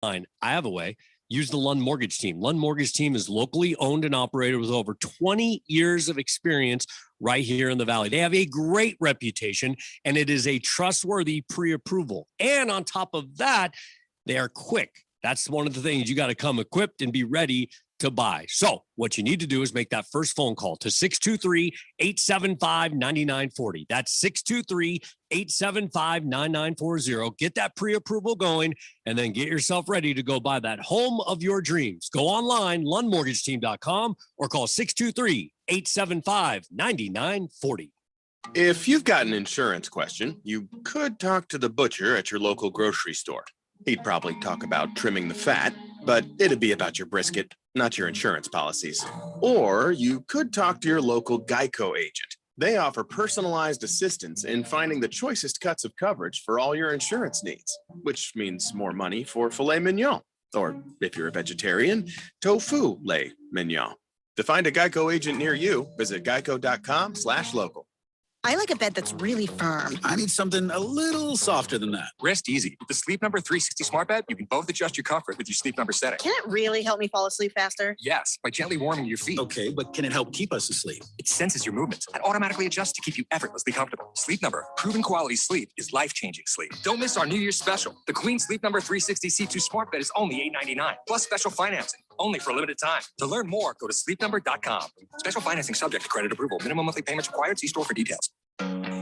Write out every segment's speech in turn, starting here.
I have a way. Use the Lund Mortgage Team. Lund Mortgage Team is locally owned and operated with over 20 years of experience right here in the Valley. They have a great reputation, and it is a trustworthy pre-approval. And on top of that, they are quick. That's one of the things. You got to come equipped and be ready to buy. So what you need to do is make that first phone call to 623-875-9940. That's 623-875-9940. Get that pre-approval going and then get yourself ready to go buy that home of your dreams. Go online, lundmortgageteam.com, or call 623-875-9940. If you've got an insurance question, you could talk to the butcher at your local grocery store. He'd probably talk about trimming the fat, but it'd be about your brisket, not your insurance policies. Or you could talk to your local Geico agent. They offer personalized assistance in finding the choicest cuts of coverage for all your insurance needs, which means more money for filet mignon. Or if you're a vegetarian, tofu lait mignon. To find a Geico agent near you, visit geico.com/local. I like a bed that's really firm. I need something a little softer than that. Rest easy. With the Sleep Number 360 smart bed, you can both adjust your comfort with your Sleep Number setting. Can it really help me fall asleep faster? Yes, by gently warming your feet. Okay, but can it help keep us asleep? It senses your movements and automatically adjusts to keep you effortlessly comfortable. Sleep Number, proven quality sleep is life-changing sleep. Don't miss our New Year's special. The Queen Sleep Number 360 C2 smart bed is only $899, plus special financing. Only for a limited time. To learn more, go to sleepnumber.com. Special financing subject to credit approval. Minimum monthly payments required. See store for details.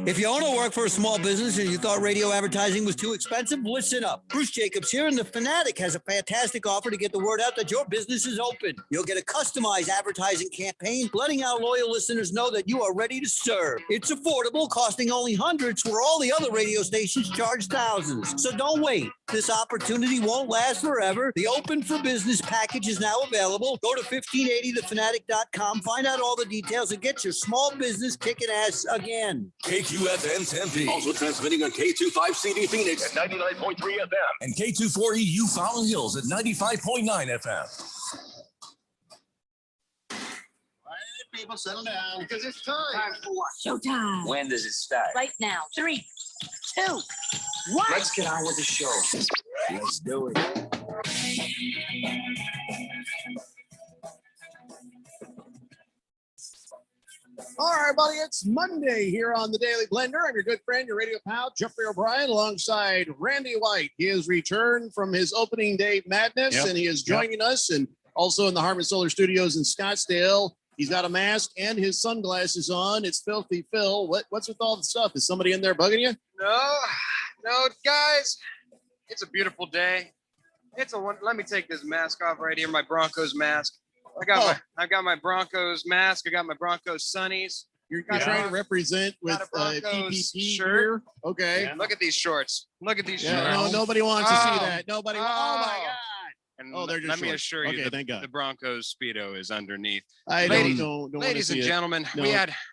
If you own or work for a small business and you thought radio advertising was too expensive, listen up. Bruce Jacobs here, and the Fanatic has a fantastic offer to get the word out that your business is open. You'll get a customized advertising campaign, letting our loyal listeners know that you are ready to serve. It's affordable, costing only hundreds, where all the other radio stations charge thousands. So don't wait. This opportunity won't last forever. The Open for Business package is now available. Go to 1580thefanatic.com, find out all the details, and get your small business kicking ass again. KQFN Tempe. Also transmitting on K25CD Phoenix at 99.3 FM. And K24EU Fountain Hills at 95.9 FM. People settle down because it's time. Time for what? Showtime. When does it start? Right now. 3, 2, 1. Let's get on with the show. Let's do it. All right, buddy, it's Monday here on the Daily Blender. I'm your good friend, your radio pal, Jeffrey O'Brien, alongside Randy White. He has returned from his opening day madness, and he is joining us, and also in the Hartman Solar Studios in Scottsdale. He's got a mask and his sunglasses on. It's Filthy Phil. What's with all the stuff? Is somebody in there bugging you? No, guys. It's a beautiful day. Let me take this mask off right here. My Broncos mask. I got my Broncos mask. I got my Broncos sunnies. You're trying to represent with PPP shirt. Okay. Yeah. Look at these shorts. Look at these shorts. No, nobody wants to see that. Nobody. Oh my God. And they're just let me shorts. assure you Okay, thank God. the Broncos Speedo is underneath. Ladies and gentlemen,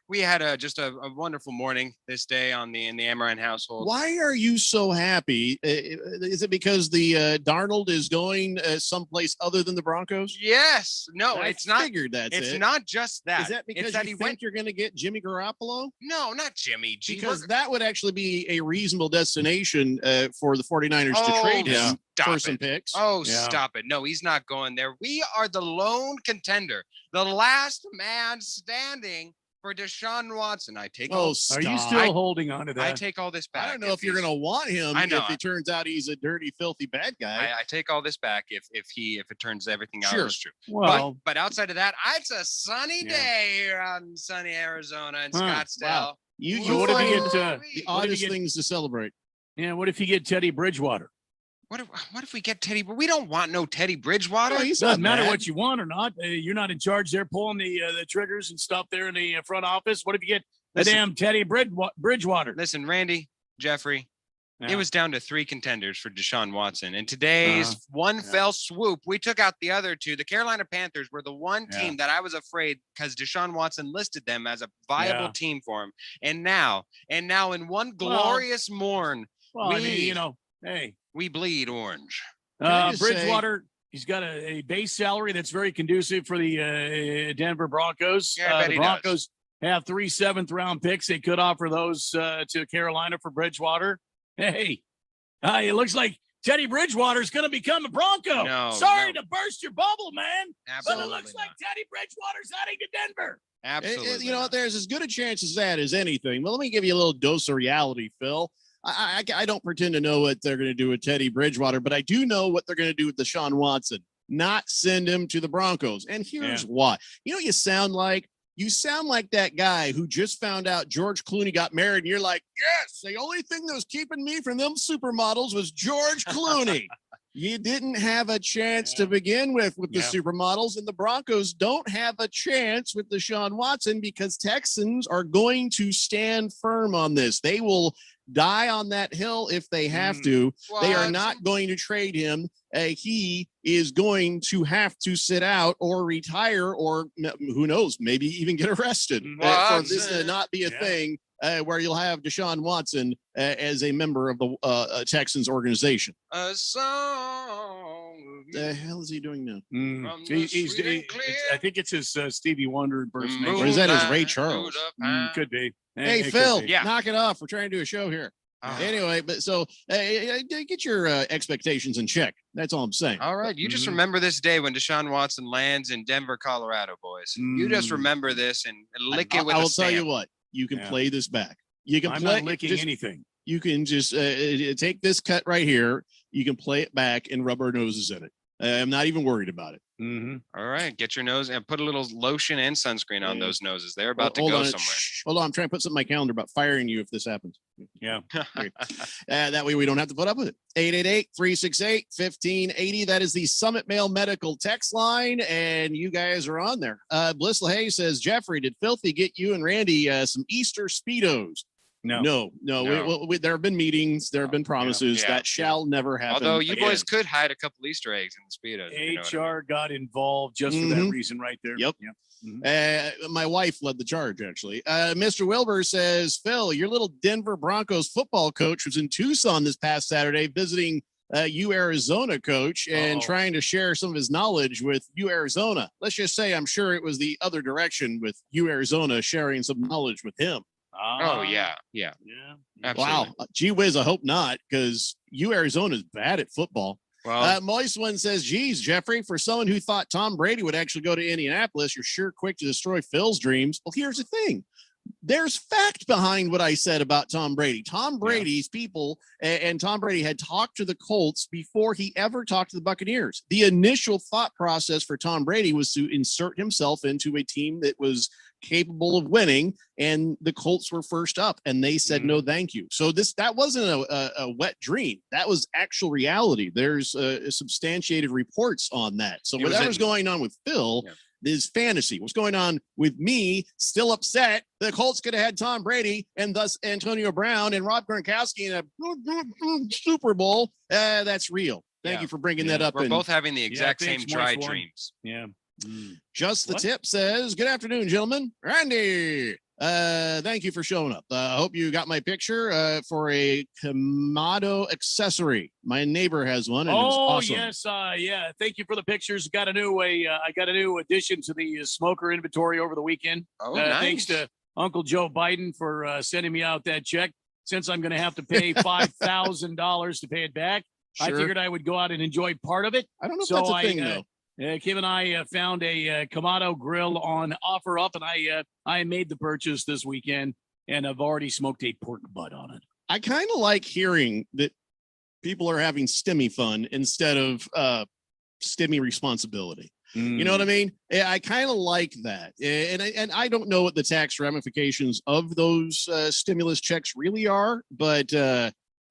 we had just a wonderful morning this day in the Amorant household. Why are you so happy? Is it because the Darnold is going someplace other than the Broncos? Yes. No, it's not. It's not just that. Is that because you think you're going to get Jimmy Garoppolo? No, not Jimmy G. Because that would actually be a reasonable destination for the 49ers to trade him for some picks. Stop it. No, he's not going there. We are the lone contender, the last man standing for Deshaun Watson. Are you still holding on to that? I take all this back. I don't know if you're going to want him if it turns out he's a dirty, filthy, bad guy. I take all this back if it turns everything out as true. Well, but outside of that, it's a sunny day here out in sunny Arizona and Scottsdale. Wow. So what if you get the oddest things to celebrate? Yeah, what if you get Teddy Bridgewater? What if we get Teddy? We don't want no Teddy Bridgewater. It doesn't matter what you want or not. You're not in charge there pulling the triggers and stuff there in the front office. What if you get the damn Teddy Bridgewater? Listen, Randy, Jeffrey, it was down to 3 contenders for Deshaun Watson. And today's fell swoop, we took out the other 2. The Carolina Panthers were the one team that I was afraid because Deshaun Watson listed them as a viable team for him. And now in one glorious morn, we bleed orange. Bridgewater, he's got a base salary that's very conducive for the Denver Broncos. The Broncos have 3 7th-round picks. They could offer those to Carolina for Bridgewater. Hey, it looks like Teddy Bridgewater is going to become a Bronco. No, Sorry no. to burst your bubble, man. Absolutely But it looks like not. Teddy Bridgewater's heading to Denver. Absolutely. You know what? There's as good a chance as that as anything. Well, let me give you a little dose of reality, Phil. I don't pretend to know what they're going to do with Teddy Bridgewater, but I do know what they're going to do with Deshaun Watson. Not send him to the Broncos. And here's why. You know what you sound like? You sound like that guy who just found out George Clooney got married, and you're like, yes, the only thing that was keeping me from them supermodels was George Clooney. You didn't have a chance to begin with the supermodels, and the Broncos don't have a chance with Deshaun Watson because Texans are going to stand firm on this. They will die on that hill if they have to. They are not going to trade him. He is going to have to sit out or retire, or who knows, maybe even get arrested for this to not be a thing where you'll have Deshaun Watson as a member of the Texans organization. A song. The hell is he doing now? I think it's his Stevie Wonder impersonation. Or is that his Ray Charles? Could be. Hey, It Phil, could be. knock it off. We're trying to do a show here. Anyway, but so get your expectations in check. That's all I'm saying. All right. You just remember this day when Deshaun Watson lands in Denver, Colorado, boys. You just remember this and lick it with I a will stamp. tell you what. You can play this back. You can I'm play not licking anything. You can just take this cut right here. You can play it back and rub our noses in it. I'm not even worried about it. All right. Get your nose and put a little lotion and sunscreen on those noses. They're about to Hold go on. somewhere. Hold on. I'm trying to put something in my calendar about firing you if this happens. Yeah. That way we don't have to put up with it. 888-368-1580. That is the Summit Mail Medical text line, and you guys are on there. Bliss LaHaye says, Jeffrey, did Filthy get you and Randy some Easter Speedos? No. There have been meetings. There have been promises. That shall never happen. Although you again. boys could hide a couple Easter eggs in the Speedos. if you know what I mean. HR got involved just for that reason right there. Yep. My wife led the charge, actually. Mr. Wilbur says, Phil, your little Denver Broncos football coach was in Tucson this past Saturday visiting U Arizona coach and trying to share some of his knowledge with U Arizona. Let's just say I'm sure it was the other direction with U Arizona sharing some knowledge with him. Oh, yeah. Absolutely. Wow. Gee whiz, I hope not, because U Arizona is bad at football. Well, Moist One says, geez, Jeffrey, for someone who thought Tom Brady would actually go to Indianapolis, you're sure quick to destroy Phil's dreams. Well, here's the thing. There's fact behind what I said about Tom Brady. Tom Brady's people and Tom Brady had talked to the Colts before he ever talked to the Buccaneers. The initial thought process for Tom Brady was to insert himself into a team that was capable of winning, and the Colts were first up, and they said no thank you. So that wasn't a wet dream. That was actual reality. There's substantiated reports on that. So whatever's going on with Phil is fantasy. What's going on with me, still upset the Colts could have had Tom Brady and thus Antonio Brown and Rob Gronkowski in a Super Bowl. That's real. Thank you for bringing that up. We're both having the exact same thanks, dry Moist One. dreams. Yeah. Just the Tip says, good afternoon, gentlemen. Randy, thank you for showing up. I hope you got my picture for a Kamado accessory. My neighbor has one. And it's awesome. Yes. Yeah. Thank you for the pictures. I got a new addition to the smoker inventory over the weekend. Oh, nice. Thanks to Uncle Joe Biden for sending me out that check. Since I'm going to have to pay $5,000 to pay it back, I figured I would go out and enjoy part of it. I don't know if that's a thing, though. Kim and I found a Kamado grill on OfferUp, and I made the purchase this weekend, and I've already smoked a pork butt on it. I kind of like hearing that people are having stimmy fun instead of stimmy responsibility. You know what I mean? I kind of like that. And I don't know what the tax ramifications of those stimulus checks really are, but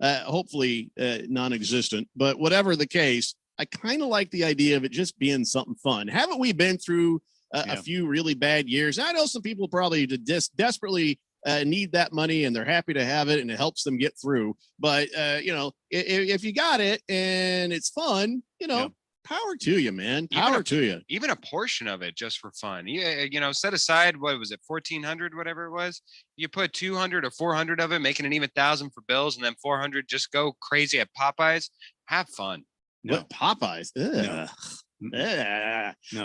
hopefully non-existent. But whatever the case, I kind of like the idea of it just being something fun. Haven't we been through a few really bad years? I know some people probably desperately need that money and they're happy to have it and it helps them get through. But, if you got it and it's fun, power to you, man. Power to you. Even a portion of it just for fun. Set aside, what was it, 1,400, whatever it was. You put 200 or 400 of it, making it even 1,000 for bills, and then 400 just go crazy at Popeyes. Have fun. What Popeyes? No.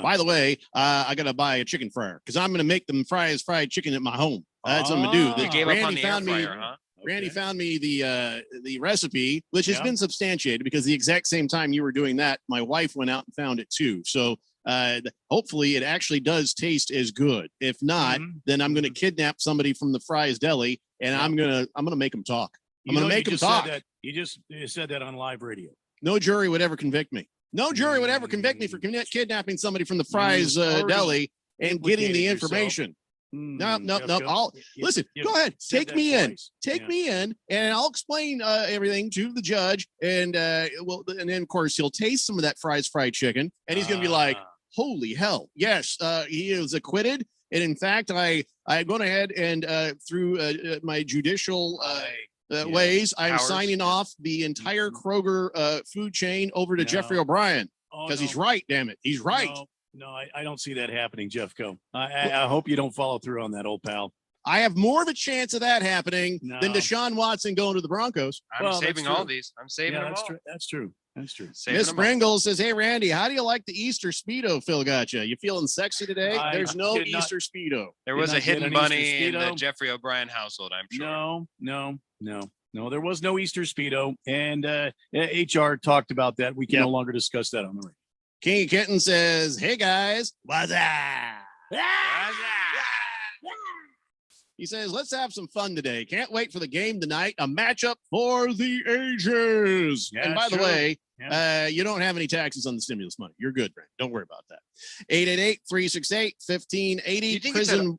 By the way, I gotta buy a chicken fryer because I'm gonna make them fried chicken at my home. That's what I'm gonna do. You gave up on the air fryer, huh? Randy found me the recipe, which has Yeah. been substantiated because the exact same time you were doing that, my wife went out and found it too. So hopefully it actually does taste as good. If not, then I'm going to kidnap somebody from the Fry's Deli and I'm gonna make them talk. I'm going to make them talk. You just said that on live radio. No jury would ever convict me. No jury would ever convict me for kidnapping somebody from the Fry's Deli and getting the information. No. Listen. Go ahead. Take me in. Take me in, and I'll explain everything to the judge. And and then of course he'll taste some of that Fry's fried chicken, and he's gonna be like, "Holy hell! Yes, he is acquitted." And in fact, I gone ahead and through my judicial ways, I'm signing off the entire Kroger food chain over to Jeffrey O'Brien because he's right. Damn it, he's right. No, I don't see that happening, Jeffco. I hope you don't follow through on that, old pal. I have more of a chance of that happening than Deshaun Watson going to the Broncos. I'm saving all these. I'm saving them all. That's true. That's true. Miss Pringle says, "Hey, Randy, how do you like the Easter Speedo Phil got you? You feeling sexy today?" There's no Easter Speedo. There was a hidden bunny in the Jeffrey O'Brien household, I'm sure. No, there was no Easter Speedo. And HR talked about that. We can no longer discuss that on the radio. King Kitten says, "Hey guys, what's up?" He says, "Let's have some fun today. Can't wait for the game tonight. A matchup for the ages." Yeah, and by the sure. way, you don't have any taxes on the stimulus money. You're good, Brent. Don't worry about that. 888-368-1580.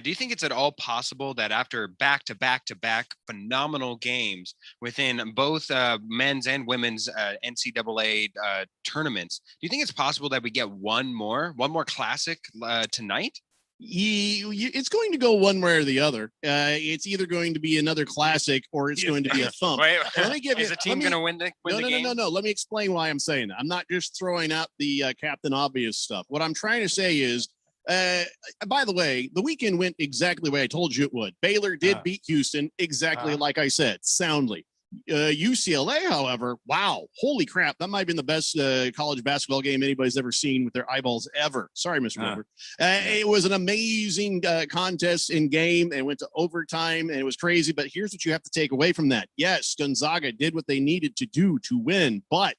Do you think it's at all possible that after back-to-back phenomenal games within both men's and women's NCAA tournaments, do you think it's possible that we get one more classic tonight? It's going to go one way or the other. It's either going to be another classic or it's going to be a thump. Wait, let me give is the team going to win the game? No. Let me explain why I'm saying that. I'm not just throwing out the Captain Obvious stuff. What I'm trying to say is, by the way, the weekend went exactly the way I told you it would. Baylor did beat Houston exactly like I said, soundly. UCLA, however, wow, holy crap, that might have been the best college basketball game anybody's ever seen with their eyeballs ever. Sorry, Mr. Weber. It was an amazing contest in game. It went to overtime and it was crazy. But here's what you have to take away from that. Yes, Gonzaga did what they needed to do to win, but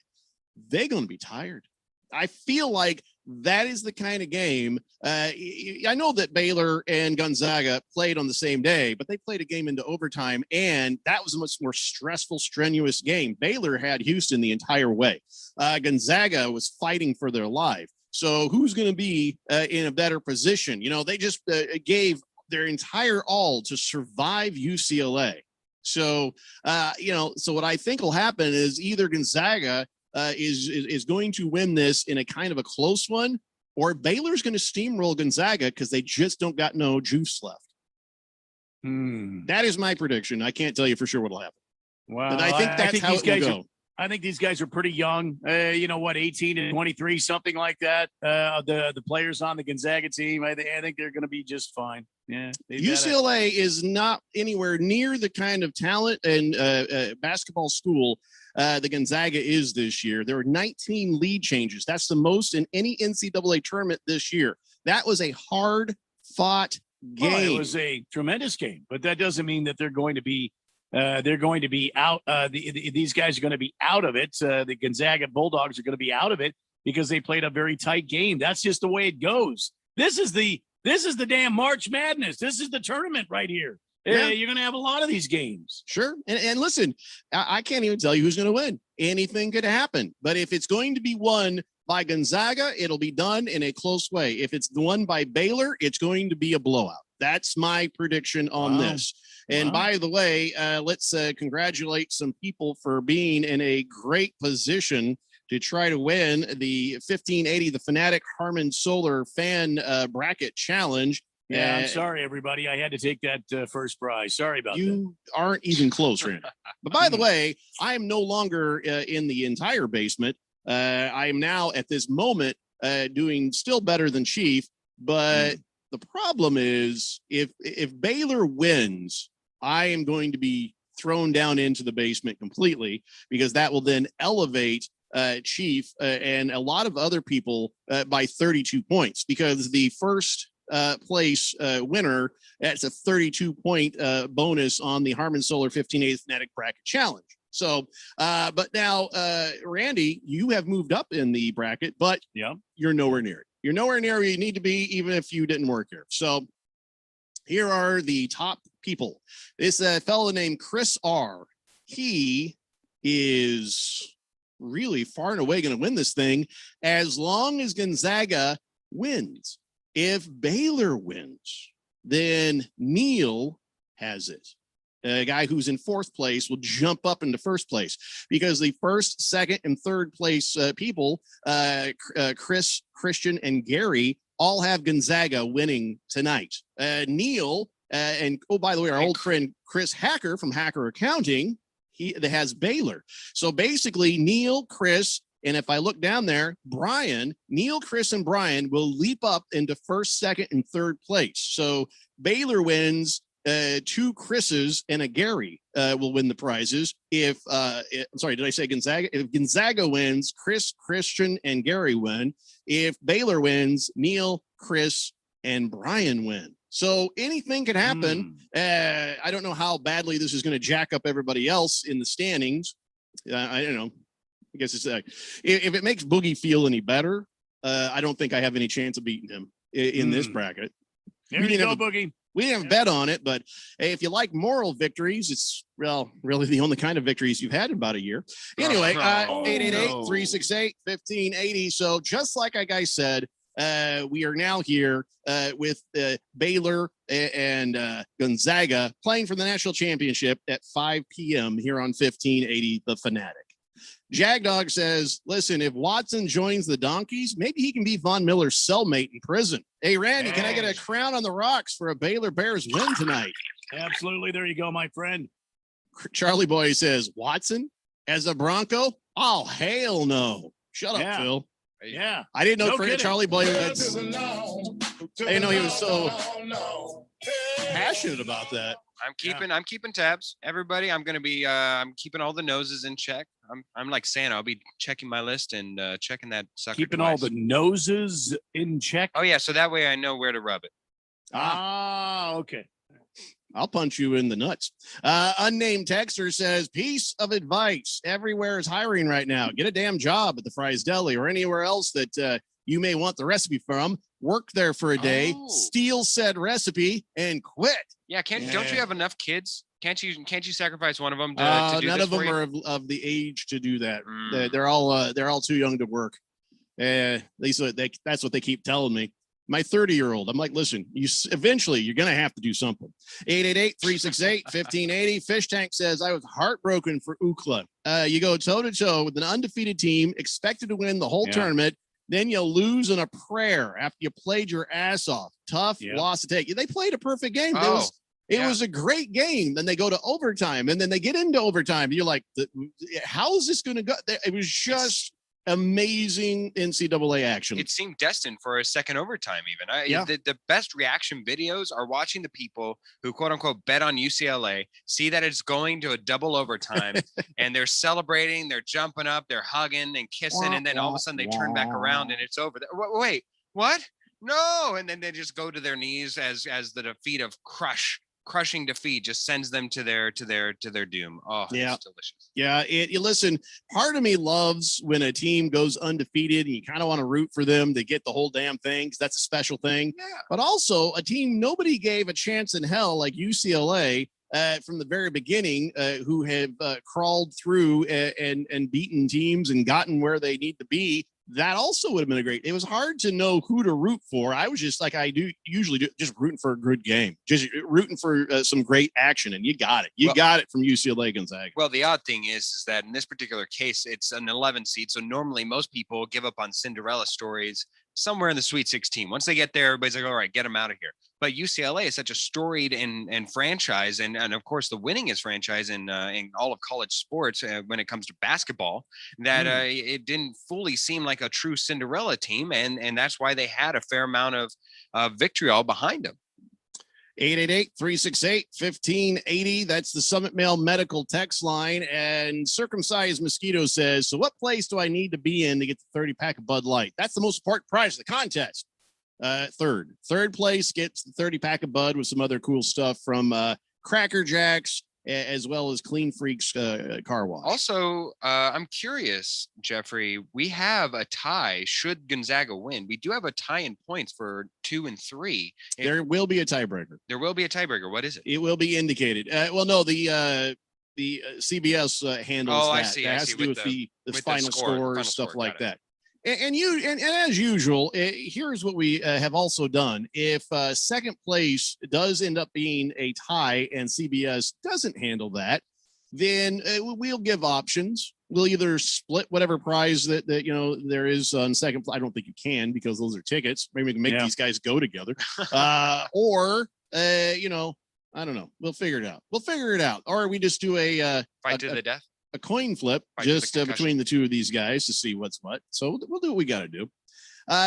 they're going to be tired. I feel like that is the kind of game. I know that Baylor and Gonzaga played on the same day, but they played a game into overtime, and that was a much more stressful, strenuous game. Baylor had Houston the entire way. Gonzaga was fighting for their life. So who's going to be in a better position? You know, they just gave their entire all to survive UCLA. So, so what I think will happen is either Gonzaga is going to win this in a kind of a close one, or Baylor's going to steamroll Gonzaga because they just don't got no juice left. That is my prediction. I can't tell you for sure what'll happen. Well, but I think that's how it will go. I think these guys are pretty young. 18 and 23, something like that. The players on the Gonzaga team, I think they're going to be just fine. Yeah. UCLA is not anywhere near the kind of talent and basketball school the Gonzaga is this year. There were 19 lead changes. That's the most in any NCAA tournament this year. That was a hard-fought game. Well, it was a tremendous game, but that doesn't mean that they're going to be out. These guys are going to be out of it. The Gonzaga Bulldogs are going to be out of it because they played a very tight game. That's just the way it goes. This is the damn March Madness. This is the tournament right here. Yeah. You're going to have a lot of these games. Sure. And listen, I can't even tell you who's going to win. Anything could happen. But if it's going to be won by Gonzaga, it'll be done in a close way. If it's won by Baylor, it's going to be a blowout. That's my prediction on this. And by the way, let's congratulate some people for being in a great position to try to win the 1580, the Fanatic Harman Solar Fan Bracket Challenge. Yeah, I'm sorry, everybody. I had to take that first prize. Sorry about that. You aren't even close, Randy. But by the way, I am no longer in the entire basement. I am now at this moment doing still better than Chief. But the problem is if Baylor wins, I am going to be thrown down into the basement completely because that will then elevate Chief and a lot of other people by 32 points because the first place winner. That's a 32-point bonus on the Harmon Solar 1580 Fanatic Bracket Challenge. So, but now, Randy, you have moved up in the bracket, but you're nowhere near it. You're nowhere near where you need to be, even if you didn't work here. So here are the top people. This fellow named Chris R. He is really far and away going to win this thing as long as Gonzaga wins. If Baylor wins, then Neil has it. A guy who's in fourth place will jump up into first place because the first, second, and third place people, Chris, Christian, and Gary, all have Gonzaga winning tonight. Neil, and oh, by the way, our old friend Chris Hacker from Hacker Accounting, he has Baylor. So basically, Neil, Chris, and if I look down there, Brian, Neil, Chris, and Brian will leap up into first, second, and third place. So Baylor wins. Two Chris's and a Gary will win the prizes. If sorry, did I say Gonzaga? If Gonzaga wins, Chris, Christian, and Gary win. If Baylor wins, Neil, Chris, and Brian win. So anything can happen. I don't know how badly this is going to jack up everybody else in the standings. I don't know. I guess it's if it makes Boogie feel any better, I don't think I have any chance of beating him in this bracket. There you go, Boogie. We didn't have a bet on it, but hey, if you like moral victories, it's, well, really the only kind of victories you've had in about a year. Anyway, 888-368-1580. So just like I guys said, we are now here with Baylor and Gonzaga playing for the national championship at 5 p.m. here on 1580 The Fanatic. Jagdog says, listen, if Watson joins the Donkeys, maybe he can be Von Miller's cellmate in prison. Hey, Randy, can I get a crown on the rocks for a Baylor Bears win tonight? Absolutely. There you go, my friend. Charlie Boy says, Watson as a Bronco? Oh, hell no. Shut up, Phil. Yeah. I didn't know kidding. Charlie Boy. I didn't know he was so passionate about that. I'm keeping tabs. Everybody, I'm gonna be I'm keeping all the noses in check. I'm like Santa. I'll be checking my list and checking that sucker. Keeping twice. all the noses in check. Oh yeah, so that way I know where to rub it. Okay. I'll punch you in the nuts. Unnamed texter says, piece of advice. Everywhere is hiring right now. Get a damn job at the Fry's Deli or anywhere else that you may want the recipe from. Work there for a day, steal said recipe, and quit. Yeah, don't you have enough kids? Can't you sacrifice one of them to do none this of them for are of the age to do that. They're all too young to work. That's what they keep telling me. My 30-year-old, I'm like, listen, eventually you're going to have to do something. 888-368-1580. Fish Tank says, I was heartbroken for UCLA. You go toe-to-toe with an undefeated team, expected to win the whole tournament, then you lose in a prayer after you played your ass off. Tough loss to take. They played a perfect game. It was a great game. Then they go to overtime, and then they get into overtime. You're like, how is this going to go? It was just amazing NCAA action. It seemed destined for a second overtime even. The best reaction videos are watching the people who quote unquote bet on UCLA, see that it's going to a double overtime and they're celebrating, they're jumping up, they're hugging and kissing, and then all of a sudden they turn back around and it's over. Wait, what? No. And then they just go to their knees as the defeat of crushing defeat just sends them to their doom. Oh, it's delicious. Yeah, you listen, part of me loves when a team goes undefeated and you kind of want to root for them to get the whole damn thing because that's a special thing. Yeah. But also a team nobody gave a chance in hell like UCLA from the very beginning, who have crawled through and beaten teams and gotten where they need to be. That also would have been it was hard to know who to root for. I was just like I do usually do, just rooting for a good game, just rooting for some great action, and you got it. You got it from UCLA Gonzaga. Well, the odd thing is that in this particular case, it's an 11 seed. So normally most people give up on Cinderella stories somewhere in the Sweet 16. Once they get there, everybody's like, all right, get them out of here. But UCLA is such a storied and franchise, and of course the winningest franchise in all of college sports when it comes to basketball, that it didn't fully seem like a true Cinderella team, and that's why they had a fair amount of vitriol behind them. 888-368-1580. That's the Summit Mail Medical text line. And Circumcised Mosquito says, so what place do I need to be in to get the 30-pack of Bud Light? That's the most important prize of the contest. Third place gets the 30 pack of Bud with some other cool stuff from Cracker Jacks, as well as Clean Freaks Car Wash. Also, I'm curious, Jeffrey, we have a tie should Gonzaga win. We do have a tie in points for 2 and 3. There will be a tiebreaker. There will be a tiebreaker. What is it? It will be indicated. The CBS handles that. I see. That has to do with the final score, stuff like that. And as usual, here's what we have also done. If second place does end up being a tie and CBS doesn't handle that, then we'll give options. We'll either split whatever prize that there is on second. I don't think you can because those are tickets. Maybe we can make these guys go together, or I don't know. We'll figure it out. Or we just do a fight to the death. A coin flip just between the two of these guys to see what's what. So we'll do what we got to do.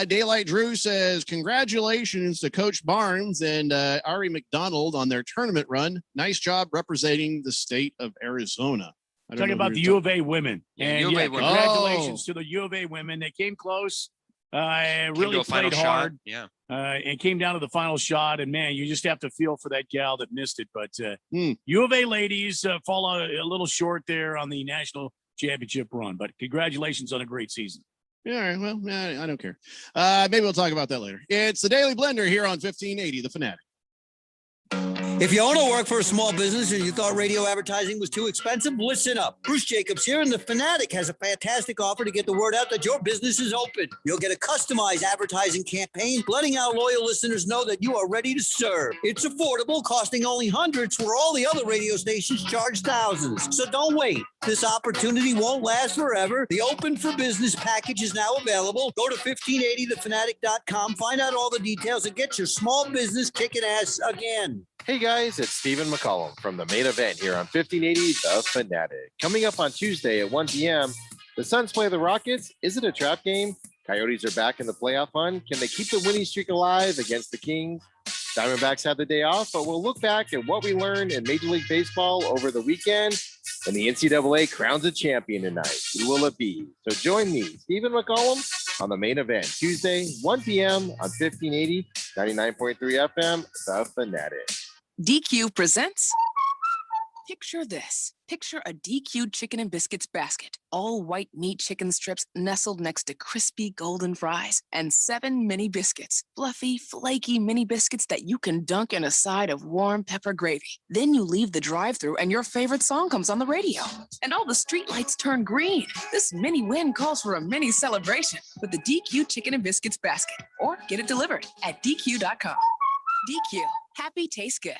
Daylight Drew says, congratulations to Coach Barnes and Ari McDonald on their tournament run. Nice job representing the state of Arizona. Talking about the U of A women. And U of A women. Congratulations to the U of A women. They came close. Really played hard. Yeah. And came down to the final shot. And man, you just have to feel for that gal that missed it. But U of A ladies fall a little short there on the national championship run. But congratulations on a great season. Yeah, well, I don't care. Maybe we'll talk about that later. It's the Daily Blender here on 1580, The Fanatic. If you own or work for a small business and you thought radio advertising was too expensive, listen up. Bruce Jacobs here, and The Fanatic has a fantastic offer to get the word out that your business is open. You'll get a customized advertising campaign, letting our loyal listeners know that you are ready to serve. It's affordable, costing only hundreds, where all the other radio stations charge thousands. So don't wait. This opportunity won't last forever. The Open for Business package is now available. Go to 1580thefanatic.com, find out all the details, and get your small business kicking ass again. Hey guys, it's Stephen McCollum from the main event here on 1580 The Fanatic. Coming up on Tuesday at 1 p.m., the Suns play the Rockets. Is it a trap game? Coyotes are back in the playoff hunt. Can they keep the winning streak alive against the Kings? Diamondbacks have the day off, but we'll look back at what we learned in Major League Baseball over the weekend, and the NCAA crowns a champion tonight. Who will it be? So join me, Stephen McCollum, on the main event Tuesday, 1 p.m. on 1580, 99.3 FM, The Fanatic. DQ presents. Picture this. Picture a DQ'd chicken and biscuits basket. All white meat chicken strips nestled next to crispy golden fries and 7 mini biscuits. Fluffy, flaky mini biscuits that you can dunk in a side of warm pepper gravy. Then you leave the drive-thru and your favorite song comes on the radio. And all the streetlights turn green. This mini win calls for a mini celebration with the DQ chicken and biscuits basket. Or get it delivered at DQ.com. DQ. Happy tastes good.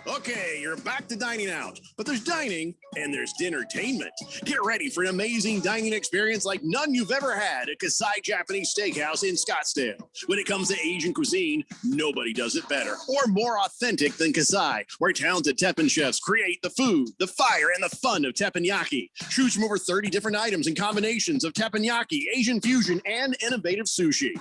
Okay, you're back to dining out, but there's dining and there's dinnertainment. Get ready for an amazing dining experience like none you've ever had at Kasai Japanese Steakhouse in Scottsdale. When it comes to Asian cuisine, nobody does it better or more authentic than Kasai, where talented teppan chefs create the food, the fire, and the fun of teppanyaki. Choose from over 30 different items and combinations of teppanyaki, Asian fusion, and innovative sushi.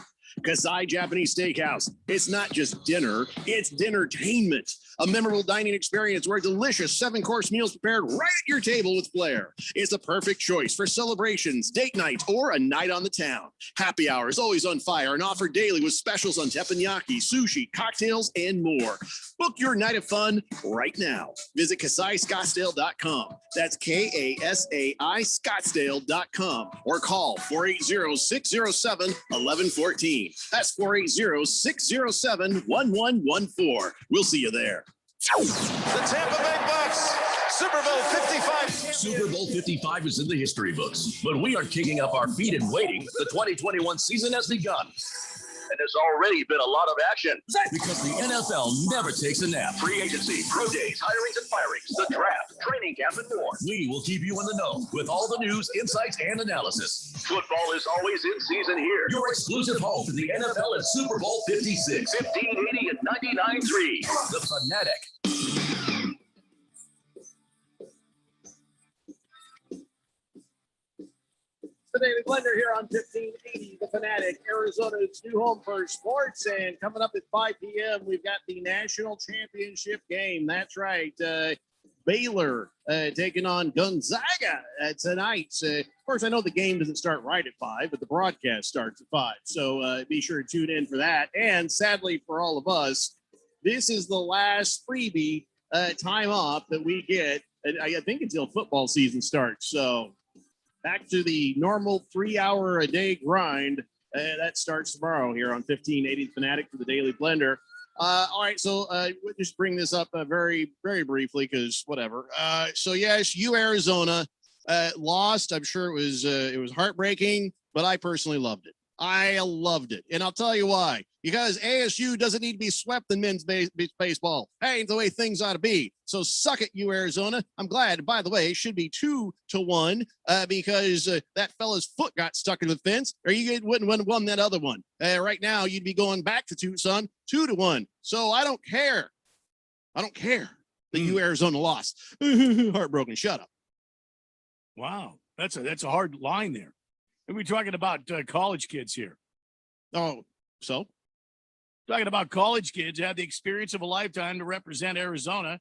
Kasai Japanese Steakhouse. It's not just dinner, it's dinnertainment. A memorable dining experience where delicious 7-course meals prepared right at your table with flair. It's a perfect choice for celebrations, date nights, or a night on the town. Happy hour is always on fire and offered daily with specials on teppanyaki, sushi, cocktails, and more. Book your night of fun right now. Visit KasaiScottsdale.com. That's KASAI Scottsdale.com or call 480-607-1114. That's 480-607-1114. We'll see you there. The Tampa Bay Bucks, Super Bowl 55. Super Bowl 55 is in the history books, but we aren't kicking up our feet and waiting. The 2021 season has begun. And there's already been a lot of action. Because the NFL never takes a nap. Free agency, pro days, hirings and firings, the draft, training camp, and more. We will keep you in the know with all the news, insights, and analysis. Football is always in season here. Your exclusive home to the NFL and Super Bowl 56. 1580 and 99.3. The Fanatic. The Daily Blender here on 1580, The Fanatic, Arizona's new home for sports. And coming up at 5 p.m., we've got the national championship game. That's right. Baylor taking on Gonzaga tonight. Of course, I know the game doesn't start right at 5, but the broadcast starts at 5. So be sure to tune in for that. And sadly for all of us, this is the last freebie time off that we get, I think, until football season starts. So back to the normal 3-hour-a-day grind. That starts tomorrow here on 1580 Fanatic for the Daily Blender. All right, so we'll just bring this up very, very briefly because whatever. So yes, Arizona lost. I'm sure it was heartbreaking, but I personally loved it. I loved it, and I'll tell you why. Because ASU doesn't need to be swept in men's baseball. That ain't the way things ought to be. So suck it, Arizona. I'm glad. By the way, it should be 2-1 because that fella's foot got stuck in the fence, or you wouldn't have won that other one. Right now, you'd be going back to Tucson 2-1. So I don't care. I don't care that Arizona lost. Heartbroken. Shut up. Wow, that's a hard line there. And we're talking about college kids here. Oh, so? Talking about college kids had the experience of a lifetime to represent Arizona,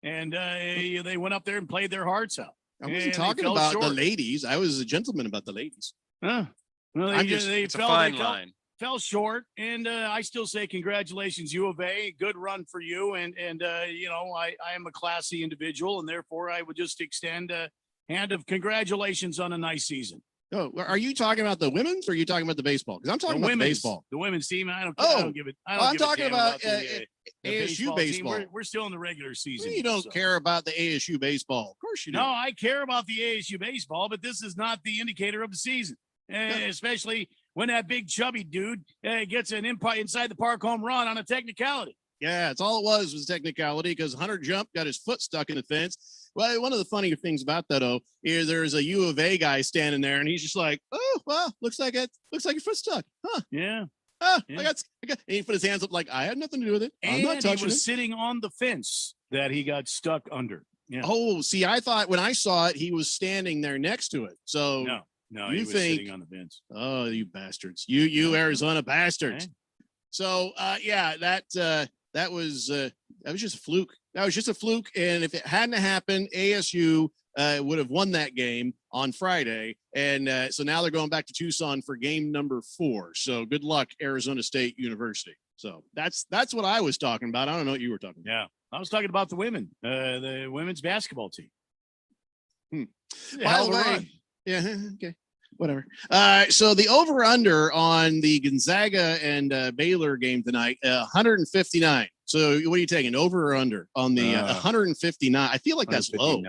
and they went up there and played their hearts out. I wasn't talking about the ladies. I was a gentleman about the ladies. Well, it's a fine line. Fell short, and I still say congratulations, U of A. Good run for you, and I am a classy individual, and therefore I would just extend a hand of congratulations on a nice season. Oh, are you talking about the women's or are you talking about the baseball? Because I'm talking about the baseball. The women's team. I don't give it. I'm talking about ASU baseball. We're still in the regular season. You don't care about the ASU baseball. Of course you do. No, I care about the ASU baseball, but this is not the indicator of the season, especially when that big chubby dude gets an inside the park home run on a technicality. Yeah, it's all it was technicality because Hunter jumped, got his foot stuck in the fence. Well, one of the funnier things about that, is there's a U of A guy standing there, and he's just like, "Oh, well, looks like your foot's stuck, huh?" Yeah. I got. And he put his hands up like, "I had nothing to do with it. I'm not touching it." He was sitting on the fence that he got stuck under. Yeah. Oh, see, I thought when I saw it, he was standing there next to it. So no, he was sitting on the fence. Oh, you bastards! You Arizona bastards! Okay. So that was just a fluke. That was just a fluke. And if it hadn't happened, ASU would have won that game on Friday. And so now they're going back to Tucson for game number 4. So good luck, Arizona State University. So that's what I was talking about. I don't know what you were talking about. Yeah, I was talking about the women's basketball team. By the way, yeah, okay. Whatever. So the over under on the Gonzaga and Baylor game tonight, 159. So what are you taking, over or under on the 159? I feel like that's low.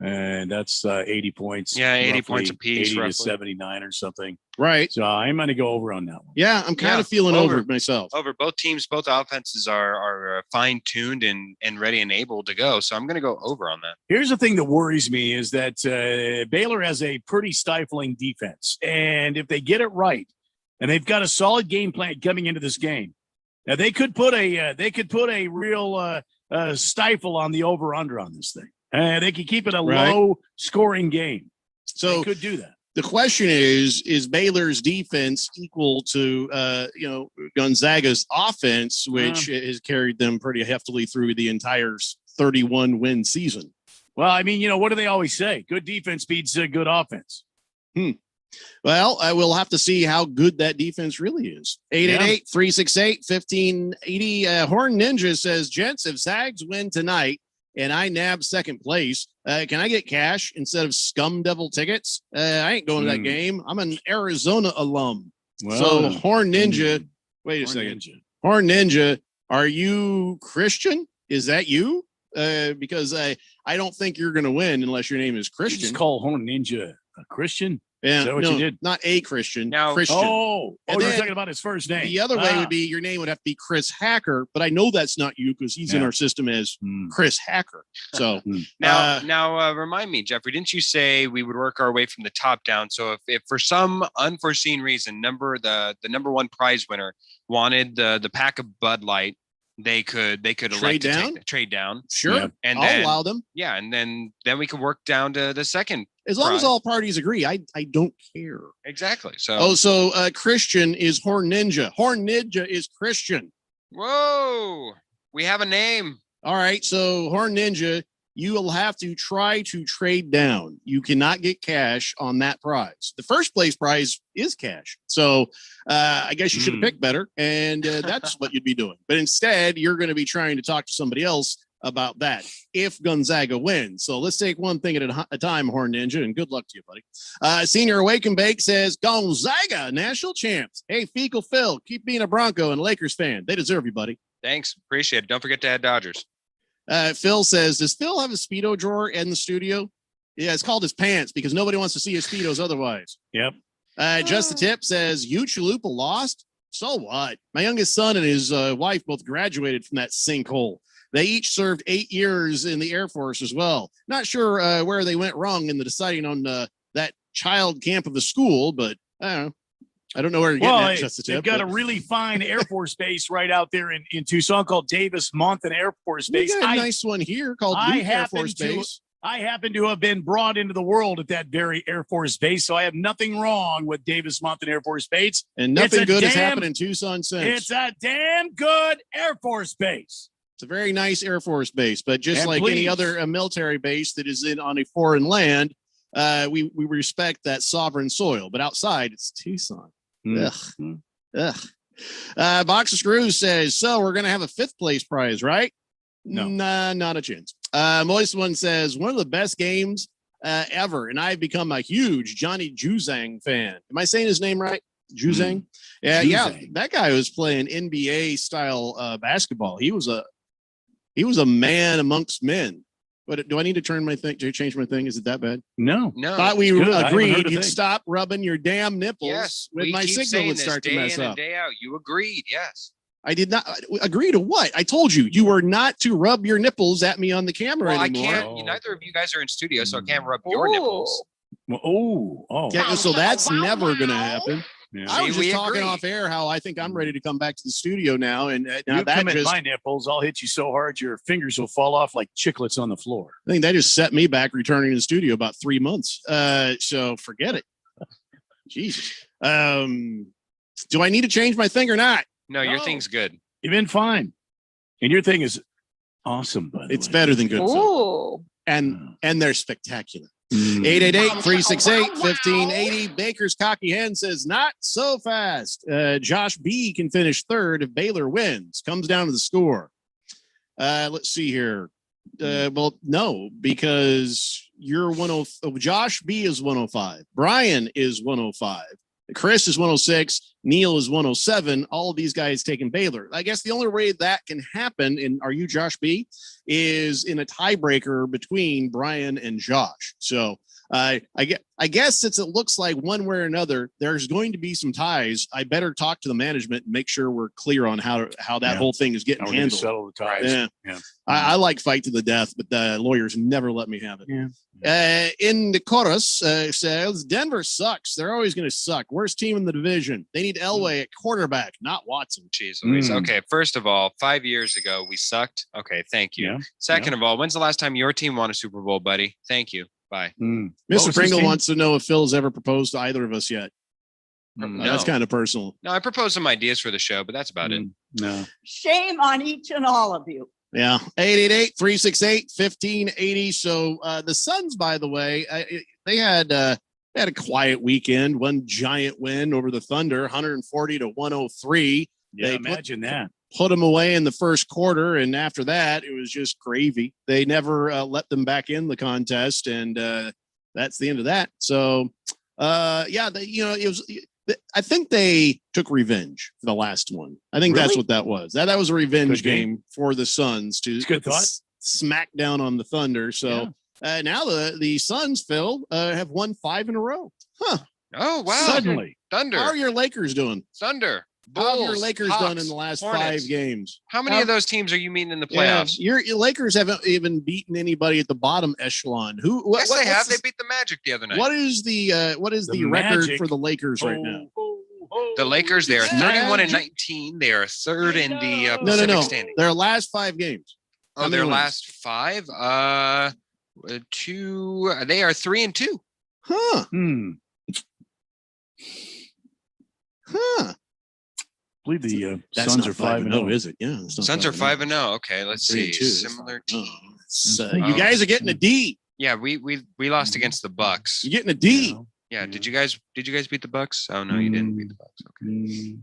And that's 80 points. Yeah, 80 points apiece. 80 to 79 or something. Right. So I'm going to go over on that one. Yeah, I'm kind of feeling over myself. Over. Both teams, both offenses are fine-tuned and ready and able to go. So I'm going to go over on that. Here's the thing that worries me is that Baylor has a pretty stifling defense. And if they get it right, and they've got a solid game plan coming into this game, now they could put a real stifle on the over-under on this thing. They can keep it a low-scoring game. So they could do that. The question is Baylor's defense equal to Gonzaga's offense, which has carried them pretty heftily through the entire 31-win season? Well, I mean, what do they always say? Good defense beats good offense. Well, I will have to see how good that defense really is. 888-368-1580. Horn Ninja says, gents, if Zags win tonight and I nab second place, can I get cash instead of Scum Devil tickets? I ain't going to that game. I'm an Arizona alum. Well, so Horn Ninja, wait a second. Horn Ninja, are you Christian? Is that you? Because I don't think you're going to win unless your name is Christian. You just call Horn Ninja a Christian? Yeah, is that what you did? Not a Christian. No. Christian. Oh, you're talking about his first name. The other way would be your name would have to be Chris Hacker, but I know that's not you because he's in our system as Chris Hacker. So now remind me, Jeffrey, didn't you say we would work our way from the top down? So if for some unforeseen reason, the number one prize winner wanted the pack of Bud Light, they could elect to trade down. Sure. Yeah. And I'll allow them. Yeah. And then we could work down to the second. As long as all parties agree, I don't care. Exactly. So Christian is Horn Ninja. Horn Ninja is Christian. Whoa. We have a name. All right. So Horn Ninja, you will have to try to trade down. You cannot get cash on that prize. The first place prize is cash. So I guess you should have picked better, and that's what you'd be doing. But instead, you're going to be trying to talk to somebody else about that if Gonzaga wins. So let's take one thing at a time, Horn Ninja, and good luck to you, buddy. Senior Awake and Bake says Gonzaga national champs. Hey, Fecal Phil, keep being a Bronco and Lakers fan. They deserve you, buddy. Thanks. Appreciate it. Don't forget to add Dodgers. Phil says, does Phil have a Speedo drawer in the studio? Yeah, it's called his pants because nobody wants to see his Speedos otherwise. Yep. Just the Tip says, you Chalupa lost? So what? My youngest son and his wife both graduated from that sinkhole. They each served 8 years in the Air Force as well. Not sure where they went wrong in the deciding on that child camp of the school, but I don't know where you're getting at, Just the Tip. They've got a really fine Air Force base right out there in Tucson called Davis-Monthan Air Force Base. We got a nice one here called Luke Air Force Base. I happen to have been brought into the world at that very Air Force Base, so I have nothing wrong with Davis-Monthan Air Force Base. And nothing good has happened in Tucson since. It's a damn good Air Force Base. It's a very nice Air Force base, but just like any other military base that is on a foreign land, we respect that sovereign soil. But outside, it's Tucson. Ugh. Box of Screws says, so we're going to have a 5th place prize, right? No. Nah, not a chance. Moist One says, one of the best games ever, and I've become a huge Johnny Juzang fan. Am I saying his name right? Juzang? Yeah, that guy was playing NBA style basketball. He was a man amongst men. But do I need to change my thing? Is it that bad? No. Thought we agreed you'd stop rubbing your damn nipples when my signal would start to mess up. Day out. You agreed, yes. I did not agree to what? I told you you were not to rub your nipples at me on the camera anymore. I can't. Neither of you guys are in studio, so I can't rub your nipples. Yeah, so that's never going to happen. Yeah. I was just talking off air how I think I'm ready to come back to the studio now, and now you that come at my nipples, I'll hit you so hard your fingers will fall off like chiclets on the floor. I think that just set me back returning to the studio about 3 months. So forget it. Jesus. Do I need to change my thing or not? No, your thing's good. You've been fine, and your thing is awesome. By the way, it's better than good. Ooh. And they're spectacular. 888-368-1580. Baker's Cocky Hen says, not so fast. Josh B can finish 3rd if Baylor wins. Comes down to the score. Let's see here. Well, no, because you're 105. Josh B is 105. Brian is 105. Chris is 106. Neil is 107. All of these guys taking Baylor. I guess the only way that can happen, and are you Josh B, is in a tiebreaker between Brian and Josh. So I guess since it looks like one way or another, there's going to be some ties. I better talk to the management and make sure we're clear on how that whole thing is getting handled. Settle the ties. Yeah. I like fight to the death, but the lawyers never let me have it. In the chorus says Denver sucks. They're always going to suck. Worst team in the division. They need Elway at quarterback, not Watson. Jeez Louise. Okay, first of all, 5 years ago we sucked. Okay, thank you. Second of all, when's the last time your team won a Super Bowl, buddy? Thank you. Bye. Mr. Pringle wants to know if Phil's ever proposed to either of us yet. No. That's kind of personal. No, I proposed some ideas for the show, but that's about it. No. Shame on each and all of you. Yeah. 888-368-1580. So the Suns, by the way, they had a quiet weekend, one giant win over the Thunder, 140-103. Yeah, They imagine that. Put them away in the first quarter, and after that, it was just gravy. They never let them back in the contest, and that's the end of that. So, it was. I think they took revenge for the last one. I think that's what that was. That was a revenge game for the Suns to smack down on the Thunder. So now the Suns, Phil, have won 5 in a row. Huh? Oh wow! Suddenly, Thunder. How are your Lakers doing? Thunder. How have your Bulls, Lakers Hawks, done in the last Hornets. 5 games? How many of those teams are you meeting in the playoffs? Your Lakers haven't even beaten anybody at the bottom echelon. Yes, they have. They beat the Magic the other night. What is the record for the Lakers right now? The Lakers, they are 31-19. They are 3rd in the Pacific standing. Their last 5 games. Oh, their last 5? 2. They are 3-2. Huh. I believe the Suns are 5-0. Is it? Yeah. Suns are 5-0. Okay, let's see. Similar teams. So you guys are getting a D. Yeah, we lost against the Bucks. You're getting a D. Yeah. Did you guys beat the Bucks? Oh no, you didn't beat the Bucks. Okay.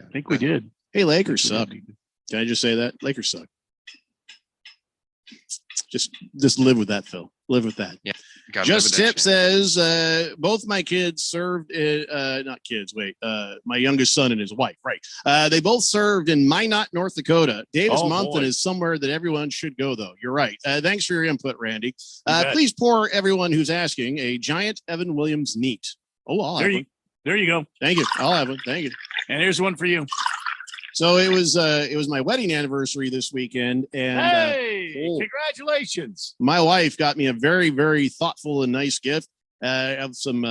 I think we did. Hey, Lakers suck. Can I just say that? Lakers suck. Just live with that, Phil. Live with that. Yeah. Just Tip says both my kids served not kids, my youngest son and his wife, right? They both served in Minot, North Dakota. Davis Mountain is somewhere that everyone should go, though. You're right. Thanks for your input, Randy. Please pour everyone who's asking a giant Evan Williams neat. Oh, I'll have one. There you go. Thank you. I'll have one. Thank you. And here's one for you. So it was my wedding anniversary this weekend, and congratulations! My wife got me a very, very thoughtful and nice gift. Of some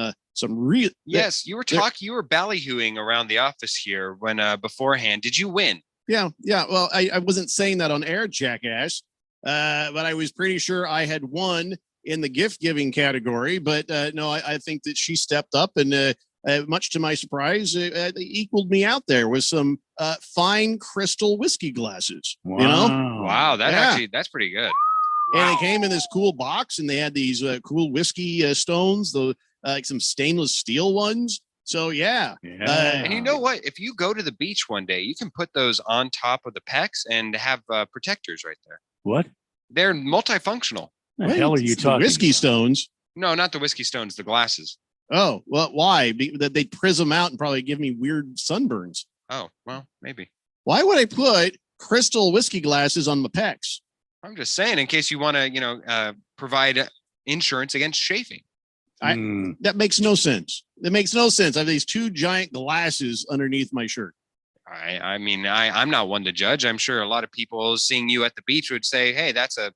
real. Yes, you were ballyhooing around the office here when beforehand. Did you win? Yeah. Well, I wasn't saying that on air, jackass, but I was pretty sure I had won in the gift giving category. But no, I think that she stepped up and. Much to my surprise, equaled me out there with some fine crystal whiskey glasses. Wow. You know? Wow, that's pretty good. And it came in this cool box, and they had these cool whiskey stones, like some stainless steel ones. So yeah. And you know what? If you go to the beach one day, you can put those on top of the pecs and have protectors right there. What? They're multifunctional. The hell are you talking? Whiskey stones? No, not the whiskey stones. The glasses. Oh, well, why? That they'd prism out and probably give me weird sunburns. Oh, well, maybe. Why would I put crystal whiskey glasses on my pecs? I'm just saying, in case you want to, provide insurance against chafing. That makes no sense. That makes no sense. I have these two giant glasses underneath my shirt. I'm not one to judge. I'm sure a lot of people seeing you at the beach would say, hey, that's a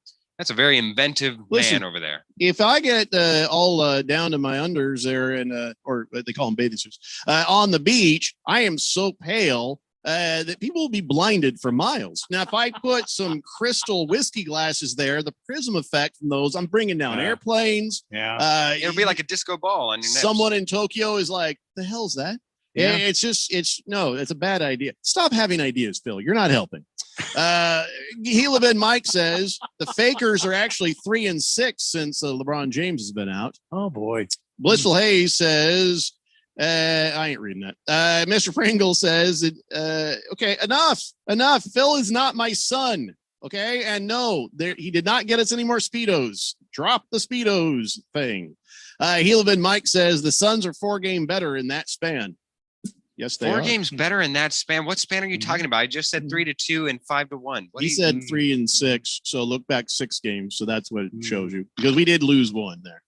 very inventive man over there. If I get all down to my unders there and or they call them bathing suits on the beach, I am so pale that people will be blinded for miles. Now, if I put some crystal whiskey glasses there, the prism effect from those, I'm bringing down airplanes. Yeah, it'll be like a disco ball on your neck. Someone in Tokyo is like, "The hell's that?" Yeah. It's a bad idea. Stop having ideas, Phil. You're not helping. Helibin Mike says the Fakers are actually 3-6 since LeBron James has been out. Oh boy. Blissful Hayes says, I ain't reading that. Mr. Pringle says, okay, enough. Phil is not my son. Okay. And no, he did not get us any more Speedos. Drop the Speedos thing. Helibin Mike says the Suns are 4-game better in that span. Yes, they are. 4 games better in that span. What span are you talking about? I just said 3-2 and 5-1. He said 3-6. So look back 6 games. So that's what it shows you, because we did lose one there.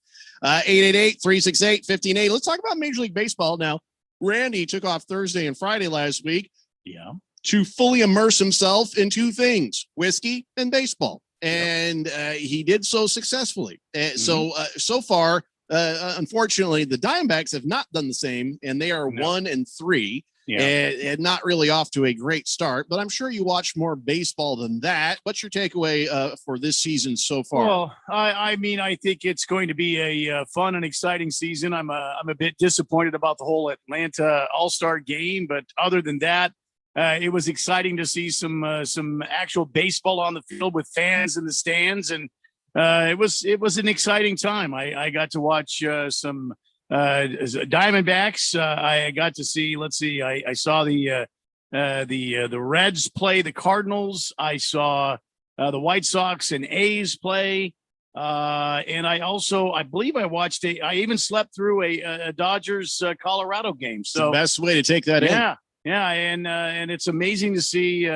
888-368-1580. Let's talk about Major League Baseball now. Randy took off Thursday and Friday last week. Yeah. To fully immerse himself in 2 things, whiskey and baseball. And he did so successfully. So far, unfortunately, the Diamondbacks have not done the same, and they are 1-3, and not really off to a great start. But I'm sure you watch more baseball than that. What's your takeaway for this season so far? Well, I think it's going to be a fun and exciting season. I'm a bit disappointed about the whole Atlanta All-Star game, but other than that, it was exciting to see some actual baseball on the field with fans in the stands, and it was an exciting time. I got to watch some Diamondbacks. I got to see. I saw the Reds play the Cardinals. I saw the White Sox and A's play, and I believe I watched I even slept through a Dodgers Colorado game. So it's the best way to take that in. Yeah, and it's amazing to see.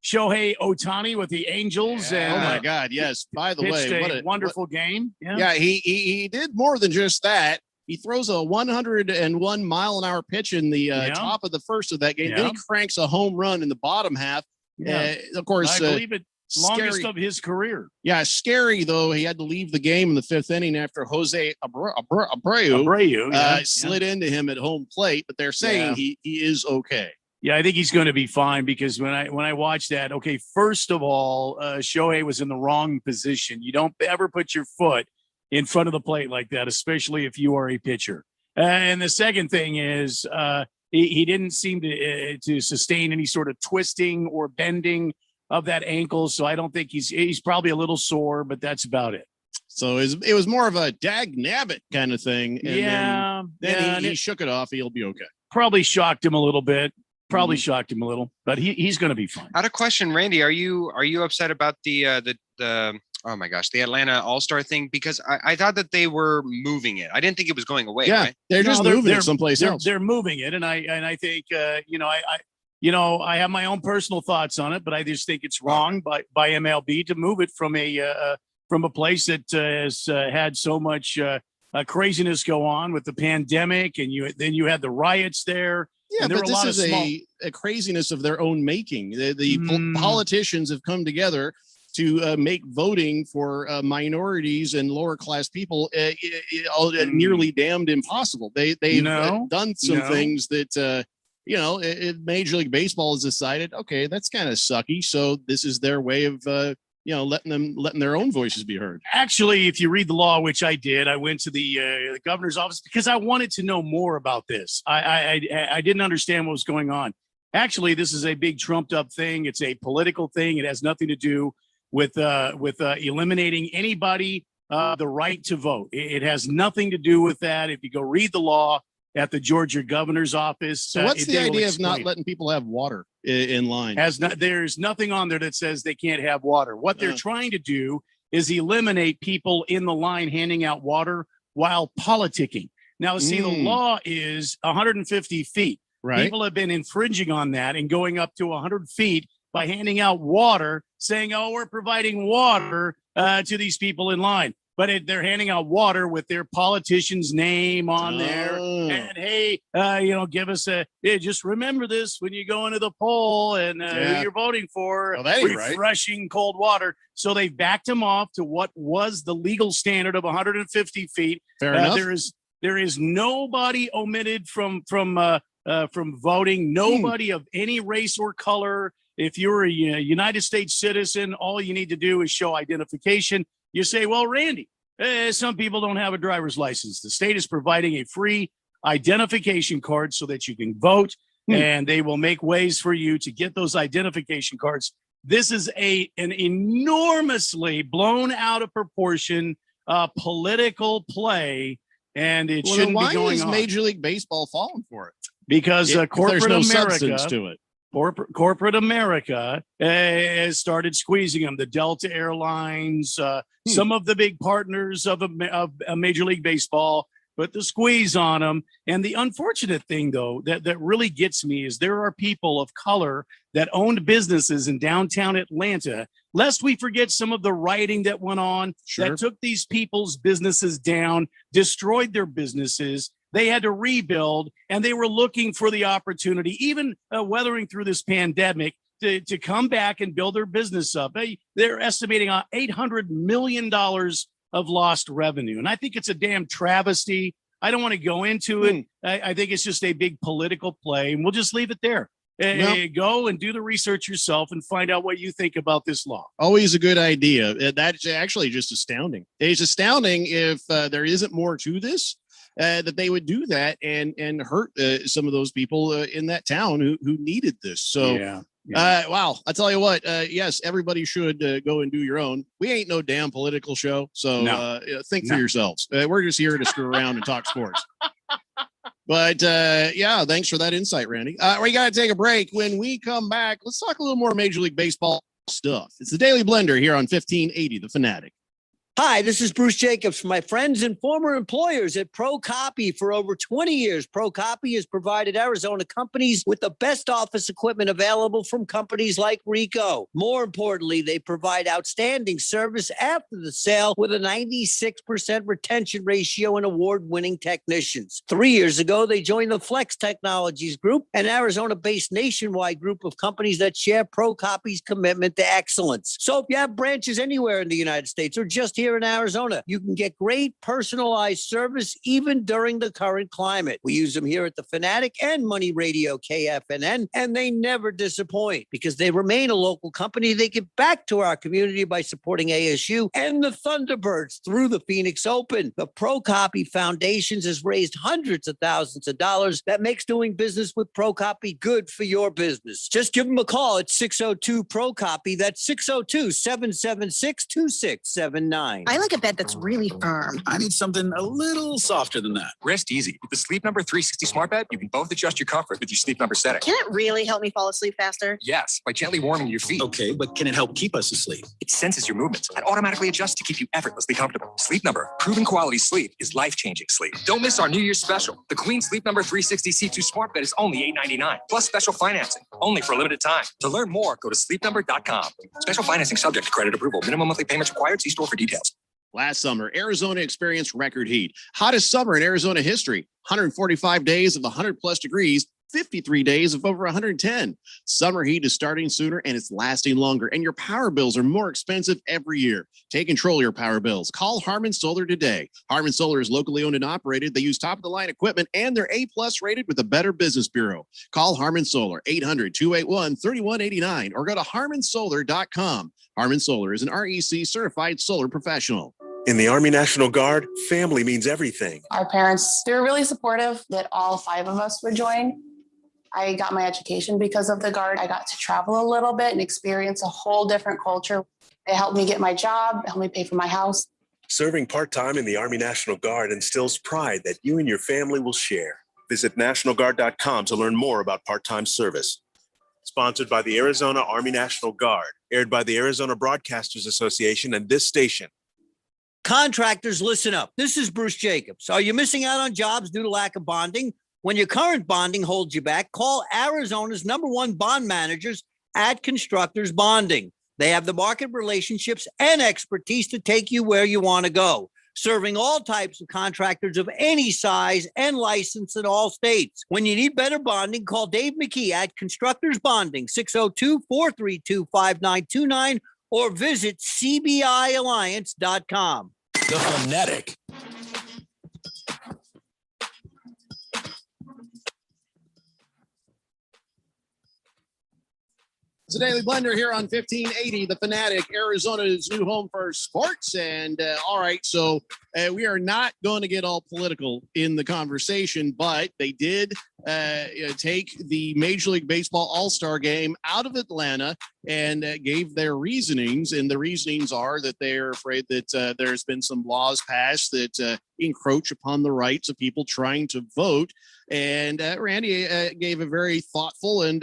Shohei Ohtani with the Angels. Yeah. And, oh my God! Yes. By the way, what a wonderful game. Yeah, he did more than just that. He throws a 101 mile an hour pitch in the top of the first of that game. Yeah. Then he cranks a home run in the bottom half. Yeah. Of course, I believe it's longest of his career. Yeah, scary though. He had to leave the game in the 5th inning after Jose Abreu slid into him at home plate. But they're saying he is okay. Yeah, I think he's going to be fine, because when I watched that, okay, first of all, Shohei was in the wrong position. You don't ever put your foot in front of the plate like that, especially if you are a pitcher. And the second thing is he didn't seem to sustain any sort of twisting or bending of that ankle, so I don't think he's probably a little sore, but that's about it. So it was more of a dag nabbit kind of thing. And then he it shook it off. He'll be okay. probably shocked him a little bit. Shocked him a little, but he's going to be fine. I had a question, Randy. Are you upset about the oh my gosh, the Atlanta All-Star thing? Because I thought that they were moving it. I didn't think it was going away. Yeah, right? they're just moving it someplace else. They're moving it, and I think I have my own personal thoughts on it, but I just think it's wrong by MLB to move it from a place that has had so much craziness go on with the pandemic, and then you had the riots there. Yeah, but this is a craziness of their own making. The politicians have come together to make voting for minorities and lower class people nearly damned impossible. They've done some things that Major League Baseball has decided, okay, that's kind of sucky. So this is their way of letting their own voices be heard. Actually, if you read the law, which I did, I went to the governor's office because I wanted to know more about this. I didn't understand what was going on. Actually, this is a big trumped up thing. It's a political thing. It has nothing to do with eliminating anybody the right to vote. It has nothing to do with that. If you go read the law at the Georgia governor's office. So what's the idea of not letting people have water in line? There's nothing on there that says they can't have water. What they're trying to do is eliminate people in the line handing out water while politicking. Now, see, the law is 150 feet. Right. People have been infringing on that and going up to 100 feet by handing out water, saying, oh, we're providing water to these people in line. But they're handing out water with their politician's name on there. And hey, give us just remember this when you go into the poll and who you're voting for. Refreshing cold water. So they've backed him off to what was the legal standard of 150 feet. Fair enough. There is nobody omitted from voting. Nobody of any race or color. If you're a United States citizen, all you need to do is show identification. You say, well, Randy, some people don't have a driver's license. The state is providing a free identification card so that you can vote, and they will make ways for you to get those identification cards. This is an enormously blown out of proportion political play, and it shouldn't be going on. Why is Major League Baseball falling for it? Because corporate there's no America, substance to it. Corporate America has started squeezing them. The Delta Airlines, some of the big partners of Major League Baseball, put the squeeze on them. And the unfortunate thing, though, that really gets me is there are people of color that owned businesses in downtown Atlanta. Lest we forget some of the rioting that went on that took these people's businesses down, destroyed their businesses. They had to rebuild, and they were looking for the opportunity, even weathering through this pandemic, to come back and build their business up. They're estimating $800 million of lost revenue. And I think it's a damn travesty. I don't want to go into it. I think it's just a big political play, and we'll just leave it there. Go and do the research yourself and find out what you think about this law. Always a good idea. That's actually just astounding. It's astounding if there isn't more to this. That they would do that and hurt some of those people in that town who needed this. So, wow, I tell you what, yes, everybody should go and do your own. We ain't no damn political show. So think for yourselves. We're just here to screw around and talk sports. But thanks for that insight, Randy. We got to take a break. When we come back, let's talk a little more Major League Baseball stuff. It's the Daily Blender here on 1580 The Fanatic. Hi, this is Bruce Jacobs from my friends and former employers at ProCopy. For over 20 years, ProCopy has provided Arizona companies with the best office equipment available from companies like Ricoh. More importantly, they provide outstanding service after the sale with a 96% retention ratio and award-winning technicians. 3 years ago, they joined the Flex Technologies Group, an Arizona-based nationwide group of companies that share ProCopy's commitment to excellence. So if you have branches anywhere in the United States or just here here in Arizona. You can get great personalized service even during the current climate. We use them here at the Fanatic and Money Radio KFNN, and they never disappoint because they remain a local company. They give back to our community by supporting ASU and the Thunderbirds through the Phoenix Open. The ProCopy Foundations has raised hundreds of thousands of dollars. That makes doing business with ProCopy good for your business. Just give them a call at 602-PRO-COPY. That's 602-776-2679. I like a bed that's really firm. I need something a little softer than that. Rest easy. With the Sleep Number 360 smart bed, you can both adjust your comfort with your Sleep Number setting. Can it really help me fall asleep faster? Yes, by gently warming your feet. Okay, but can it help keep us asleep? It senses your movements and automatically adjusts to keep you effortlessly comfortable. Sleep Number, proven quality sleep is life-changing sleep. Don't miss our New Year's special. The Queen Sleep Number 360 C2 smart bed is only $8.99, plus special financing, only for a limited time. To learn more, go to sleepnumber.com. Special financing subject to credit approval. Minimum monthly payments required. See store for details. Last summer, Arizona experienced record heat. Hottest summer in Arizona history. 145 days of 100+ degrees, 53 days of over 110. Summer heat is starting sooner and it's lasting longer, and your power bills are more expensive every year. Take control of your power bills. Call Harmon Solar today. Harmon Solar is locally owned and operated. They use top-of-the-line equipment, and they're A+ rated with the Better Business Bureau. Call Harmon Solar, 800-281-3189, or go to harmonsolar.com. Harmon Solar is an REC certified solar professional. In the Army National Guard, family means everything. Our parents, they were really supportive that all 5 of us would join. I got my education because of the Guard. I got to travel a little bit and experience a whole different culture. It helped me get my job, it helped me pay for my house. Serving part-time in the Army National Guard instills pride that you and your family will share. Visit NationalGuard.com to learn more about part-time service. Sponsored by the Arizona Army National Guard. Aired by the Arizona Broadcasters Association and this station. Contractors, listen up. This is Bruce Jacobs. Are you missing out on jobs due to lack of bonding? When your current bonding holds you back, call Arizona's #1 bond managers at Constructors Bonding. They have the market relationships and expertise to take you where you want to go, serving all types of contractors of any size and license in all states. When you need better bonding, call Dave McKee at Constructors Bonding, 602-432-5929, or visit cbialliance.com. The Fanatic. It's a Daily Blender here on 1580, The Fanatic, Arizona's new home for sports. And all right, so we are not going to get all political in the conversation, but they did take the Major League Baseball All-Star Game out of Atlanta and gave their reasonings. And the reasonings are that they're afraid that there's been some laws passed that encroach upon the rights of people trying to vote. And Randy gave a very thoughtful and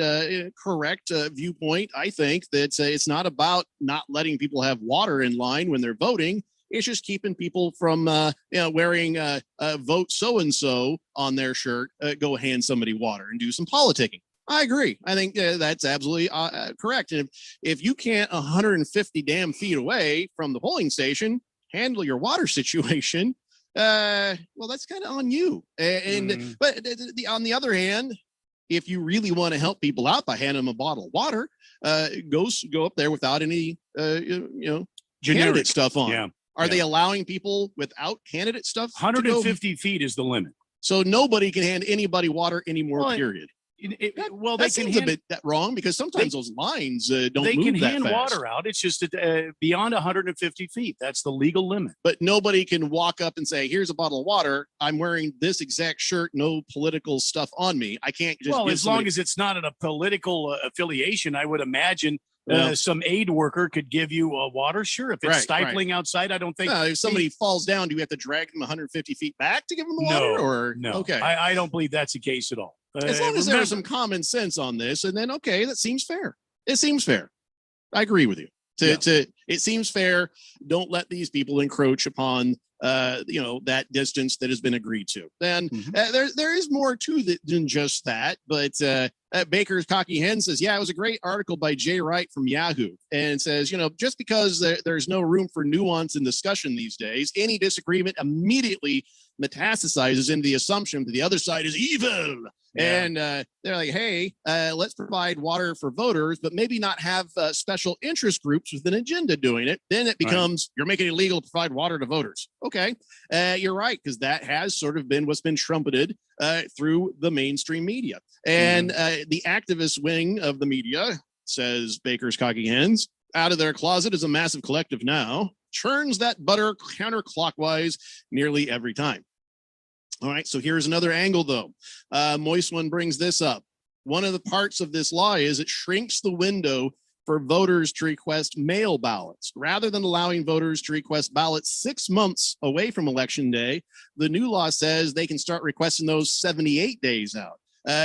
correct viewpoint. I think that it's not about not letting people have water in line when they're voting. It's just keeping people from wearing vote so-and-so on their shirt, go hand somebody water and do some politicking. I agree. I think that's absolutely correct. And if you can't 150 damn feet away from the polling station handle your water situation, well, that's kind of on you. But on the other hand, if you really want to help people out by handing them a bottle of water, go up there without any generic candidate stuff on. Yeah. Are they allowing people without candidate stuff? 150 feet is the limit. So nobody can hand anybody water anymore, Well, period. Well, That they can seems a bit wrong because sometimes those lines don't they move can that hand fast. water out. It's just beyond 150 feet. That's the legal limit. But nobody can walk up and say, "Here's a bottle of water. I'm wearing this exact shirt. No political stuff on me. I can't just." Well, give as long somebody- as it's not in a political affiliation, I would imagine Yeah. some aid worker could give you a water. Sure, if it's Right, stifling outside, I don't think. No, if somebody falls down, do you have to drag them 150 feet back to give them the water? Or no. okay, I don't believe that's the case at all. as long as there's remember- some common sense on this, and then okay, that seems fair. It seems fair. I agree with you. It seems fair. Don't let these people encroach upon that distance that has been agreed to. Then there is more to than just that. But Baker's Cocky Hen says, yeah, it was a great article by Jay Wright from Yahoo, and says, just because there's no room for nuance and discussion these days, any disagreement immediately metastasizes into the assumption that the other side is evil. Yeah. And they're like, hey, let's provide water for voters, but maybe not have special interest groups with an agenda doing it. Then it becomes, you're making it illegal to provide water to voters. Okay, you're right, because that has sort of been what's been trumpeted through the mainstream media. And the activist wing of the media, says Baker's Cocky Hens, out of their closet is a massive collective now, churns that butter counterclockwise nearly every time. All right, so here's another angle, though. Moist One brings this up. One of the parts of this law is it shrinks the window for voters to request mail ballots. Rather than allowing voters to request ballots 6 months away from Election Day, the new law says they can start requesting those 78 days out.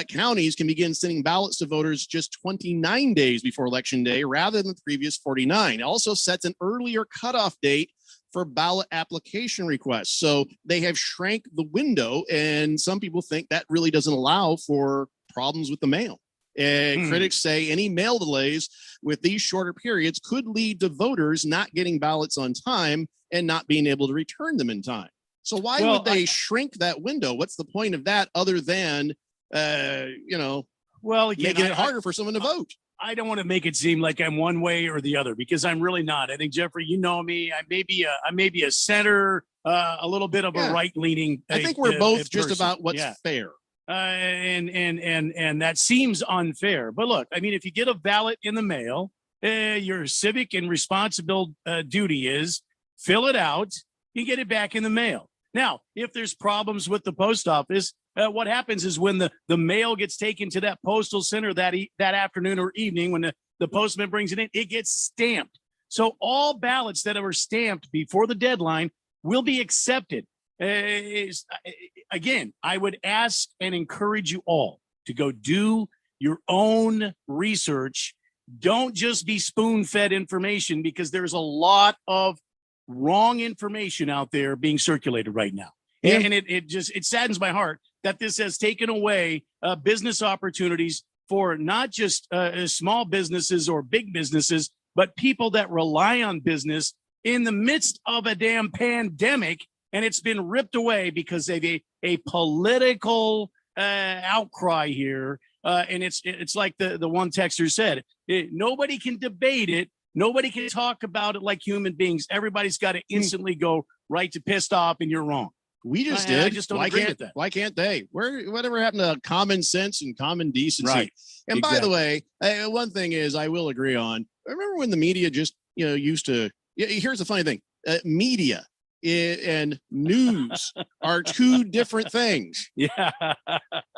Counties can begin sending ballots to voters just 29 days before Election Day rather than the previous 49. It also sets an earlier cutoff date for ballot application requests. So they have shrank the window, and some people think that really doesn't allow for problems with the mail. Critics say any mail delays with these shorter periods could lead to voters not getting ballots on time and not being able to return them in time. So why would they shrink that window? What's the point of that other than, making it harder for someone to vote? I don't want to make it seem like I'm one way or the other, because I'm really not. I think, Jeffrey, you know me. I may be a center, a little bit of a right-leaning. I think we're both just about what's fair. And that seems unfair. But look, I mean, if you get a ballot in the mail, your civic and responsible duty is fill it out and get it back in the mail. Now, if there's problems with the post office, what happens is when the mail gets taken to that postal center that afternoon or evening, when the postman brings it in, it gets stamped. So all ballots that are stamped before the deadline will be accepted. Again, I would ask and encourage you all to go do your own research. Don't just be spoon-fed information, because there's a lot of wrong information out there being circulated right now. Yeah. And it saddens my heart that this has taken away business opportunities for not just small businesses or big businesses, but people that rely on business in the midst of a damn pandemic. And it's been ripped away because of a political outcry here. And it's like the one texter said, nobody can debate it. Nobody can talk about it like human beings. Everybody's got to instantly go right to pissed off and you're wrong. We just did. I just don't agree with that. Why can't they? Whatever happened to common sense and common decency? Right. And by the way, one thing is I will agree on. Remember when the media just used to? Here's the funny thing: media and news are two different things. Yeah.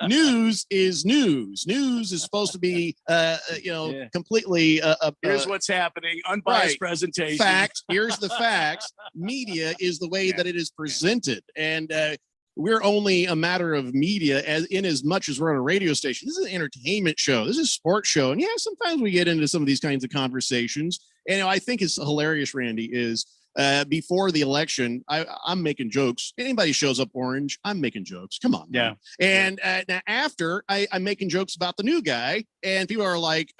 News is news. News is supposed to be, completely. Here's what's happening. Unbiased presentation. Fact. Here's the facts. Media is the way that it is presented, and we're only a matter of media as much as we're on a radio station. This is an entertainment show. This is a sports show, and sometimes we get into some of these kinds of conversations. And I think it's hilarious, Randy, is. Before the election, I'm making jokes. Anybody shows up orange, I'm making jokes. Come on. Yeah. And now after, I'm making jokes about the new guy, and people are like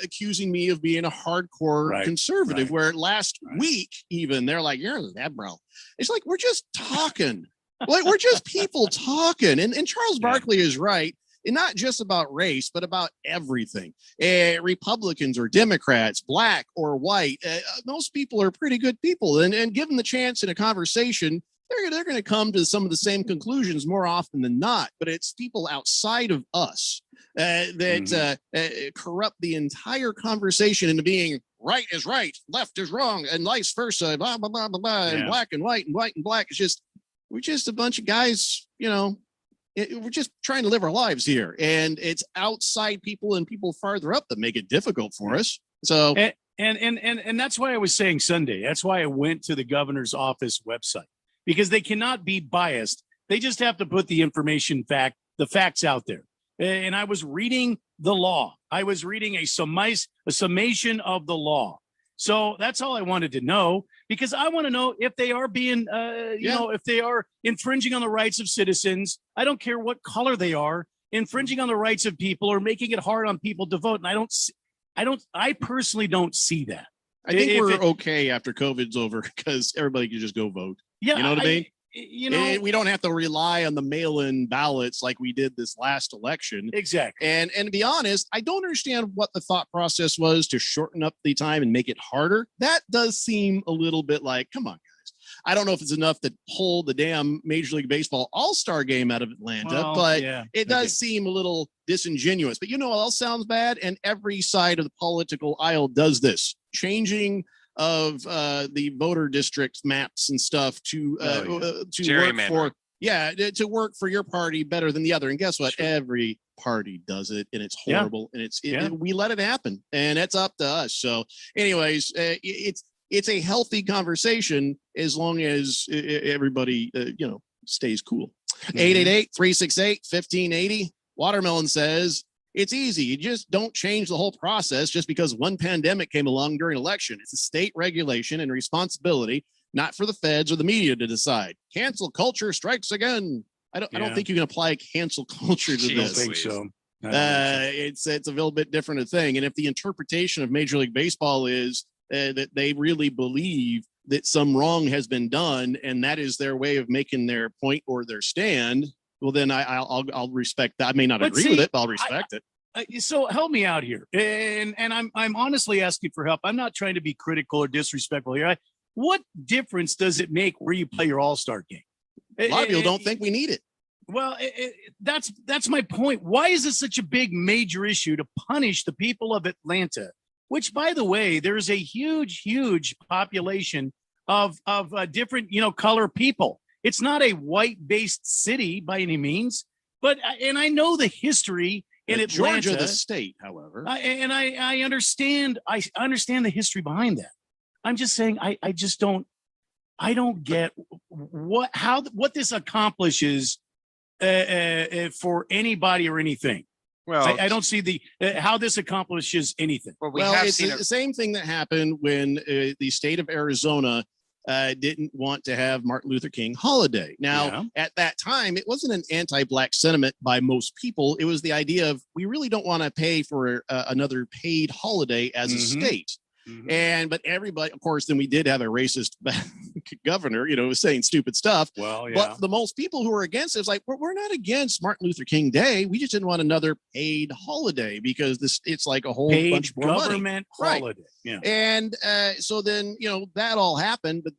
accusing me of being a hardcore conservative, where last week even, they're like, you're that bro. It's like, we're just talking. Like, we're just people talking. And Charles Barkley is right. And not just about race, but about everything. Republicans or Democrats, black or white, most people are pretty good people. And given the chance in a conversation, they're going to come to some of the same conclusions more often than not. But it's people outside of us that corrupt the entire conversation into being right is right, left is wrong, and vice versa, blah, blah, blah, blah, blah, and black and white and black. It's just, we're just a bunch of guys, we're just trying to live our lives here, and it's outside people and people farther up that make it difficult for us. So, and that's why I was saying Sunday. That's why I went to the governor's office website, because they cannot be biased. They just have to put the the facts out there. And I was reading the law. I was reading a summation of the law. So that's all I wanted to know, because I want to know if they are being, if they are infringing on the rights of citizens. I don't care what color they are, infringing on the rights of people or making it hard on people to vote. And I personally don't see that. I think we're okay after COVID's over, because everybody can just go vote. Yeah. You know what I mean? you know, And we don't have to rely on the mail-in ballots like we did this last election. Exactly. And to be honest, I don't understand what the thought process was to shorten up the time and make it harder. That does seem a little bit like, come on, guys. I don't know if it's enough to pull the damn Major League Baseball All-Star game out of Atlanta, Well, but yeah, it does seem a little disingenuous. But you know what else sounds bad? And every side of the political aisle does this. Changing of the voter district maps and stuff to work for to work for your party better than the other. And guess what? Every party does it, and it's horrible. And we let it happen, and it's up to us. So, anyways, it's a healthy conversation as long as everybody stays cool. 888-368-1580. Watermelon says, it's easy. You just don't change the whole process just because one pandemic came along during election. It's a state regulation and responsibility, not for the feds or the media to decide. Cancel culture strikes again. I don't think you can apply cancel culture to this. I don't think so. It's a little bit different a thing. And if the interpretation of Major League Baseball is that they really believe that some wrong has been done and that is their way of making their point or their stand, well, then I'll respect that. I may not agree with it, but I'll respect it. So help me out here, and I'm honestly asking for help. I'm not trying to be critical or disrespectful here. What difference does it make where you play your All-Star game? A lot of people don't think we need it. Well, that's my point. Why is it such a big major issue to punish the people of Atlanta? Which, by the way, there's a huge population of different color people. It's not a white-based city by any means, but and I know the history in Atlanta. Georgia, the state, however, I understand. I understand the history behind that. I'm just saying, I just don't. I don't get what this accomplishes for anybody or anything. Well, I don't see how this accomplishes anything. It's the same thing that happened when the state of Arizona didn't want to have Martin Luther King holiday. Now, at that time, it wasn't an anti-Black sentiment by most people. It was the idea of we really don't want to pay for another paid holiday as a state. But everybody, of course, then we did have a racist governor, saying stupid stuff. Well, But the most people who were against it was like, we're not against Martin Luther King Day. We just didn't want another paid holiday because it's like a whole bunch more government money. holiday. Yeah. And so then, that all happened. But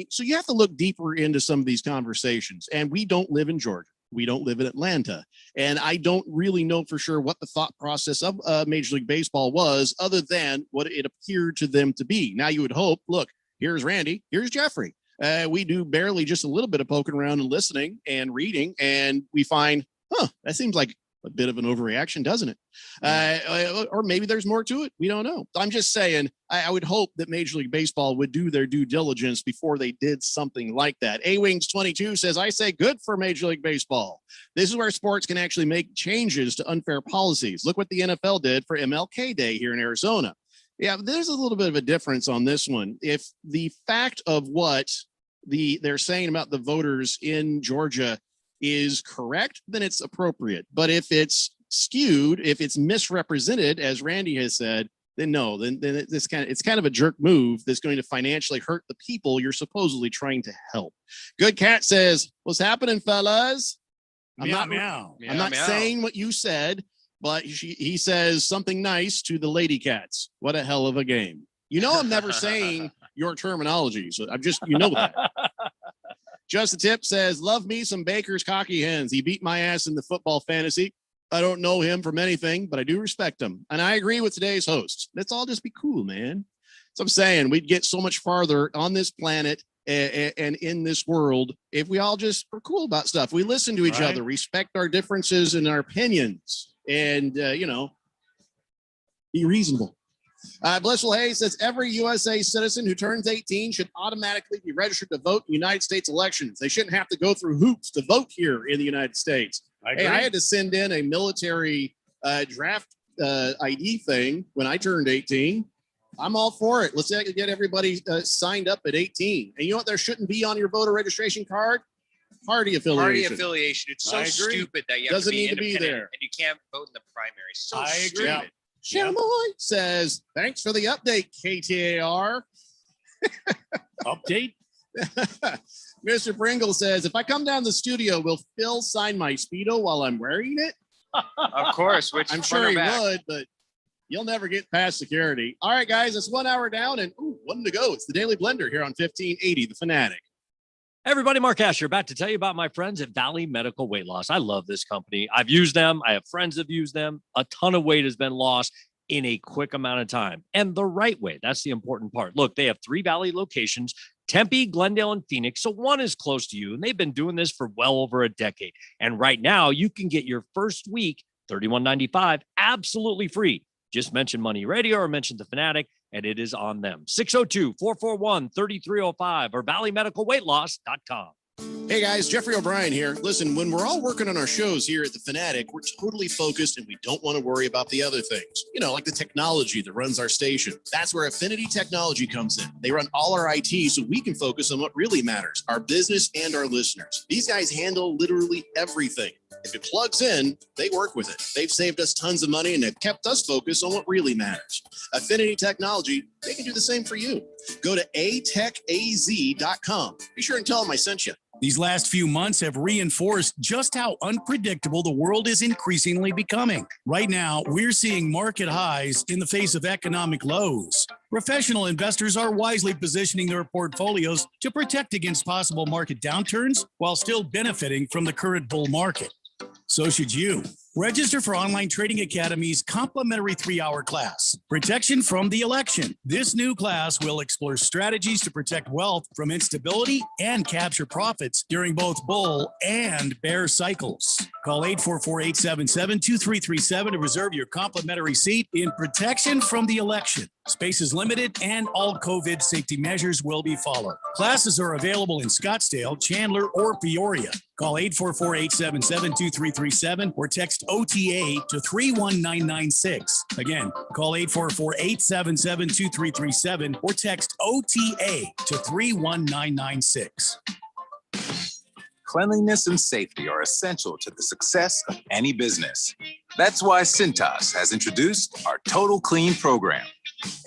so you have to look deeper into some of these conversations. And we don't live in Georgia. We don't live in Atlanta. And I don't really know for sure what the thought process of Major League Baseball was other than what it appeared to them to be. Now you would hope, look, here's Randy, here's Jeffrey. We do barely just a little bit of poking around and listening and reading, and we find, that seems like a bit of an overreaction, doesn't it? Or maybe there's more to it. We don't know. I'm just saying, I would hope that Major League Baseball would do their due diligence before they did something like that. A-Wings 22 says, I say good for Major League Baseball. This is where sports can actually make changes to unfair policies. Look what the NFL did for MLK Day here in Arizona. Yeah, there's a little bit of a difference on this one. If the fact of what they're saying about the voters in Georgia is correct, then it's appropriate. But if it's skewed, if it's misrepresented, as Randy has said, then no, then it's kind of a jerk move that's going to financially hurt the people you're supposedly trying to help. Good Cat says, what's happening, fellas? I'm not saying what you said, but he says something nice to the lady cats. What a hell of a game. I'm never saying your terminology, so I'm just, that. Just the Tip says, love me some Baker's cocky hens. He beat my ass in the football fantasy. I don't know him from anything, but I do respect him. And I agree with today's host. Let's all just be cool, man. So I'm saying we'd get so much farther on this planet and in this world if we all just were cool about stuff. We listen to each other, respect our differences and our opinions, and, be reasonable. Blissful Hayes says every USA citizen who turns 18 should automatically be registered to vote in United States elections. They shouldn't have to go through hoops to vote here in the United States. I had to send in a military draft ID thing when I turned 18. I'm all for it. Let's get everybody signed up at 18. And you know what? There shouldn't be on your voter registration card? Party affiliation. Party affiliation. It's so stupid that you have Doesn't to be need to be independent there. and you can't vote in the primary. So I agree. stupid. Chamoy says, thanks for the update, KTAR. Update? Mr. Pringle says, if I come down the studio, will Phil sign my Speedo while I'm wearing it? Of course, which I'm front sure or he back? would, but you'll never get past security. All right, guys, it's 1 hour down and one to go. It's the Daily Blender here on 1580, The Fanatic. Everybody, Mark Asher, back to tell you about my friends at Valley Medical Weight Loss. I love this company. I've used them. I have friends that have used them. A ton of weight has been lost in a quick amount of time and the right way. That's the important part. Look, they have 3 Valley locations, Tempe, Glendale, and Phoenix. So one is close to you, and they've been doing this for well over a decade. And right now, you can get your first week, $31.95, absolutely free. Just mention Money Radio or mention The Fanatic, and it is on them. 602-441-3305 or valleymedicalweightloss.com. Hey guys, Jeffrey O'Brien here. Listen, when we're all working on our shows here at The Fanatic, we're totally focused and we don't want to worry about the other things. You know, like the technology that runs our station. That's where Affinity Technology comes in. They run all our IT so we can focus on what really matters, our business and our listeners. These guys handle literally everything. If it plugs in, they work with it. They've saved us tons of money and they've kept us focused on what really matters. Affinity Technology, they can do the same for you. Go to atechaz.com. Be sure and tell them I sent you. These last few months have reinforced just how unpredictable the world is increasingly becoming. Right now, we're seeing market highs in the face of economic lows. Professional investors are wisely positioning their portfolios to protect against possible market downturns while still benefiting from the current bull market. So should you. Register for Online Trading Academy's complimentary 3-hour class, Protection from the Election. This new class will explore strategies to protect wealth from instability and capture profits during both bull and bear cycles. Call 844-877-2337 to reserve your complimentary seat in Protection from the Election. Space is limited and all COVID safety measures will be followed. Classes are available in Scottsdale, Chandler, or Peoria. Call 844-877-2337 or text OTA to 31996. Again, call 844-877-2337 or text OTA to 31996. Cleanliness and safety are essential to the success of any business. That's why Cintas has introduced our Total Clean program,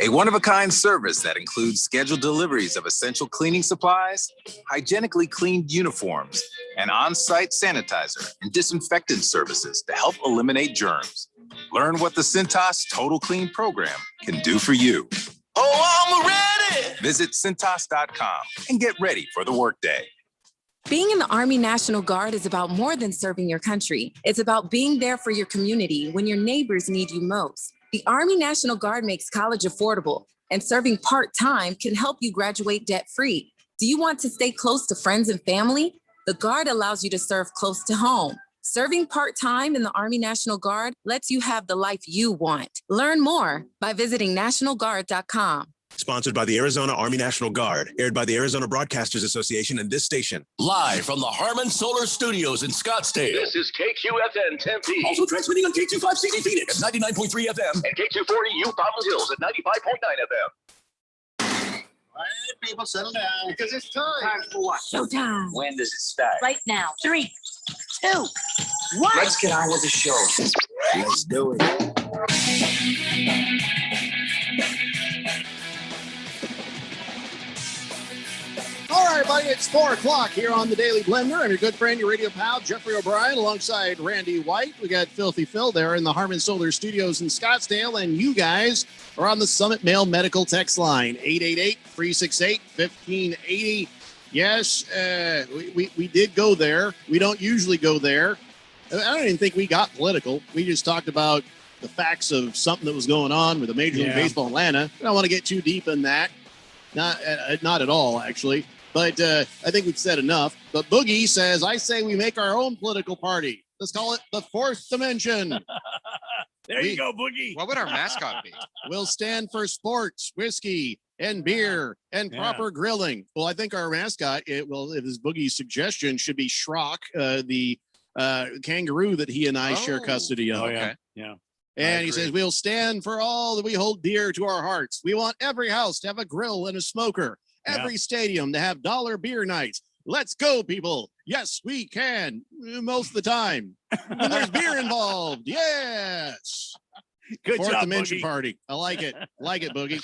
a one-of-a-kind service that includes scheduled deliveries of essential cleaning supplies, hygienically cleaned uniforms, and on-site sanitizer and disinfectant services to help eliminate germs. Learn what the Cintas Total Clean program can do for you. Oh, I'm ready! Visit Cintas.com and get ready for the workday. Being in the Army National Guard is about more than serving your country. It's about being there for your community when your neighbors need you most. The Army National Guard makes college affordable, and serving part-time can help you graduate debt-free. Do you want to stay close to friends and family? The Guard allows you to serve close to home. Serving part-time in the Army National Guard lets you have the life you want. Learn more by visiting nationalguard.com. Sponsored by the Arizona Army National Guard, aired by the Arizona Broadcasters Association and this station. Live from the Harmon Solar Studios in Scottsdale. This is KQFN Tempe. Also transmitting on K25CD Phoenix at 99.3 FM. And K240U Fountain Hills at 95.9 FM. All right, people, settle down because it's time. Time for what? Showtime. When does it start? Right now. 3, 2, 1. Let's get on with the show. Let's do it. All right, buddy, it's 4 o'clock here on the Daily Blender. I'm your good friend, your radio pal, Jeffrey O'Brien, alongside Randy White. We got Filthy Phil there in the Harmon Solar Studios in Scottsdale, and you guys are on the Summit Mail Medical text line, 888-368-1580. Yes, we did go there. We don't usually go there. I don't even think we got political. We just talked about the facts of something that was going on with the Major League Baseball Atlanta. I don't want to get too deep in that. Not at all, actually. But I think we've said enough. But Boogie says, I say we make our own political party. Let's call it the Fourth Dimension. There you go, Boogie. What would our mascot be? We'll stand for sports, whiskey, and beer, and proper grilling. Well, I think our mascot, if it's Boogie's suggestion, should be Schrock, the kangaroo that he and I share custody of. Okay. Yeah. And he says, we'll stand for all that we hold dear to our hearts. We want every house to have a grill and a smoker. Every stadium to have dollar beer nights. Let's go, people. Yes, we can. Most of the time. When there's beer involved. Yes. Good Fourth job, Dimension Boogie. party. I like it. Like it, Boogie.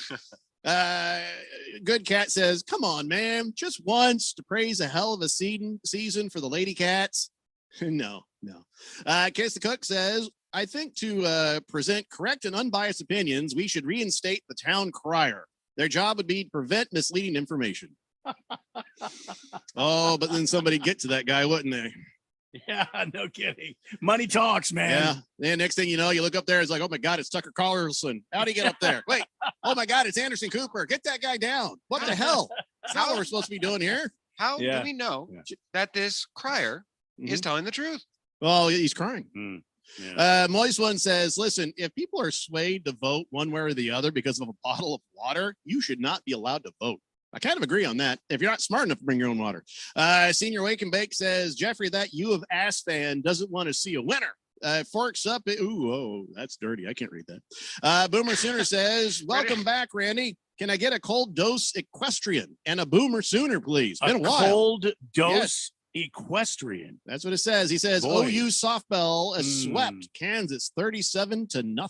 Good Cat says, come on, man. Just once to praise a hell of a season for the Lady Cats. No. Kiss the Cook says, I think to present correct and unbiased opinions, we should reinstate the town crier. Their job would be to prevent misleading information. Oh, but then somebody get to that guy, wouldn't they? Yeah, no kidding. Money talks, man. Yeah. And next thing you know, you look up there, it's like, oh my God, it's Tucker Carlson. How'd he get up there? Wait, oh my God, it's Anderson Cooper. Get that guy down. What the hell? That's not what we're supposed to be doing here. How do we know that this crier is telling the truth? Well, he's crying. Moist One says, listen, if people are swayed to vote one way or the other because of a bottle of water, you should not be allowed to vote. I kind of agree on that. If you're not smart enough to bring your own water. Senior Wake and Bake says, Jeffrey, that U of Ass fan doesn't want to see a winner. Forks up. That's dirty. I can't read that. Boomer Sooner says, welcome back, Randy. Can I get a cold dose equestrian and a Boomer Sooner, please? Been a while. Cold dose equestrian. That's what it says. He says, Boy. OU softball swept Kansas 37-0.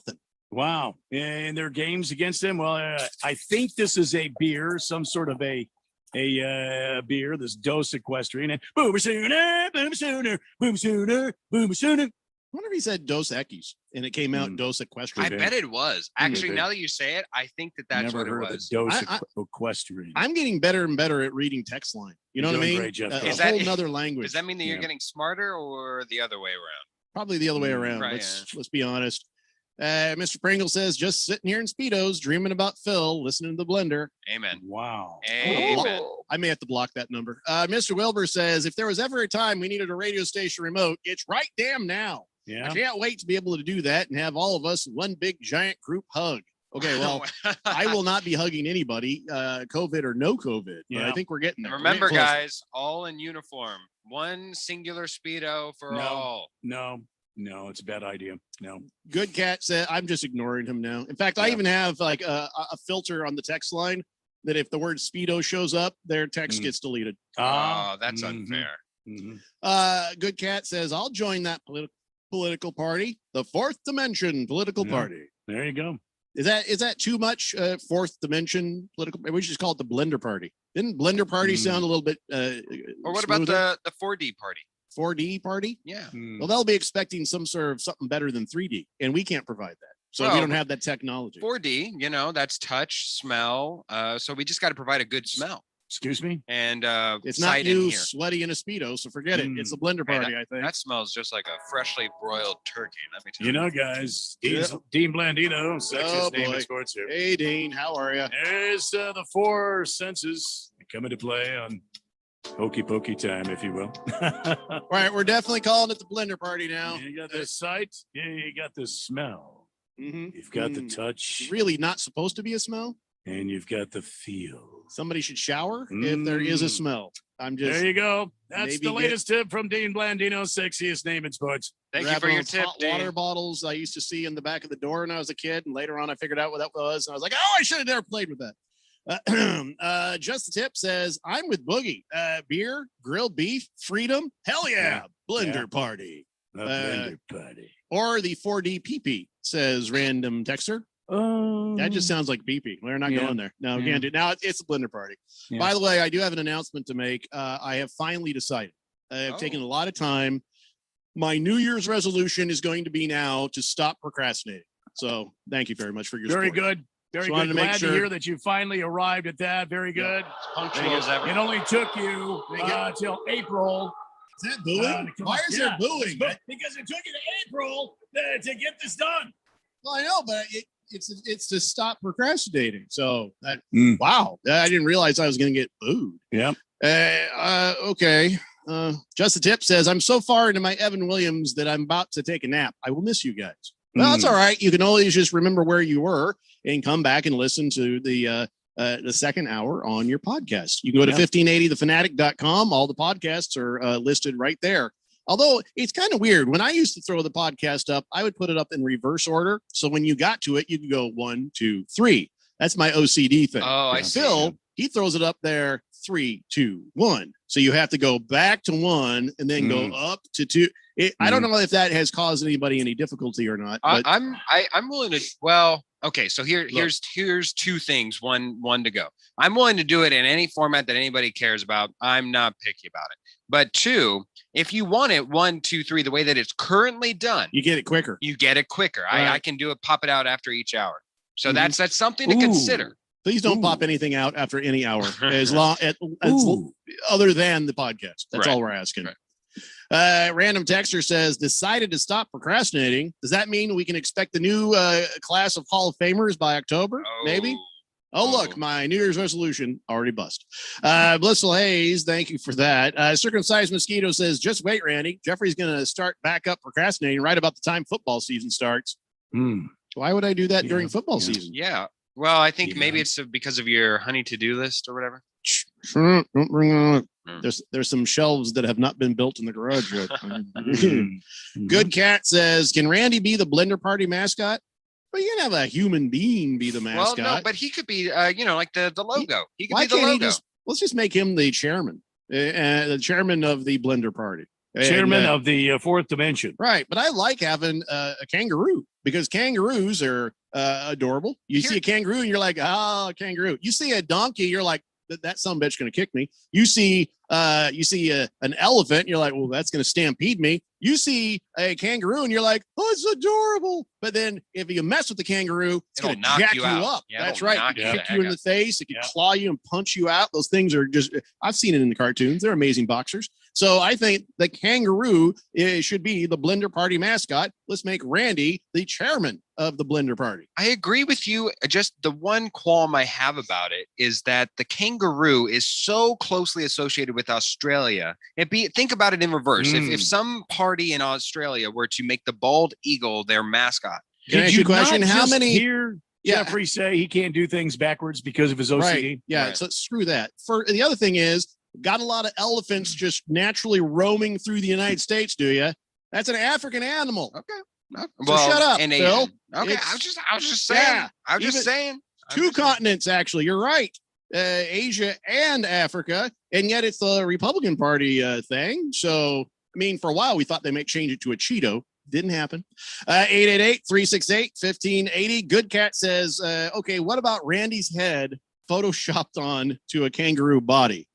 Wow. And their games against them. Well, I think this is a beer, some sort of a beer, this Dose Equestrian. And Boomer Sooner, Boomer Sooner, Boomer Sooner, Boomer Sooner. I wonder if he said Dos Equis and it came out Dos Equestrian. I bet it was. Actually, now that you say it, I think that's Never what it heard was. of the Dose Equestrian. I'm getting better and better at reading text line. You know You're what I doing mean? great, Jeff. A whole nother language. Does that mean that you're getting smarter or the other way around? Probably the other way around. Right, Let's be honest. Mr. Pringle says, just sitting here in Speedos, dreaming about Phil, listening to the blender. Amen. Wow. Amen. I may have to block that number. Mr. Wilbur says, if there was ever a time we needed a radio station remote, it's right damn now. Yeah. I can't wait to be able to do that and have all of us one big giant group hug. Okay, well, I will not be hugging anybody, COVID or no COVID. But I think we're getting there. Remember, guys, all in uniform. One singular Speedo for all. No, it's a bad idea. No. Good Cat said, I'm just ignoring him now. In fact, I even have like a filter on the text line that if the word Speedo shows up, their text gets deleted. Oh, that's unfair. Good Cat says, I'll join that political party, the Fourth Dimension political party. There you go. Is that too much? Fourth Dimension political? We should just call it the Blender Party. Didn't Blender Party sound a little bit? Or what about the 4D party? 4D party? Yeah. Well, they'll be expecting something better than 3D, and we can't provide that. So we don't have that technology. 4D, that's touch, smell. So we just got to provide a good smell. Excuse me? And it's not you sweaty in a Speedo, so forget it. It's a Blender Party, I think. That smells just like a freshly broiled turkey. Let me tell you. You know, guys, Dean Blandino, sexiest name in sports here. Hey, Dean, how are you? There's the four senses come into play on Hokey Pokey time, if you will. All right, we're definitely calling it the Blender Party now. You got the sight, you got the smell, you've got the touch. Really not supposed to be a smell? And you've got the feel. Somebody should shower if there is a smell. There you go. That's the latest tip from Dean Blandino, sexiest name in sports. Thank you for your tip, hot water bottles I used to see in the back of the door when I was a kid, and later on I figured out what that was, and I was like, oh, I should have never played with that. Just the Tip says, I'm with Boogie. Beer, grilled beef, freedom. Hell yeah. Blender Party. Blender Party. Or the 4D PP, says random texter. That just sounds like PP. We're not going there. No, we can't do it. Now it's a Blender Party. Yeah. By the way, I do have an announcement to make. I have finally decided. I have taken a lot of time. My New Year's resolution is going to be now to stop procrastinating. So thank you very much for your Very support. good. Very Just good. Glad to hear that you finally arrived at that. Very good. Punctual as ever. It only took you till April. Is that booing? Why is there booing? Because it took you to April to get this done. Well, I know, but it's to stop procrastinating. So wow, I didn't realize I was going to get booed. Yeah. Okay. Just the Tip says, I'm so far into my Evan Williams that I'm about to take a nap. I will miss you guys. Well, that's all right. You can always just remember where you were and come back and listen to the second hour on your podcast. You can go to 1580thefanatic.com. All the podcasts are listed right there. Although it's kind of weird. When I used to throw the podcast up, I would put it up in reverse order. So when you got to it, you could go 1, 2, 3. That's my OCD thing. Oh, I see. Phil, he throws it up there 3, 2, 1. So you have to go back to 1 and then go up to 2. I don't know if that has caused anybody any difficulty or not. I'm willing to. Well, Okay, so here's two things. One to go. I'm willing to do it in any format that anybody cares about. I'm not picky about it. But two, if you want it 1, 2, 3, the way that it's currently done, you get it quicker. You get it quicker. Right. I can do it, pop it out after each hour. So Mhm. that's something to consider. Please don't pop anything out after any hour, as long as other than the podcast. That's Right. all we're asking. Random texter says, decided to stop procrastinating. Does that mean we can expect the new class of Hall of Famers by October? Maybe. Oh, look, my New Year's resolution already bust. Blissful Hayes, thank you for that. Circumcised Mosquito says, just wait, Randy. Jeffrey's going to start back up procrastinating right about the time football season starts. Why would I do that during football season? Yeah. Well, I think maybe it's because of your honey to-do list or whatever. Don't bring on. There's some shelves that have not been built in the garage yet. Good Cat says, can Randy be the Blender Party mascot? Well, you can have a human being be the mascot. Well, no, but he could be, like the logo. He could Why be the can't logo. let's just make him the chairman, the chairman of the Blender Party. Chairman of the fourth dimension. Right. But I like having a kangaroo because kangaroos are adorable. You see a kangaroo and you're like, kangaroo. You see a donkey, you're like, that son bitch gonna kick me. You see an elephant, and you're like, well, that's gonna stampede me. You see a kangaroo, and you're like, oh, it's adorable. But then if you mess with the kangaroo, it's It'll gonna knock jack you you out. up. Yeah, That's it'll right. knock It you can the kick you in heck the face. It can claw you and punch you out. Those things are just, I've seen it in the cartoons. They're amazing boxers. So I think the kangaroo should be the Blender Party mascot. Let's make Randy the chairman of the Blender Party. I agree with you. Just the one qualm I have about it is that the kangaroo is so closely associated with Australia. Think about it in reverse. If some party in Australia were to make the bald eagle their mascot. Can I ask you a question? How many hear Jeffrey say he can't do things backwards because of his OCD? Right. Yeah. So screw that. For the other thing is, got a lot of elephants just naturally roaming through the United States, do you? That's an African animal. Okay. So shut up, and Phil. Asian. Okay, I was just saying. Yeah, I was just saying. Two continents, actually. You're right. Asia and Africa, and yet it's the Republican Party thing. So, I mean, for a while we thought they might change it to a Cheeto. Didn't happen. 888-368-1580. Good Cat says, okay, what about Randy's head photoshopped on to a kangaroo body?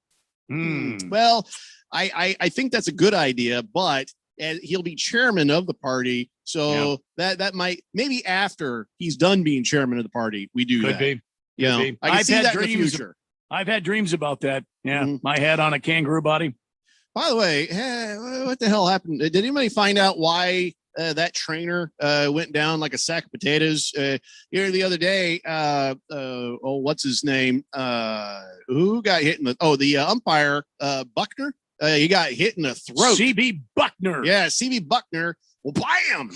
Well, I think that's a good idea, but he'll be chairman of the party. So that might, maybe after he's done being chairman of the party, we do Could that. be. You know, I can see that in the future. I've had dreams about that. Yeah. My head on a kangaroo body. By the way, what the hell happened? Did anybody find out why that trainer went down like a sack of potatoes? The other day, what's his name? Who got hit in the umpire, Buckner? He got hit in the throat. CB Buckner. Yeah, CB Buckner. Well, bam!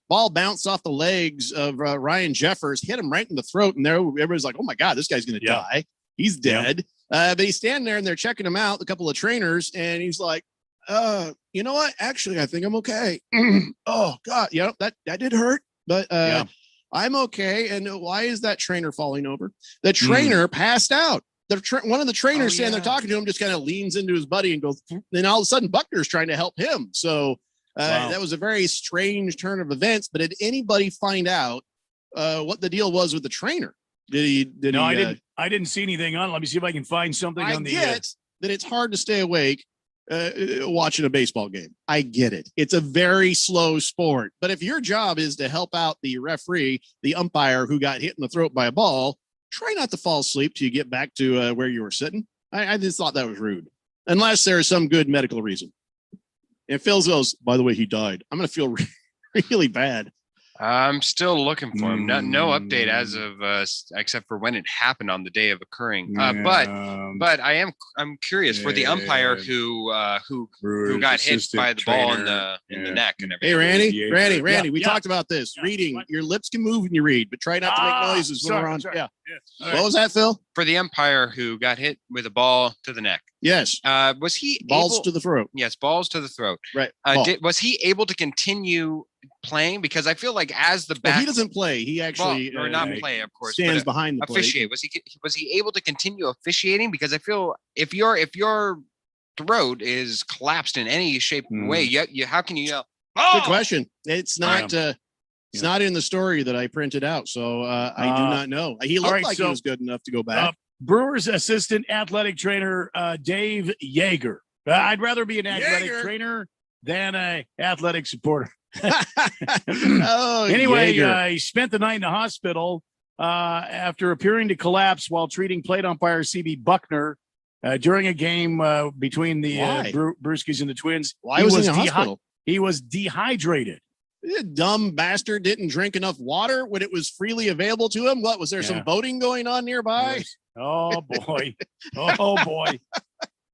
Ball bounced off the legs of Ryan Jeffers, hit him right in the throat, and everybody's like, "Oh my God, this guy's going to die. He's dead." But he's standing there, and they're checking him out, a couple of trainers, and he's like, you know what? Actually, I think I'm okay. Oh God, that did hurt, but I'm okay. And why is that trainer falling over? The trainer passed out. One of the trainers standing there talking to him just kind of leans into his buddy and goes, then all of a sudden Buckner's trying to help him. So that was a very strange turn of events. But did anybody find out what the deal was with the trainer? I didn't see anything on it. Let me see if I can find something on the. I get that it's hard to stay awake watching a baseball game. I get it. It's a very slow sport. But if your job is to help out the referee, the umpire who got hit in the throat by a ball, try not to fall asleep till you get back to where you were sitting. I just thought that was rude, unless there's some good medical reason. And Phil goes, by the way, he died. I'm going to feel really bad. I'm still looking for him. No update as of except for when it happened on the day of occurring. But I'm curious for the umpire who got hit by the ball in the neck and everything. Hey, Randy, we talked about this. Reading, your lips can move when you read, but try not to make noises when we're on. Yeah. What was that, Phil? For the umpire who got hit with a ball to the neck. Yes. Was he balls to the throat? Yes, balls to the throat. Right. Was he able to continue playing? Because I feel like as the back, he doesn't play. He actually or not play, of course, stands behind the plate. Officiate. Was he able to continue officiating? Because I feel if your throat is collapsed in any shape or way, how can you yell? Good question. It's not. It's not in the story that I printed out, so I do not know. He looked like he was good enough to go back. Brewers assistant athletic trainer Dave Yeager. I'd rather be an athletic trainer than a athletic supporter. Anyway, he spent the night in the hospital after appearing to collapse while treating plate umpire CB Buckner during a game between the Brewskis and the Twins. Why was he in the hospital? He was dehydrated. Dumb bastard didn't drink enough water when it was freely available to him. What was there? Some boating going on nearby? Oh boy. Oh boy.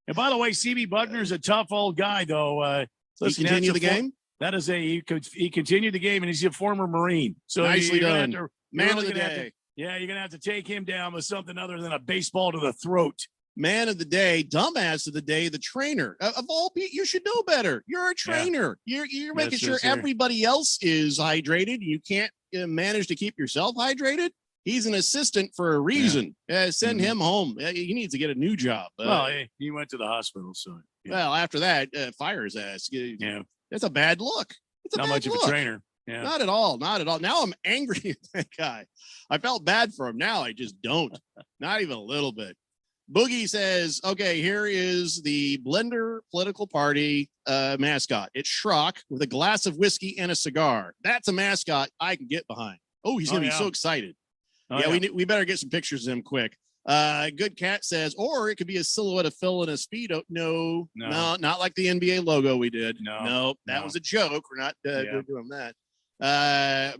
And by the way, CB Buckner's a tough old guy, though. So let's continue the game. That is he continued the game, and he's a former Marine. So nicely done. Man of the day. You're gonna have to take him down with something other than a baseball to the throat. Man of the day, dumbass of the day, the trainer. Of all people, you should know better. You're a trainer. You're making sure everybody else is hydrated. You can't manage to keep yourself hydrated. He's an assistant for a reason. Send him home. He needs to get a new job. Well, he went to the hospital, so. Well, after that, fire his ass. That's a bad look. It's not much of a trainer. Yeah. Not at all. Not at all. Now I'm angry at that guy. I felt bad for him. Now I just don't. Not even a little bit. Boogie says, okay, here is the Blender political party mascot. It's Schrock with a glass of whiskey and a cigar. That's a mascot I can get behind. Oh, he's going to be so excited. We better get some pictures of him quick. Good Cat says, or it could be a silhouette of Phil in a Speedo. No, not like the NBA logo we did. No, that was a joke. We're not doing that.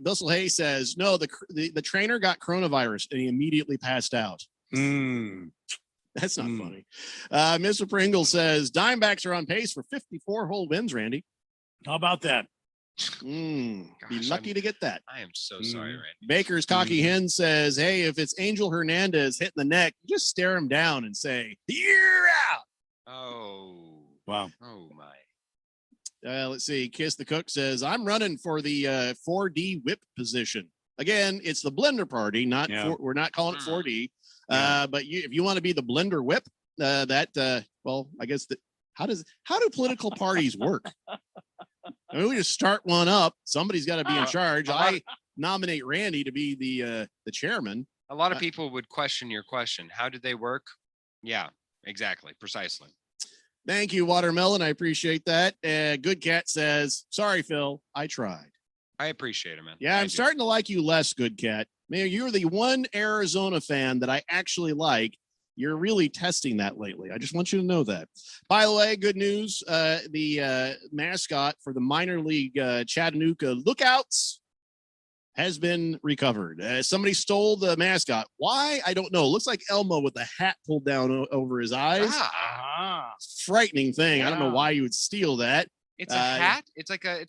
Bissell Hay says, no, the trainer got coronavirus and he immediately passed out. That's not funny. Mr. Pringle says Dimebacks are on pace for 54 whole wins, Randy. How about that? Be lucky to get that. I am so sorry, Randy. Baker's Cocky Hen says, hey, if it's Angel Hernandez hitting the neck, you just stare him down and say, you're out. Oh. Wow. Oh, my. Let's see. Kiss the Cook says, I'm running for the 4D whip position. Again, it's the Blender party, we're not calling it 4D. But if you want to be the Blender whip, well, I guess how do political parties work? I mean, we just start one up. Somebody's got to be in charge. I nominate Randy to be the chairman. A lot of people would question your question. How did they work? Yeah, exactly. Precisely. Thank you, Watermelon. I appreciate that. Good Cat says, sorry, Phil. I tried. I appreciate it, man. Yeah, I'm starting to like you less, Good Cat. Man, you're the one Arizona fan that I actually like. You're really testing that lately. I just want you to know that. By the way, good news. The mascot for the minor league Chattanooga Lookouts has been recovered. Somebody stole the mascot. Why? I don't know. It looks like Elmo with the hat pulled down over his eyes. Frightening thing. I don't know why you would steal that. It's a hat. It's like a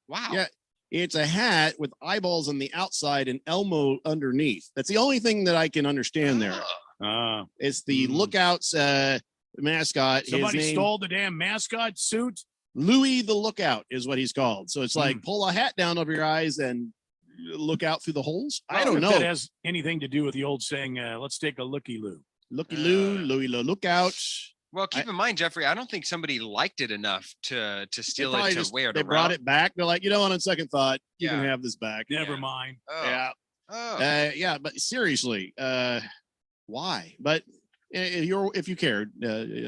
wow. Yeah. It's a hat with eyeballs on the outside and Elmo underneath. That's the only thing that I can understand there. It's the Lookouts mascot. Somebody stole the damn mascot suit. Louis the Lookout is what he's called. So it's like pull a hat down over your eyes and look out through the holes. I don't know. If that has anything to do with the old saying, let's take a looky-loo. Looky-loo, Louis the Lookout. Well, keep in mind, Jeffrey, I don't think somebody liked it enough to steal it to wear it. They brought it back. They're like, on second thought, you can have this back. Never mind. Yeah. But seriously, why? But if you cared,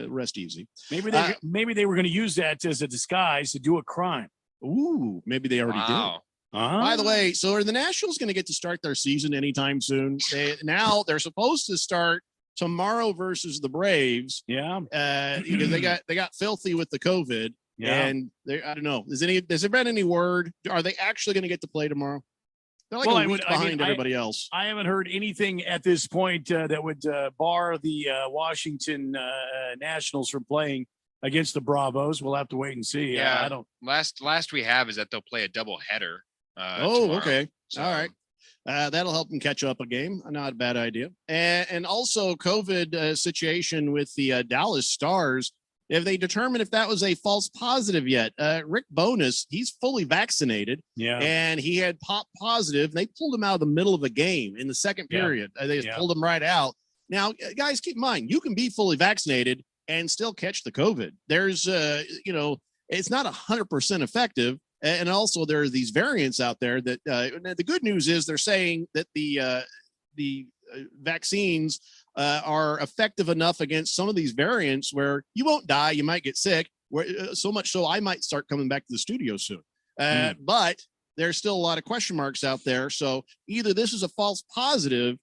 rest easy. Maybe they were going to use that as a disguise to do a crime. Ooh, maybe they already did. By the way, so are the Nationals going to get to start their season anytime soon? They're supposed to start tomorrow versus the Braves. Yeah. Because they got filthy with the COVID. Yeah. And I don't know. Has there been any word? Are they actually going to get to play tomorrow? They're like a week behind everybody else. I haven't heard anything at this point that would bar the Washington Nationals from playing against the Bravos. We'll have to wait and see. Yeah. I don't. Last we have is that they'll play a double header. Tomorrow. Okay. So. All right. That'll help them catch up a game. Not a bad idea. And also COVID situation with the Dallas Stars. If they determine if that was a false positive yet, Rick Bowness, he's fully vaccinated. Yeah. And he had popped positive. They pulled him out of the middle of a game in the second period. They just pulled him right out. Now, guys, keep in mind, you can be fully vaccinated and still catch the COVID. There's, it's not 100% effective, And also there are these variants out there that the good news is they're saying that the vaccines are effective enough against some of these variants where you won't die, you might get sick, so much so I might start coming back to the studio soon. But there's still a lot of question marks out there. So either this is a false positive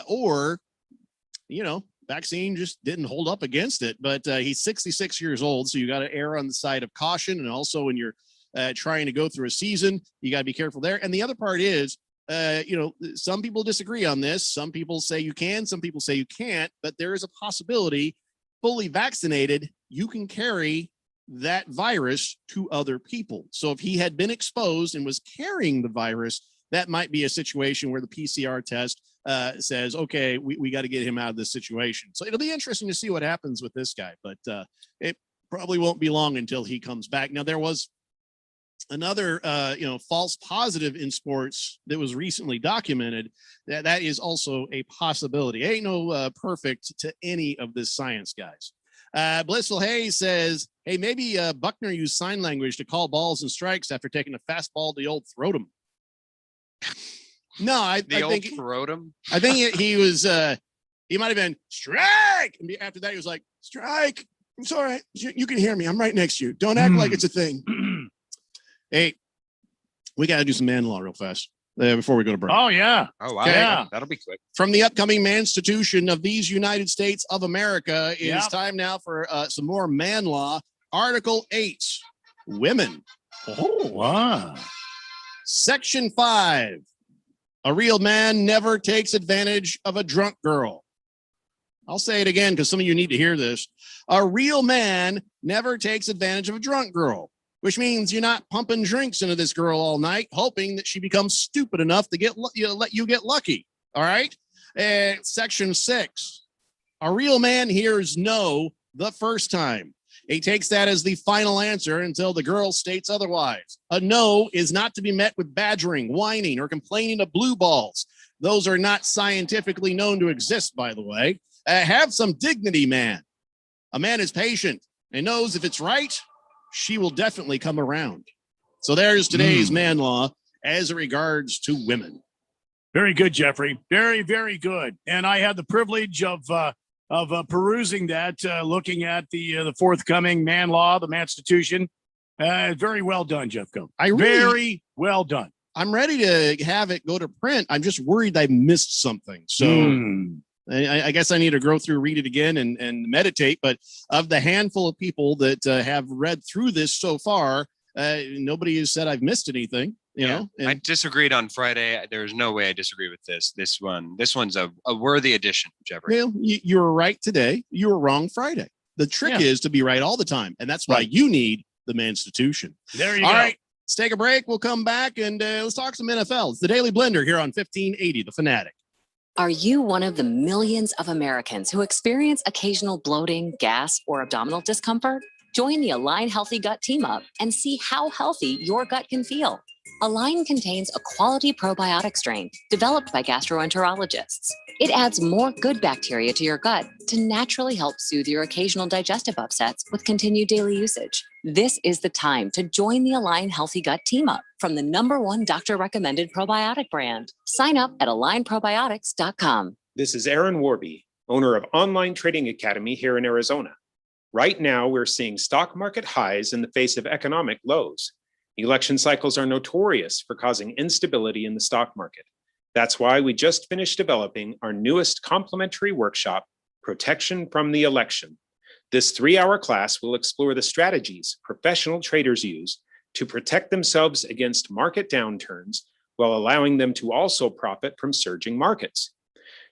or, vaccine just didn't hold up against it. But he's 66 years old, so you got to err on the side of caution. And also when you're trying to go through a season, you got to be careful there. And the other part is, some people disagree on this. Some people say you can, some people say you can't, but there is a possibility fully vaccinated, you can carry that virus to other people. So if he had been exposed and was carrying the virus, that might be a situation where the PCR test says, okay, we got to get him out of this situation. So it'll be interesting to see what happens with this guy, but it probably won't be long until he comes back. Now, there was another, false positive in sports that was recently documented. That is also a possibility. Ain't no perfect to any of this science, guys. Blissful Hayes says, hey, maybe Buckner used sign language to call balls and strikes after taking a fastball to the old throat him. No, I think throat him. I think he was, he might've been strike. And after that, he was like, strike. It's all right. You can hear me. I'm right next to you. Don't act like it's a thing. Hey, we got to do some man law real fast before we go to break. Oh, yeah. Oh, wow. Okay. Yeah. That'll be quick. From the upcoming Manstitution of these United States of America, it is time now for some more man law. Article 8, women. Oh, wow. Section 5, a real man never takes advantage of a drunk girl. I'll say it again because some of you need to hear this. A real man never takes advantage of a drunk girl, which means you're not pumping drinks into this girl all night, hoping that she becomes stupid enough to let you get lucky. All right. Section 6, a real man hears no the first time. He takes that as the final answer until the girl states otherwise. A no is not to be met with badgering, whining, or complaining of blue balls. Those are not scientifically known to exist, by the way. Have some dignity, man. A man is patient and knows if it's right, she will definitely come around. So there's today's man law as it regards to women. Very good, Jeffrey. Very, very good. And I had the privilege of perusing that, looking at the forthcoming man law, the Manstitution. Very well done, Jeffco. Very well done. I'm ready to have it go to print. I'm just worried I missed something. So I guess I need to go through, read it again and meditate. But of the handful of people that have read through this so far, nobody has said I've missed anything. You know, I disagreed on Friday. There's no way I disagree with this. This one's a worthy addition, Jeffrey. Well, you were right today. You were wrong Friday. The trick is to be right all the time. And that's why you need the Manstitution. There you go. All right. Let's take a break. We'll come back and let's talk some NFL. It's the Daily Blender here on 1580, The Fanatic. Are you one of the millions of Americans who experience occasional bloating, gas, or abdominal discomfort? Join the Align Healthy Gut Team Up and see how healthy your gut can feel. Align contains a quality probiotic strain developed by gastroenterologists. It adds more good bacteria to your gut to naturally help soothe your occasional digestive upsets with continued daily usage. This is the time to join the Align Healthy Gut Team Up from the #1 doctor-recommended probiotic brand. Sign up at alignprobiotics.com. This is Aaron Warby, owner of Online Trading Academy here in Arizona. Right now, we're seeing stock market highs in the face of economic lows. Election cycles are notorious for causing instability in the stock market. That's why we just finished developing our newest complimentary workshop, Protection from the Election. This 3-hour class will explore the strategies professional traders use to protect themselves against market downturns while allowing them to also profit from surging markets.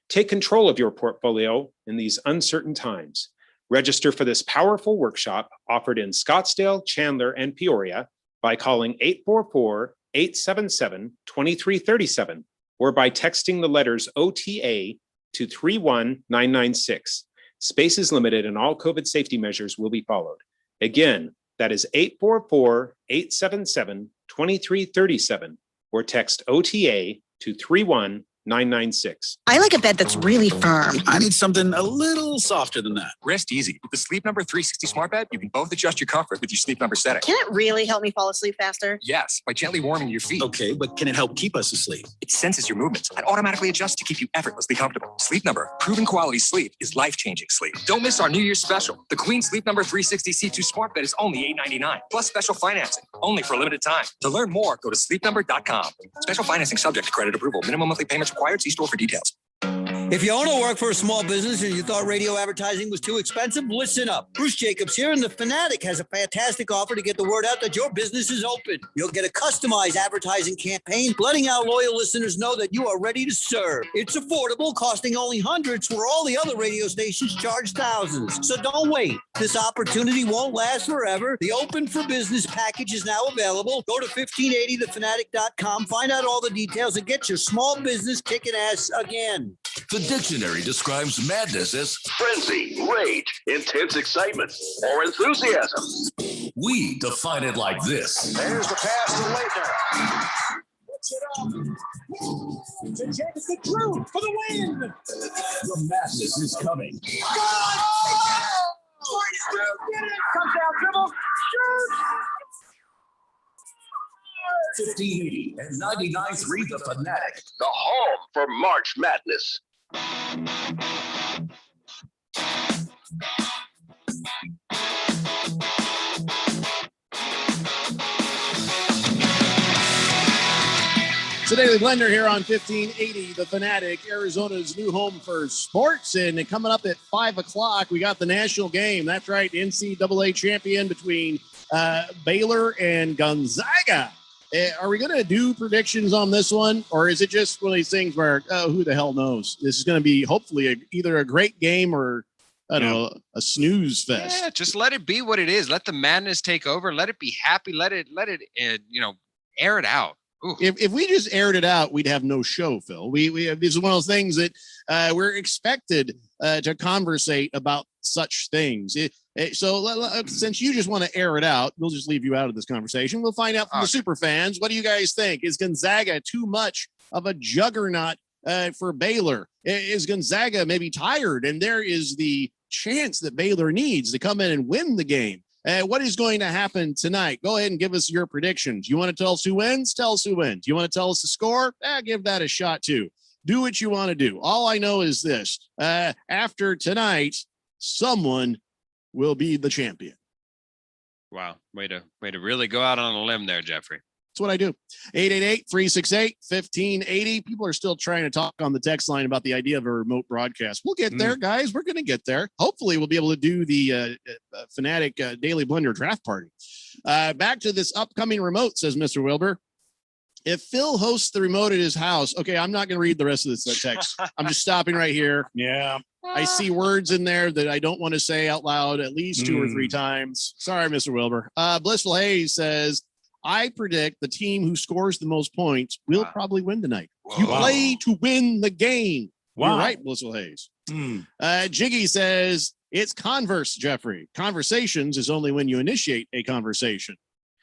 Take control of your portfolio in these uncertain times. Register for this powerful workshop offered in Scottsdale, Chandler, and Peoria by calling 844-877-2337 or by texting the letters OTA to 31996. Space is limited and all COVID safety measures will be followed. Again, that is 844-877-2337 or text OTA to 31996. 996. I like a bed that's really firm. I need something a little softer than that. Rest easy. With the Sleep Number 360 smart bed, you can both adjust your comfort with your Sleep Number setting. Can it really help me fall asleep faster? Yes, by gently warming your feet. Okay, but can it help keep us asleep? It senses your movements and automatically adjusts to keep you effortlessly comfortable. Sleep Number, proven quality sleep is life-changing sleep. Don't miss our New Year's special. The Queen Sleep Number 360 C2 smart bed is only $8.99, plus special financing, only for a limited time. To learn more, go to sleepnumber.com. Special financing subject to credit approval. Minimum monthly payments required. See store for details. If you own or work for a small business and you thought radio advertising was too expensive, listen up. Bruce Jacobs here, and the Fanatic has a fantastic offer to get the word out that your business is open. You'll get a customized advertising campaign, letting our loyal listeners know that you are ready to serve. It's affordable, costing only hundreds, where all the other radio stations charge thousands. So don't wait. This opportunity won't last forever. The Open for Business package is now available. Go to 1580thefanatic.com, find out all the details, and get your small business kicking ass again. The dictionary describes madness as frenzy, rage, intense excitement, or enthusiasm. We define it like this. There's the pass to Leitner. Puts it up. To Jackson Drew for the win. The madness is coming. Comes down, dribble, shoot. 1580 and 99.3 The Fanatic, the home for March Madness. It's the Daily Blender here on 1580 The Fanatic, Arizona's new home for sports. And coming up at 5 o'clock, we got the national game. That's right, NCAA champion between Baylor and Gonzaga. Are we going to do predictions on this one, or is it just one of these things where, who the hell knows? This is going to be hopefully either a great game or, I don't know, a snooze fest. Yeah, just let it be what it is. Let the madness take over. Let it be happy. Let it, air it out. If we just aired it out, we'd have no show, Phil. We this is one of those things that we're expected to conversate about such things. So since you just want to air it out, we'll just leave you out of this conversation. We'll find out from the super fans. What do you guys think? Is Gonzaga too much of a juggernaut for Baylor? Is Gonzaga maybe tired, and there is the chance that Baylor needs to come in and win the game? What is going to happen tonight? Go ahead and give us your predictions. You want to tell us who wins? Tell us who wins. You want to tell us the score? Give that a shot too. Do what you want to do. All I know is this. After tonight, someone will be the champion. Wow. Way to really go out on a limb there, Jeffrey. That's what I do. 888-368-1580. People are still trying to talk on the text line about the idea of a remote broadcast. We'll get there, guys. We're going to get there. Hopefully, we'll be able to do the Fanatic Daily Blender draft party. Back to this upcoming remote, says Mr. Wilbur. If Phil hosts the remote at his house, okay, I'm not going to read the rest of this text. I'm just stopping right here. Yeah. I see words in there that I don't want to say out loud at least 2 or 3 times. Sorry, Mr. Wilbur. Blissful Hayes says, I predict the team who scores the most points will probably win tonight. You play to win the game. You're right, Blissful Hayes. Jiggy says, it's converse, Jeffrey. Conversations is only when you initiate a conversation.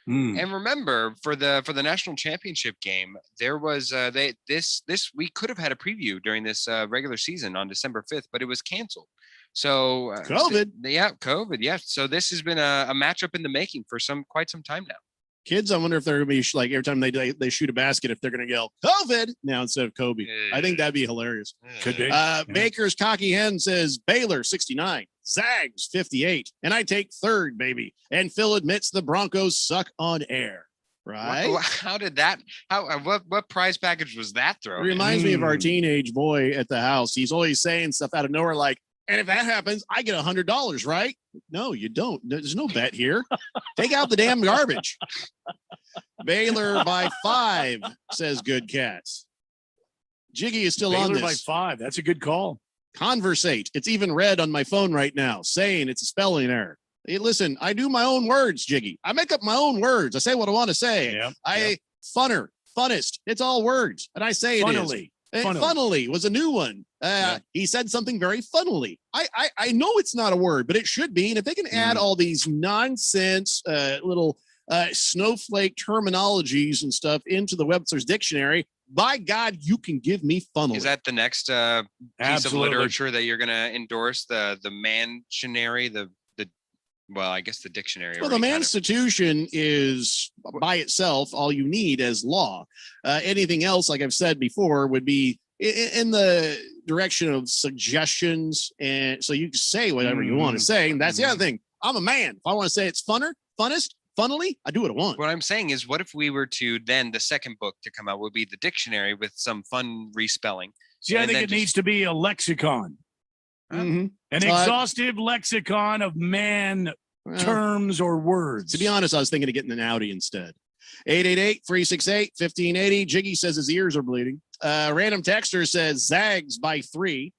And remember, for the national championship game, there was this we could have had a preview during this regular season on December 5th, but it was canceled. So COVID. COVID. Yeah. So this has been a matchup in the making for quite some time now. Kids, I wonder if they're going to be like every time they shoot a basket, if they're going to yell COVID now instead of Kobe. I think that'd be hilarious. Could be. Baker's Cocky Hen says Baylor 69, Zags 58, and I take third, baby. And Phil admits the Broncos suck on air. Right? How did that? What prize package was that thrown? It reminds me of our teenage boy at the house. He's always saying stuff out of nowhere like, and if that happens, I get $100, right? No, you don't. There's no bet here. Take out the damn garbage. Baylor by 5, says Good Cats. Jiggy is still on this. Baylor by 5. That's a good call. Conversate. It's even red on my phone right now, saying it's a spelling error. Hey, listen, I do my own words, Jiggy. I make up my own words. I say what I want to say. Funnest. It's all words. And I say it Funnily. is. Funnily was a new one. He said something very funnily. I know it's not a word, but it should be. And if they can add all these nonsense little snowflake terminologies and stuff into the Webster's dictionary, by God, you can give me funnily. Is that the next piece Absolutely. of literature that you're going to endorse? The mansionary, well, I guess the dictionary. Well, the already kind of- Constitution is by itself all you need as law. Anything else, like I've said before, would be in the direction of suggestions. And so you can say whatever you want to say. And that's the other thing. I'm a man. If I want to say it's funnily, I do what I want. What I'm saying is, what if we were to then the second book to come out would be the dictionary with some fun respelling? See, I And think then it just- needs to be a lexicon, an exhaustive lexicon of man terms or words. To be honest, I was thinking of getting an Audi instead. 888-368-1580. Jiggy says his ears are bleeding. Random texter says Zags by 3.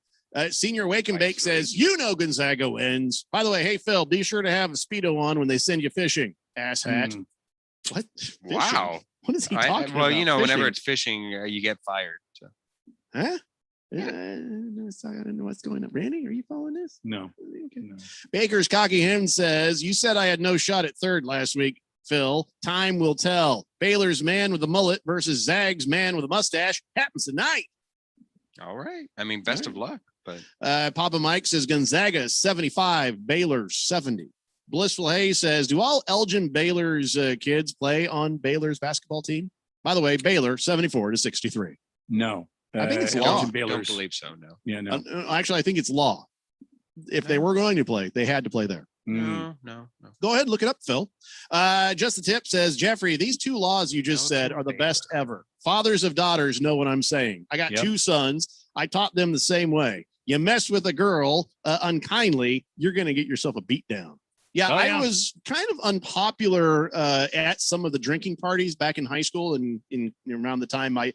Senior Wake and Bake says, Gonzaga wins. By the way, hey, Phil, be sure to have a Speedo on when they send you fishing, asshat. What? Fishing? Wow. What is he talking about? Well, whenever Fishing? it's fishing, you get fired. So. Huh? I don't know what's going on. Randy, are you following this? No. Okay. Baker's Cocky Hen says, you said I had no shot at third last week, Phil. Time will tell. Baylor's man with a mullet versus Zag's man with a mustache happens tonight. All right. I mean, best of luck. But Papa Mike says Gonzaga 75, Baylor 70. Blissful Hayes says, do all Elgin Baylor's kids play on Baylor's basketball team? By the way, Baylor 74-63. No. I think it's law. I don't believe so. No. Yeah, no. Actually, I think it's law. If they were going to play, they had to play there. No. Go ahead, look it up, Phil. Just the tip says, Jeffrey, these two laws you just said are the best ever. Fathers of daughters know what I'm saying. I got two sons. I taught them the same way. You mess with a girl unkindly, you're going to get yourself a beat down. Yeah, I was kind of unpopular at some of the drinking parties back in high school and in around the time I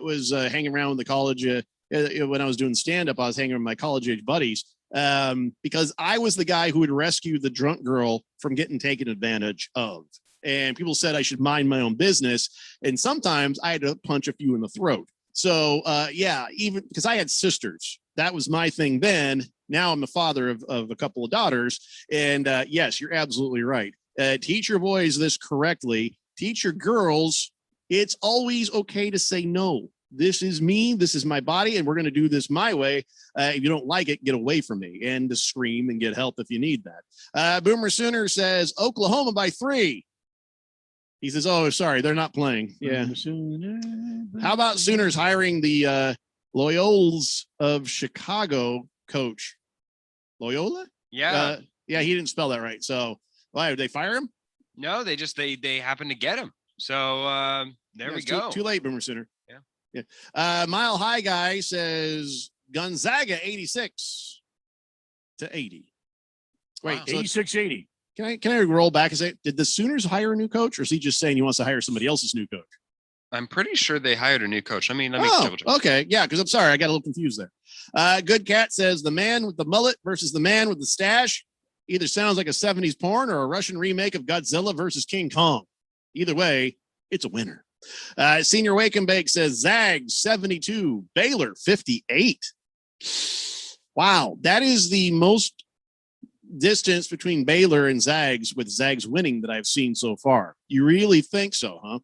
was hanging around with the college when I was doing stand-up. I was hanging with my college age buddies because I was the guy who would rescue the drunk girl from getting taken advantage of. And people said I should mind my own business. And sometimes I had to punch a few in the throat. So even because I had sisters, that was my thing then. Now I'm the father of a couple of daughters. And yes, you're absolutely right. Teach your boys this correctly. Teach your girls, it's always okay to say no. This is me. This is my body. And we're going to do this my way. If you don't like it, get away from me, and to scream and get help if you need that. Boomer Sooner says Oklahoma by 3. He says, oh, sorry, they're not playing. Yeah. How about Sooners hiring the Loyolas of Chicago coach? Loyola? Yeah. Yeah, he didn't spell that right. So why did they fire him? No, they happened to get him. So there we go. Too late, Boomer Sooner. Yeah. Mile High Guy says Gonzaga 86-80. Wait, 86-80. Can I roll back and say, did the Sooners hire a new coach, or is he just saying he wants to hire somebody else's new coach? I'm pretty sure they hired a new coach. Let me double check. Okay. Yeah, because I'm sorry, I got a little confused there. Good Cat says the man with the mullet versus the man with the stash either sounds like a 70s porn or a Russian remake of Godzilla versus King Kong. Either way, it's a winner. Senior Wake and Bake says Zags 72, Baylor 58. Wow, that is the most distance between Baylor and Zags, with Zags winning, that I've seen so far. You really think so, huh?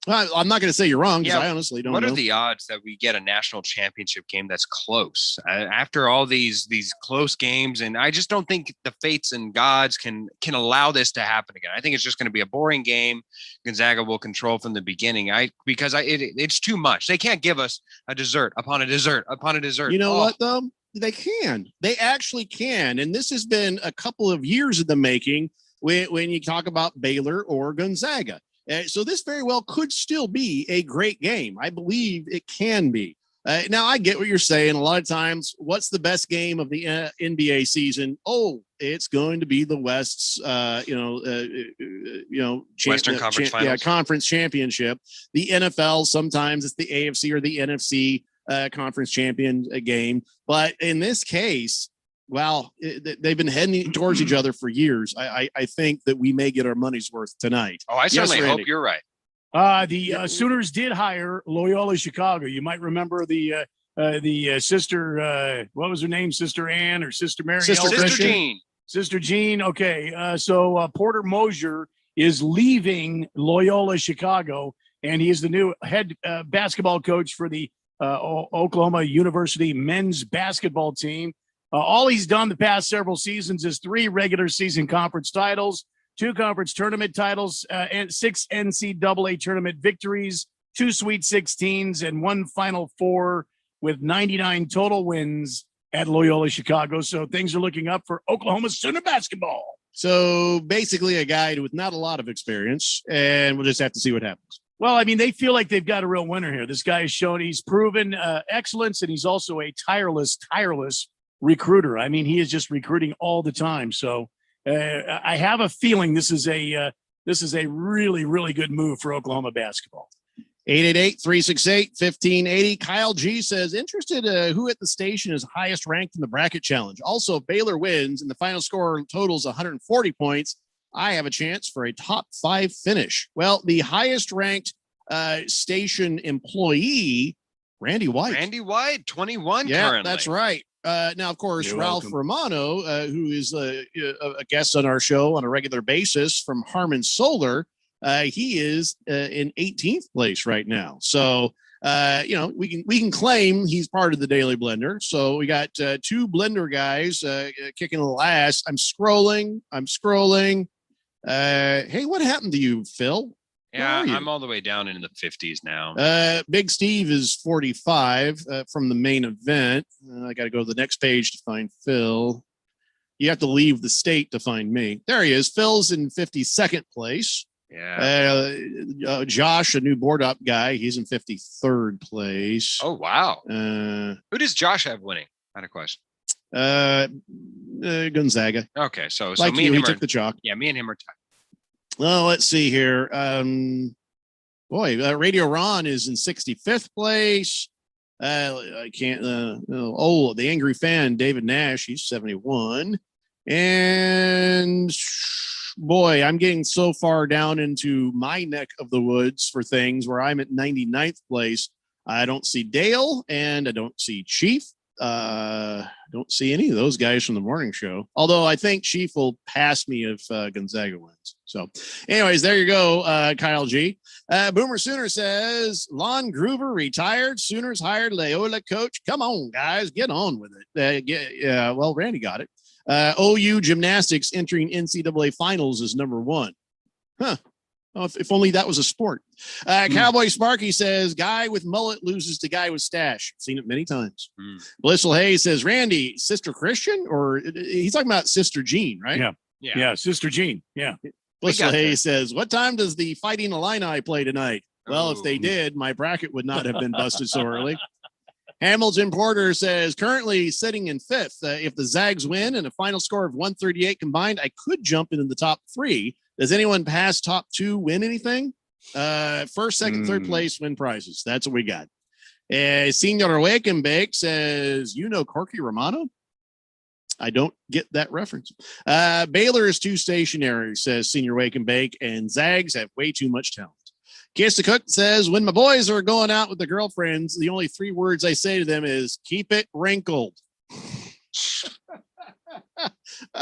Well, I'm not going to say you're wrong, because I honestly don't know. What are the odds that we get a national championship game that's close after all these close games? And I just don't think the fates and gods can allow this to happen again. I think it's just going to be a boring game. Gonzaga will control from the beginning. It's too much. They can't give us a dessert upon a dessert upon a dessert. You know what, though? They can. They actually can. And this has been a couple of years in the making when you talk about Baylor or Gonzaga. So this very well could still be a great game. I believe it can be. Now, I get what you're saying. A lot of times, what's the best game of the NBA season? Oh, it's going to be the West's, Western Conference Finals. Yeah, conference championship. The NFL, sometimes it's the AFC or the NFC conference champion game. But in this case, well, they've been heading towards each other for years. I think that we may get our money's worth tonight. Oh, I certainly hope you're right. The Sooners did hire Loyola Chicago. You might remember the sister, what was her name? Sister Ann or Sister Mary? Sister Jean. Sister Jean. Okay. So Porter Mosier is leaving Loyola Chicago and he is the new head basketball coach for the Oklahoma University men's basketball team. All he's done the past several seasons is 3 regular season conference titles, 2 conference tournament titles, and 6 NCAA tournament victories, 2 Sweet 16s, and 1 Final Four with 99 total wins at Loyola Chicago. So things are looking up for Oklahoma Sooner basketball. So basically a guy with not a lot of experience, and we'll just have to see what happens. Well, I mean, they feel like they've got a real winner here. This guy has shown he's proven excellence, and he's also a tireless recruiter. I mean, he is just recruiting all the time. So I have a feeling this is a really, really good move for Oklahoma basketball. 888-368-1580. Kyle G says, interested who at the station is highest ranked in the bracket challenge. Also, if Baylor wins and the final score totals 140 points, I have a chance for a top 5 finish. Well, the highest ranked station employee, Randy White. Randy White, 21 Yeah, currently. that's right. Now, of course, You're Ralph welcome. Romano, who is a guest on our show on a regular basis from Harmon Solar, he is in 18th place right now. So, we can claim he's part of the Daily Blender. So we got 2 Blender guys kicking the ass. I'm scrolling. Hey, what happened to you, Phil? Yeah, are you? I'm all the way down in the 50s now. Big Steve is 45 from the main event. I got to go to the next page to find Phil. You have to leave the state to find me. There he is. Phil's in 52nd place. Yeah. Josh, a new board up guy, he's in 53rd place. Oh, wow. Who does Josh have winning? I had a question. Gonzaga. Okay, so Like me you, and he him took the chalk. Yeah, me and him are tied. Well, let's see here. Radio Ron is in 65th place. I can't. The angry fan, David Nash, he's 71. And boy, I'm getting so far down into my neck of the woods for things where I'm at 99th place. I don't see Dale and I don't see Chief. Don't see any of those guys from the morning show. Although I think Chief will pass me if Gonzaga wins. So anyways, there you go, Kyle G. Boomer Sooner says, Lon Groover retired. Sooners hired Loyola coach. Come on, guys, get on with it. Well, Randy got it. OU gymnastics entering NCAA finals is number 1. Huh. Oh, if only that was a sport. Cowboy Sparky says, guy with mullet loses to guy with stash. Seen it many times. Blissful Hayes says, Randy, Sister Christian? Or he's talking about Sister Jean, right? Yeah, Sister Jean. Yeah. Blissful Hayes says, what time does the Fighting Illini play tonight? Well, if they did, my bracket would not have been busted so early. Hamilton Porter says, currently sitting in 5th. If the Zags win and a final score of 138 combined, I could jump into the top 3. Does anyone past top 2 win anything? First, second, third place win prizes. That's what we got. Senior Wake and Bake says, Corky Romano? I don't get that reference. Baylor is too stationary, says Senior Wake and Bake, and Zags have way too much talent. Kiss the Cook says, when my boys are going out with their girlfriends, the only 3 words I say to them is, keep it wrinkled.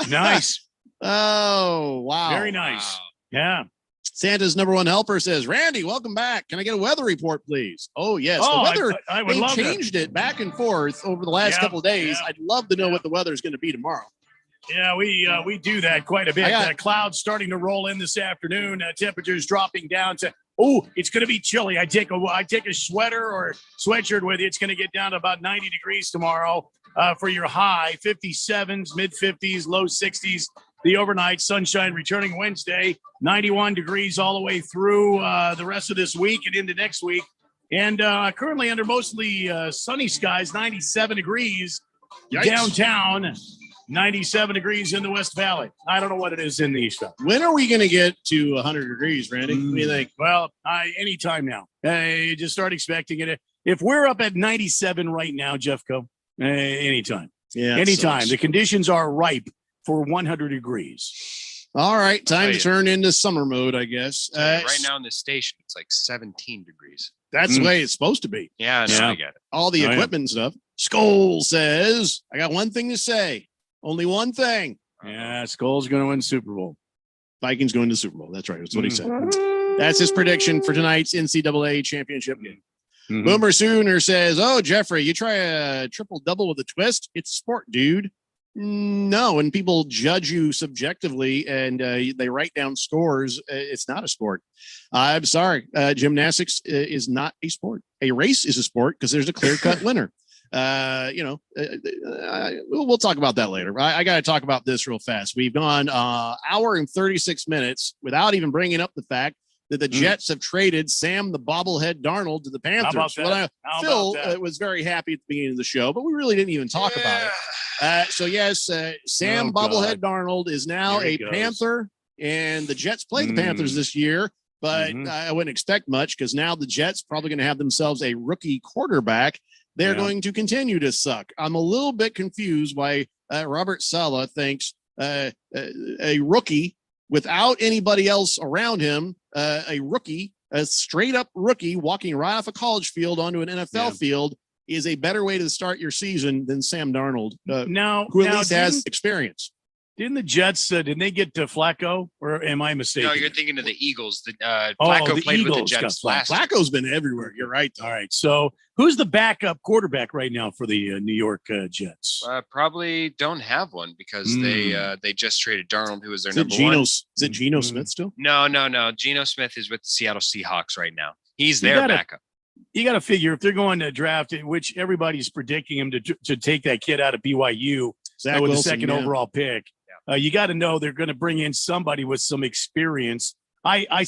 Nice. Oh, wow. Very nice. Yeah. Santa's number 1 helper says, Randy, welcome back. Can I get a weather report, please? Oh, yes. Oh, the weather, I would they love changed it back and forth over the last couple of days. I'd love to know what the weather is going to be tomorrow. Yeah, we do that quite a bit. Clouds starting to roll in this afternoon. Temperatures dropping down to, it's going to be chilly. I take a sweater or sweatshirt with you. It's going to get down to about 90 degrees tomorrow for your high. 57s, mid 50s, low 60s. The overnight sunshine returning Wednesday. 91 degrees all the way through the rest of this week and into next week. And currently under mostly sunny skies, 97 degrees. Yikes. Downtown. 97 degrees in the West Valley. I don't know what it is in the East Valley. When are we going to get to 100 degrees, Randy? What do you think? Well, anytime now. Just start expecting it. If we're up at 97 right now, Jeffco, anytime. Yeah, anytime. The conditions are ripe for 100 degrees. All right, time to turn into summer mode, I guess. Right now in the station, it's like 17 degrees. That's the way it's supposed to be. Yeah, I get it. All the equipment and stuff. Skoll says, I got one thing to say. Only one thing. Yeah, Skoll's going to win Super Bowl. Vikings going to Super Bowl. That's right. That's what he said. That's his prediction for tonight's NCAA championship game. Boomer Sooner says, "Oh, Jeffrey, you try a triple double with a twist? It's sport, dude." No, when people judge you subjectively and they write down scores, it's not a sport. I'm sorry. Gymnastics is not a sport. A race is a sport because there's a clear-cut winner. We'll talk about that later. I got to talk about this real fast. We've gone hour and 36 minutes without even bringing up the fact that the Jets have traded Sam the bobblehead Darnold to the Panthers. Phil was very happy at the beginning of the show, but we really didn't even talk about it. Sam bobblehead Darnold is now a Panther, and the Jets played the Panthers this year, but I wouldn't expect much because now the Jets probably going to have themselves a rookie quarterback. They're going to continue to suck. I'm a little bit confused why Robert Saleh thinks a rookie without anybody else around him, a straight up rookie walking right off a college field onto an NFL field is a better way to start your season than Sam Darnold, who at least has experience. Didn't the Jets, didn't they get to Flacco, or am I mistaken? No, you're thinking of the Eagles. Flacco played with the Jets last year. Flacco's been everywhere. You're right. All right. So who's the backup quarterback right now for the New York Jets? Probably don't have one because they just traded Darnold, who was their number one. Is it Geno Smith still? No. Geno Smith is with the Seattle Seahawks right now. He's their backup. You got to figure if they're going to draft it, which everybody's predicting him to take that kid out of BYU with the second overall pick. You got to know they're going to bring in somebody with some experience. I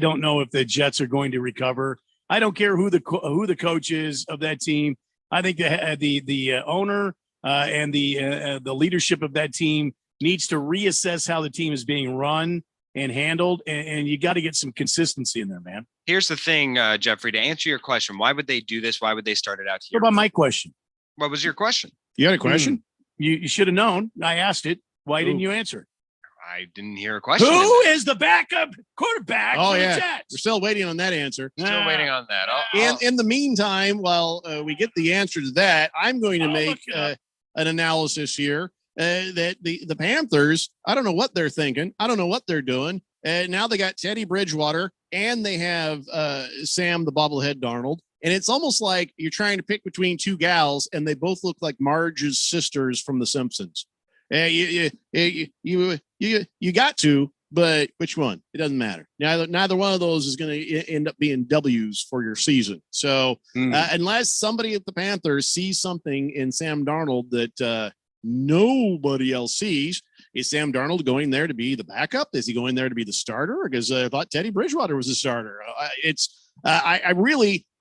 don't know if the Jets are going to recover. I don't care who the coach is of that team. I think the owner and the leadership of that team needs to reassess how the team is being run and handled, and you got to get some consistency in there, man. Here's the thing, Jeffrey, to answer your question, why would they do this? Why would they start it out here? What about my question? What was your question? You had a question? You should have known. I asked it. Why didn't you answer it? I didn't hear a question. Who is the backup quarterback for the Jets? We're still waiting on that answer. Still waiting on that. In the meantime, while we get the answer to that, I'm going to make an analysis here that the Panthers, I don't know what they're thinking. I don't know what they're doing. Now they got Teddy Bridgewater and they have Sam the bobblehead Darnold. And it's almost like you're trying to pick between two gals, and they both look like Marge's sisters from The Simpsons. You got to, but which one? It doesn't matter. Neither one of those is going to end up being W's for your season. So unless somebody at the Panthers sees something in Sam Darnold that nobody else sees, is Sam Darnold going there to be the backup? Is he going there to be the starter? Because I thought Teddy Bridgewater was the starter.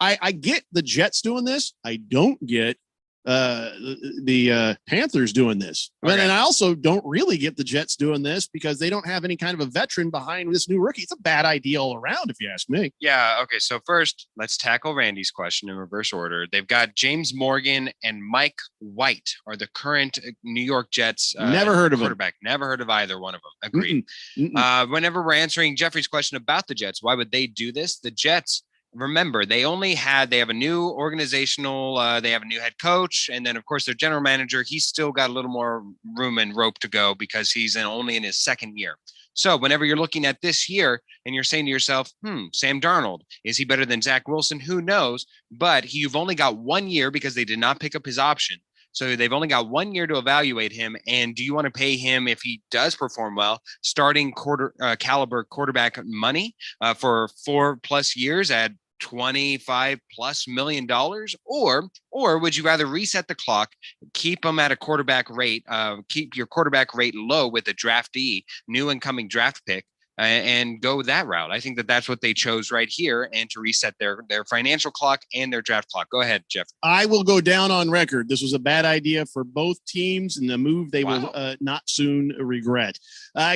I get the Jets doing this. I don't get the Panthers doing this. Okay. And I also don't really get the Jets doing this because they don't have any kind of a veteran behind this new rookie. It's a bad idea all around, if you ask me. Yeah. Okay. So first, let's tackle Randy's question in reverse order. They've got James Morgan and Mike White are the current New York Jets. Never heard of quarterback. Never heard of either one of them. Agreed. Whenever we're answering Jeffrey's question about the Jets, why would they do this? The Jets, remember, they have a new organizational, they have a new head coach. And then of course their general manager, he's still got a little more room and rope to go because he's only in his second year. So whenever you're looking at this year and you're saying to yourself, Sam Darnold, is he better than Zach Wilson? Who knows? But you've only got 1 year because they did not pick up his option. So they've only got 1 year to evaluate him. And do you want to pay him, if he does perform well, starting caliber quarterback money for 4+ years at $25+ million? Or would you rather reset the clock, keep them at a quarterback rate, keep your quarterback rate low with a draftee, new incoming draft pick, and go that route? I think that that's what they chose right here, and to reset their financial clock and their draft clock. Go ahead, Jeff. I will go down on record. This was a bad idea for both teams, and the move they will not soon regret.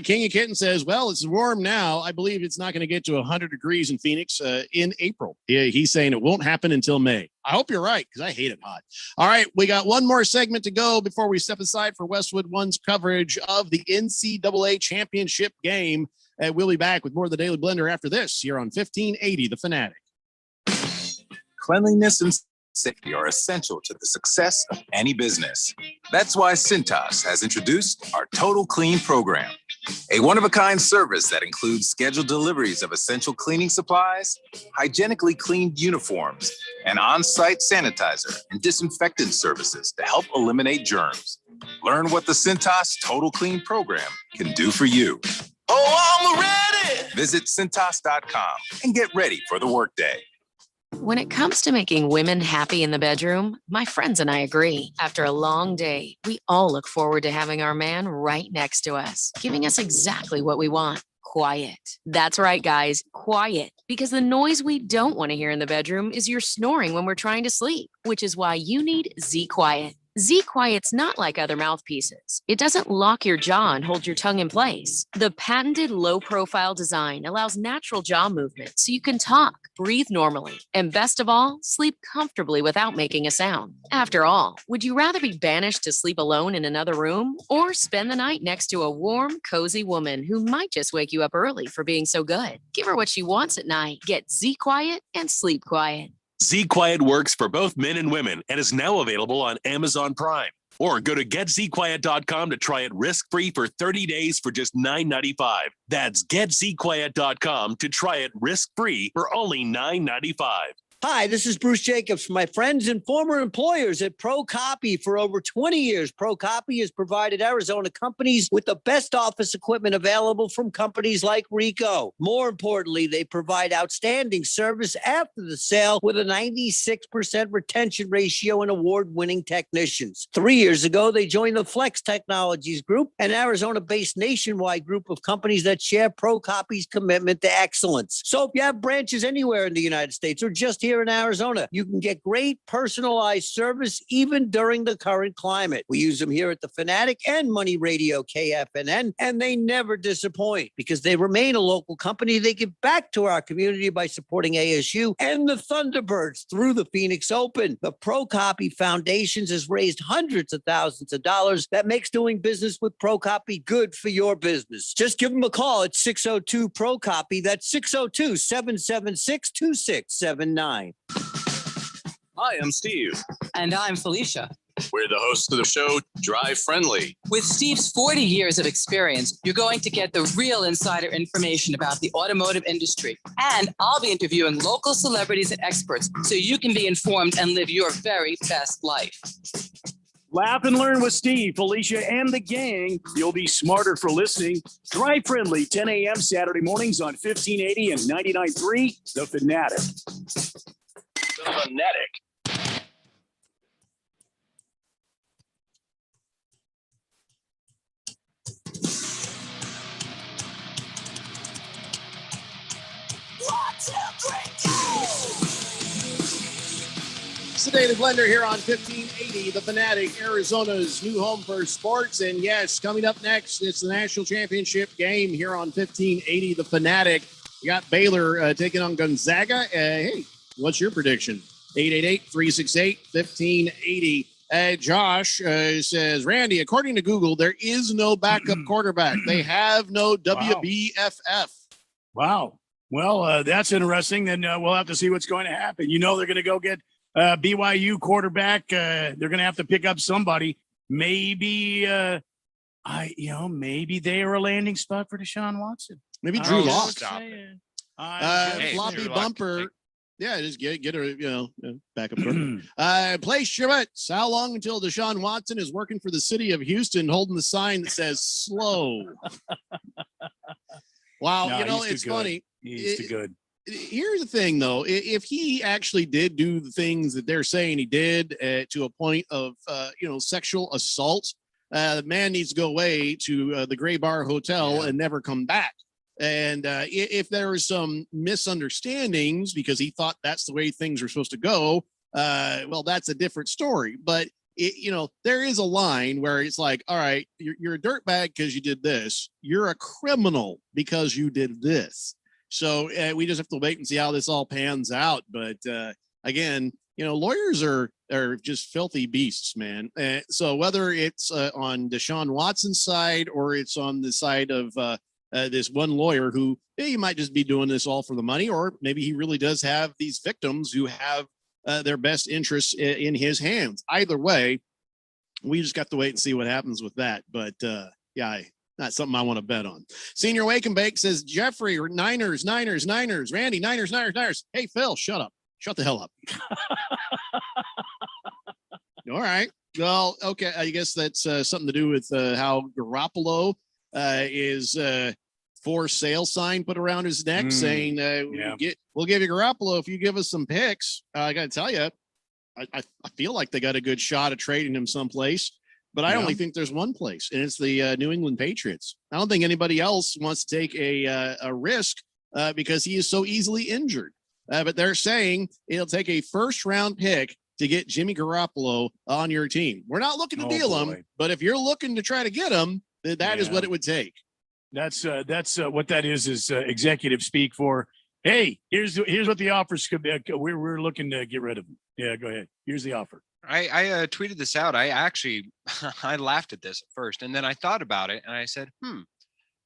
King of Kitten says, well, it's warm now. I believe it's not going to get to 100 degrees in Phoenix in April. He's saying it won't happen until May. I hope you're right, because I hate it hot. All right, we got one more segment to go before we step aside for Westwood One's coverage of the NCAA championship game. And we'll be back with more of the Daily Blender after this here on 1580 The Fanatic. Cleanliness and safety are essential to the success of any business. That's why Cintas has introduced our Total Clean program. A one-of-a-kind service that includes scheduled deliveries of essential cleaning supplies, hygienically cleaned uniforms, and on-site sanitizer and disinfectant services to help eliminate germs. Learn what the Cintas Total Clean program can do for you. Oh, I'm ready. Visit Cintas.com and get ready for the workday. When it comes to making women happy in the bedroom, my friends and I agree. After a long day, we all look forward to having our man right next to us, giving us exactly what we want. Quiet. That's right, guys. Quiet. Because the noise we don't want to hear in the bedroom is your snoring when we're trying to sleep, which is why you need Z Quiet. Z Quiet's not like other mouthpieces. It doesn't lock your jaw and hold your tongue in place. The patented low-profile design allows natural jaw movement so you can talk, breathe normally, and best of all, sleep comfortably without making a sound. After all, would you rather be banished to sleep alone in another room or spend the night next to a warm, cozy woman who might just wake you up early for being so good? Give her what she wants at night. Get Z Quiet and sleep quiet. Z Quiet works for both men and women and is now available on Amazon Prime. Or go to getzquiet.com to try it risk-free for 30 days for just $9.95. That's getzquiet.com to try it risk-free for only $9.95. Hi, this is Bruce Jacobs from my friends and former employers at ProCopy. For over 20 years, ProCopy has provided Arizona companies with the best office equipment available from companies like Ricoh. More importantly, they provide outstanding service after the sale with a 96% retention ratio and award-winning technicians. 3 years ago, they joined the Flex Technologies Group, an Arizona-based nationwide group of companies that share ProCopy's commitment to excellence. So if you have branches anywhere in the United States or just here in Arizona, you can get great personalized service even during the current climate. We use them here at the Fanatic and Money Radio KFNN, and they never disappoint because they remain a local company. They give back to our community by supporting ASU and the Thunderbirds through the Phoenix Open. The ProCopy Foundations has raised hundreds of thousands of dollars. That makes doing business with ProCopy good for your business. Just give them a call at 602 ProCopy. That's 602-776-2679. Hi, I'm Steve. And I'm Felicia. We're the hosts of the show, Drive Friendly. With Steve's 40 years of experience, you're going to get the real insider information about the automotive industry. And I'll be interviewing local celebrities and experts so you can be informed and live your very best life. Laugh and learn with Steve, Felicia, and the gang. You'll be smarter for listening. Drive Friendly, 10 a.m. Saturday mornings on 1580 and 99.3, The Fanatic. The Fanatic. It's the Daily Blender here on 1580, The Fanatic, Arizona's new home for sports. And yes, coming up next, it's the national championship game here on 1580, The Fanatic. You got Baylor taking on Gonzaga. Hey, what's your prediction? 888-368-1580. Josh says, Randy, according to Google, there is no backup quarterback. They have no WBFF. Wow. Well, that's interesting. Then we'll have to see what's going to happen. You know, they're going to go get BYU quarterback. They're going to have to pick up somebody. Maybe, maybe they are a landing spot for Deshaun Watson. Maybe Drew Lock. Stop it. Floppy Drew bumper. Lock. Yeah, just get a backup. Play Schmitz. How long until Deshaun Watson is working for the city of Houston, holding the sign that says "slow"? Wow, No, it's funny. He's too good. Here's the thing, though. If he actually did do the things that they're saying he did to a point of sexual assault, the man needs to go away to the Gray Bar Hotel and never come back. And if there were some misunderstandings because he thought that's the way things were supposed to go, well, that's a different story. But there is a line where it's like, all right, you're a dirtbag because you did this. You're a criminal because you did this. So we just have to wait and see how this all pans out. But again, lawyers are just filthy beasts, man. So whether it's on Deshaun Watson's side or it's on the side of this one lawyer who he might just be doing this all for the money, or maybe he really does have these victims who have their best interests in his hands. Either way, we just got to wait and see what happens with that. But Not something I want to bet on. Senior Wake and Bake says, Jeffrey, Niners. Randy, Niners. Hey, Phil, shut up. Shut the hell up. All right. Well, okay. I guess that's something to do with how Garoppolo is for sale sign put around his neck saying, we'll give you Garoppolo if you give us some picks. I got to tell you, I feel like they got a good shot at trading him someplace. But I only think there's one place, and it's the New England Patriots. I don't think anybody else wants to take a risk because he is so easily injured. But they're saying it'll take a first-round pick to get Jimmy Garoppolo on your team. We're not looking to deal him, but if you're looking to try to get him, that is what it would take. That's what that is executive speak for. Hey, here's what the offers could be. We're looking to get rid of him. Yeah, go ahead. Here's the offer. I tweeted this out. I actually I laughed at this at first, and then I thought about it, and I said,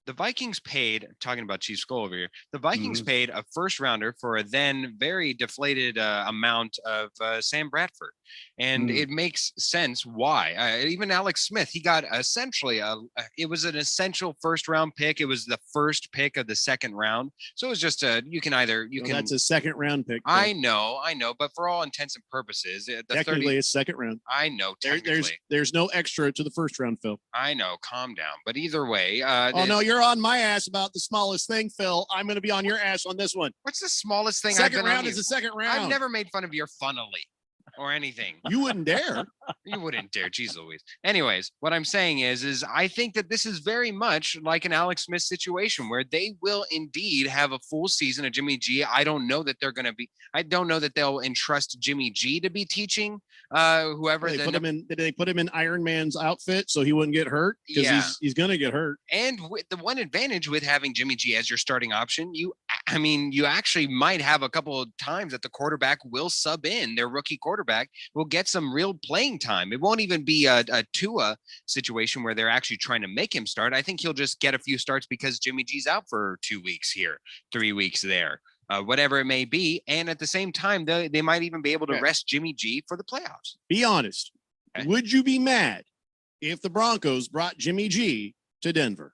the Vikings paid, talking about Chief Skull over here, the Vikings paid a first rounder for a then very deflated amount of Sam Bradford. And it makes sense why. Even Alex Smith, he got essentially it was an essential first round pick. It was the first pick of the second round. So it was just that's a second round pick. I know. But for all intents and purposes, technically it's second round. I know. Technically. There's no extra to the first round, Phil. I know. Calm down. But either way. No, you're on my ass about the smallest thing, Phil. I'm going to be on your ass on this one. What's the smallest thing? Second round is the second round. I've never made fun of your funnily or anything. You wouldn't dare. You wouldn't dare. Jeez Louise. Anyways, what I'm saying is I think that this is very much like an Alex Smith situation where they will indeed have a full season of Jimmy G. I don't know that they'll entrust Jimmy G to be teaching whoever. Did they put him in Iron Man's outfit so he wouldn't get hurt? Because he's going to get hurt. And with the one advantage with having Jimmy G as your starting option, you actually might have a couple of times that the quarterback will sub in. Their rookie quarterback will get some real playing time. It won't even be a Tua situation where they're actually trying to make him start. I think he'll just get a few starts because Jimmy G's out for 2 weeks here, 3 weeks there, whatever it may be. And at the same time, they might even be able to rest Jimmy G for the playoffs. Be honest. Okay. Would you be mad if the Broncos brought Jimmy G to Denver?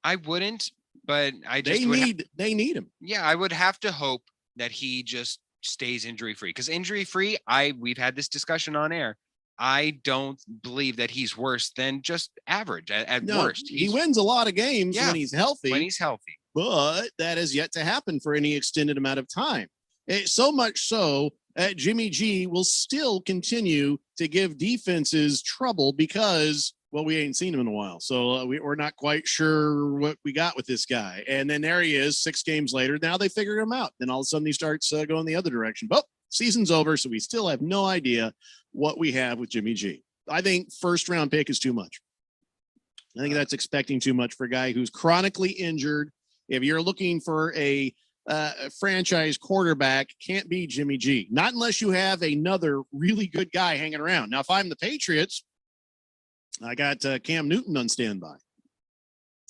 I wouldn't, but they need him. Yeah, I would have to hope that he just stays injury free, because injury free, we've had this discussion on air. I don't believe that he's worse than just average at worst. He wins a lot of games when he's healthy. But that is yet to happen for any extended amount of time. So much so Jimmy G will still continue to give defenses trouble because, well, we ain't seen him in a while. So we're not quite sure what we got with this guy. And then there he is 6 games later. Now they figured him out. Then all of a sudden he starts going the other direction. But season's over, so we still have no idea what we have with Jimmy G. I think first round pick is too much. I think that's expecting too much for a guy who's chronically injured. If you're looking for a franchise quarterback, can't be Jimmy G. Not unless you have another really good guy hanging around. Now, if I'm the Patriots, I got Cam Newton on standby.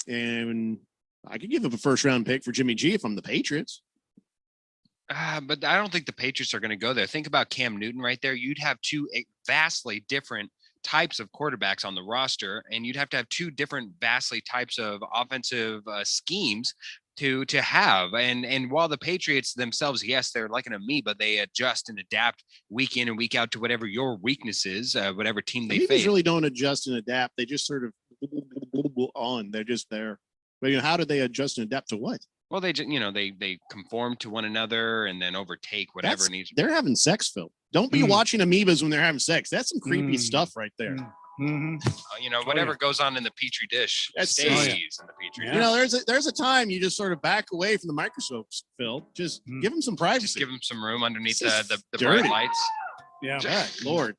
And I could give him a first round pick for Jimmy G if I'm the Patriots. But I don't think the Patriots are going to go there. Think about Cam Newton right there. You'd have 2 vastly different types of quarterbacks on the roster, and you'd have to have 2 different vastly types of offensive schemes to have. And while the Patriots themselves, yes, they're like an amoeba, they adjust and adapt week in and week out to whatever your weakness is, whatever team they face. They really don't adjust and adapt. They just sort of on. They're just there. But how do they adjust and adapt to what? Well, they just, they conform to one another and then overtake whatever needs. They're having sex, Phil. Don't be watching amoebas when they're having sex. That's some creepy stuff right there. Whatever goes on in the petri dish stays in the petri dish. There's a time you just sort of back away from the microscopes, Phil. Just give them some privacy. Just give them some room underneath the bright lights. Yeah. Right, Lord.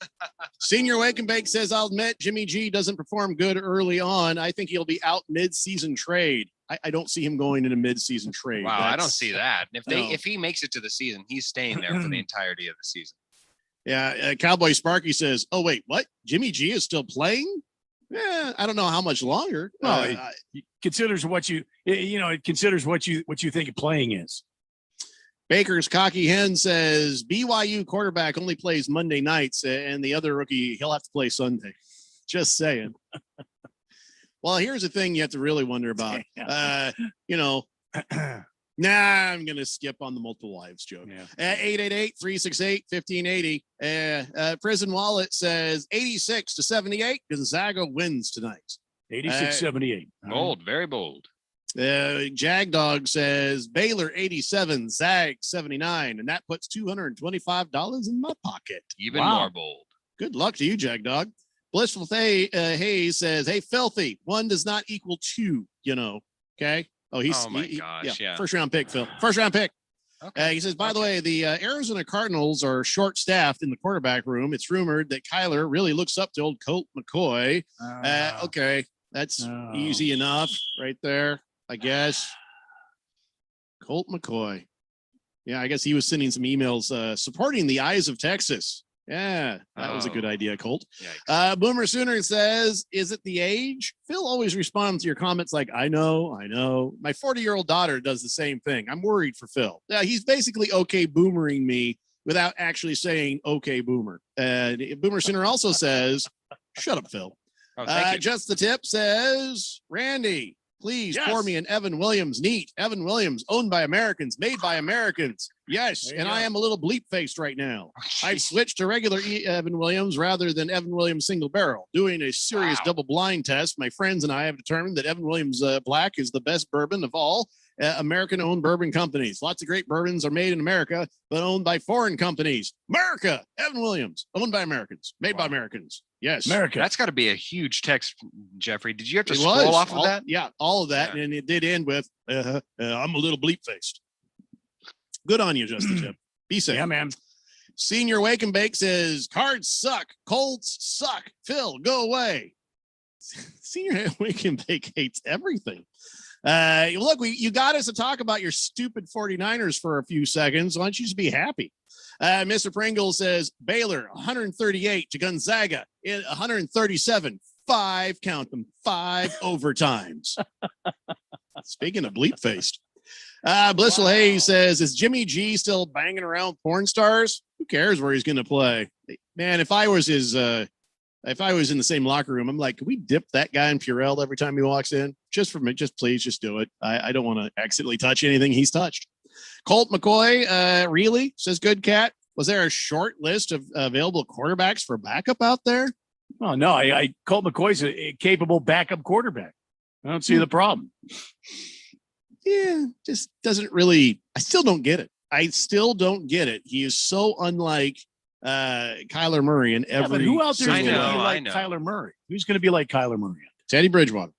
Senior Wake and Bake says, I'll admit Jimmy G doesn't perform good early on. I think he'll be out mid-season trade. I don't see him going in a mid-season trade. Wow, I don't see that. If he makes it to the season, he's staying there for the entirety of the season. Yeah, Cowboy Sparky says, oh, wait, what? Jimmy G is still playing? Yeah, I don't know how much longer. No, it considers what it considers what you think playing is. Baker's Cocky Hen says BYU quarterback only plays Monday nights, and the other rookie, he'll have to play Sunday. Just saying. Well, here's the thing you have to really wonder about. I'm going to skip on the multiple wives joke. 888-368-1580. Prison Wallet says 86-78. Gonzaga wins tonight. 86-78. Bold, very bold. Jag Dog says Baylor 87, Zag 79, and that puts $225 in my pocket. Even more bold. Good luck to you, Jag Dog. Blissful Hayes says, "Hey, filthy. 1 does not equal 2. Okay. Oh, my gosh. Yeah. First round pick, Phil. First round pick. Okay. He says, by the way, the Arizona Cardinals are short-staffed in the quarterback room. It's rumored that Kyler really looks up to old Colt McCoy. Okay. That's easy enough right there, I guess. Colt McCoy. Yeah, I guess he was sending some emails supporting the Eyes of Texas. Yeah, that was a good idea, Colt. Boomer Sooner says, is it the age? Phil always responds to your comments like, I know. My 40-year-old daughter does the same thing. I'm worried for Phil. Yeah, he's basically okay boomering me without actually saying okay boomer. Boomer Sooner also says, shut up, Phil. Just the Tip says, Randy, please pour me an Evan Williams neat. Evan Williams, owned by Americans, made by Americans. Yes, and I am a little bleep-faced right now. I've switched to regular Evan Williams rather than Evan Williams single barrel. Doing a serious double blind test, my friends and I have determined that Evan Williams Black is the best bourbon of all American-owned bourbon companies. Lots of great bourbons are made in America, but owned by foreign companies. America, Evan Williams, owned by Americans, made by Americans. Yes. America. That's got to be a huge text, Jeffrey. Did you have to scroll off of that? Yeah, all of that. Yeah. And it did end with, I'm a little bleep-faced. Good on you, Justin Tip. Be safe. Yeah, man. Senior Wake and Bake says, cards suck. Colts suck. Phil, go away. Senior Wake and Bake hates everything. Look, you got us to talk about your stupid 49ers for a few seconds. Why don't you just be happy? Mr. Pringle says, Baylor 138 to Gonzaga in 137. 5, count them, 5 overtimes. Speaking of bleep-faced. Blissful Hayes says, is Jimmy G still banging around porn stars? Who cares where he's going to play? Man, if I was in the same locker room, I'm like, can we dip that guy in Purell every time he walks in? Just for me, please do it. I don't want to accidentally touch anything he's touched. Colt McCoy, really? Says Good Cat. Was there a short list of available quarterbacks for backup out there? Oh, no. Colt McCoy's a capable backup quarterback. I don't see the problem. Yeah, just doesn't really. I still don't get it. He is so unlike Kyler Murray in every. But who out there is going to be like know. Kyler Murray? Who's going to be like Kyler Murray? Teddy Bridgewater.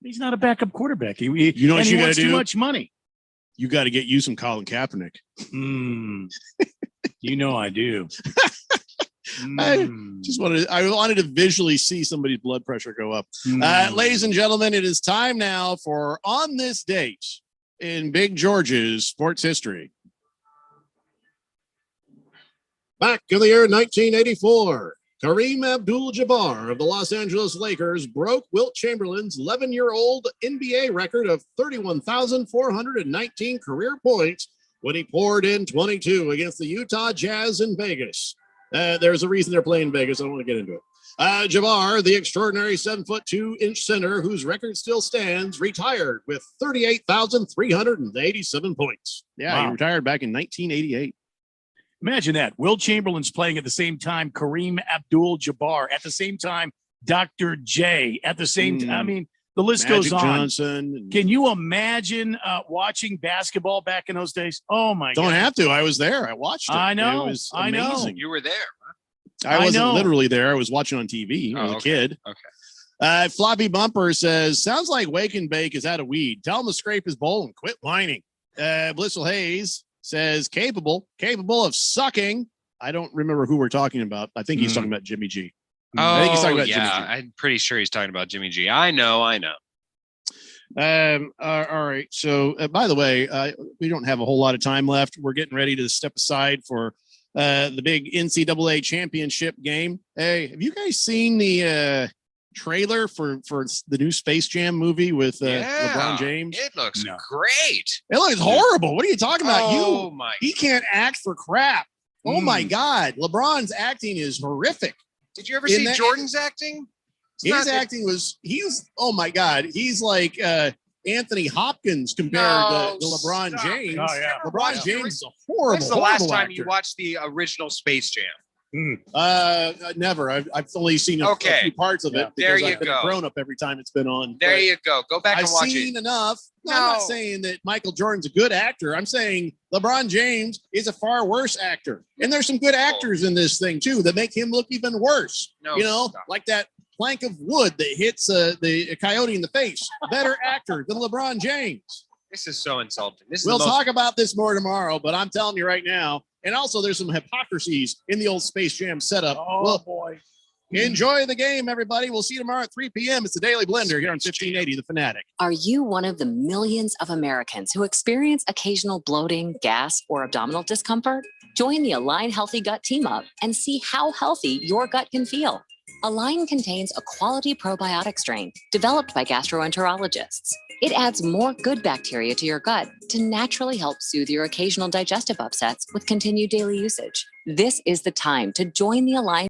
He's not a backup quarterback. You know what you got to do? Too much money. You got to get you some Colin Kaepernick. You know I do. I wanted to visually see somebody's blood pressure go up. Ladies and gentlemen, it is time now for On This Date in Big George's sports history. Back in the year 1984, Kareem Abdul-Jabbar of the Los Angeles Lakers broke Wilt Chamberlain's 11-year-old NBA record of 31,419 career points when he poured in 22 against the Utah Jazz in Vegas. There's a reason they're playing Vegas. I don't want to get into it. Jabbar, the extraordinary 7'2" center whose record still stands, retired with 38,387 points. Yeah, wow. He retired back in 1988. Imagine that. Wilt Chamberlain's playing at the same time Kareem Abdul-Jabbar, at the same time Dr. J, at the same time. I mean, the list goes on. Johnson. Can you imagine watching basketball back in those days? Oh, my God. Don't have to. I was there. I watched it. I know. It was amazing. You were there. I wasn't literally there. I was watching on TV as a kid. Okay. Floppy Bumper says, sounds like Wake and Bake is out of weed. Tell him to scrape his bowl and quit whining. Blissful Hayes says, capable of sucking. I don't remember who we're talking about. I think he's talking about Jimmy G. I think he's talking about Jimmy G. I'm pretty sure he's talking about Jimmy G. I know. All right. So, by the way, we don't have a whole lot of time left. We're getting ready to step aside for the big NCAA championship game. Hey, have you guys seen the trailer for the new Space Jam movie with LeBron James? It looks great. It looks horrible. What are you talking about? He God. can't act for crap. Oh my God. LeBron's acting is horrific. Did you ever see Jordan's acting? His acting he's oh my God, he's like Anthony Hopkins compared to LeBron James. Oh, yeah. LeBron James is a horrible. When's the last time actor. you watched the original Space Jam? Never. I've only seen a few parts of it There because you I've been go. a grown up every time it's been on. There But you go. Go back I've and watch seen it. enough. No, I'm not saying that Michael Jordan's a good actor. I'm saying LeBron James is a far worse actor. And there's some good actors in this thing too that make him look even worse. No, you know, stop. like that plank of wood that hits the coyote in the face. Better actor than LeBron James. This is so insulting. This is We'll the most- talk about this more tomorrow, but I'm telling you right now. And also, there's some hypocrisies in the old Space Jam setup. Oh, boy. Enjoy the game, everybody. We'll see you tomorrow at 3 p.m. It's the Daily Blender here on 1580 The Fanatic. Are you one of the millions of Americans who experience occasional bloating, gas, or abdominal discomfort? Join the Align Healthy Gut Team Up and see how healthy your gut can feel. Align contains a quality probiotic strain developed by gastroenterologists. It adds more good bacteria to your gut to naturally help soothe your occasional digestive upsets with continued daily usage. This is the time to join the Align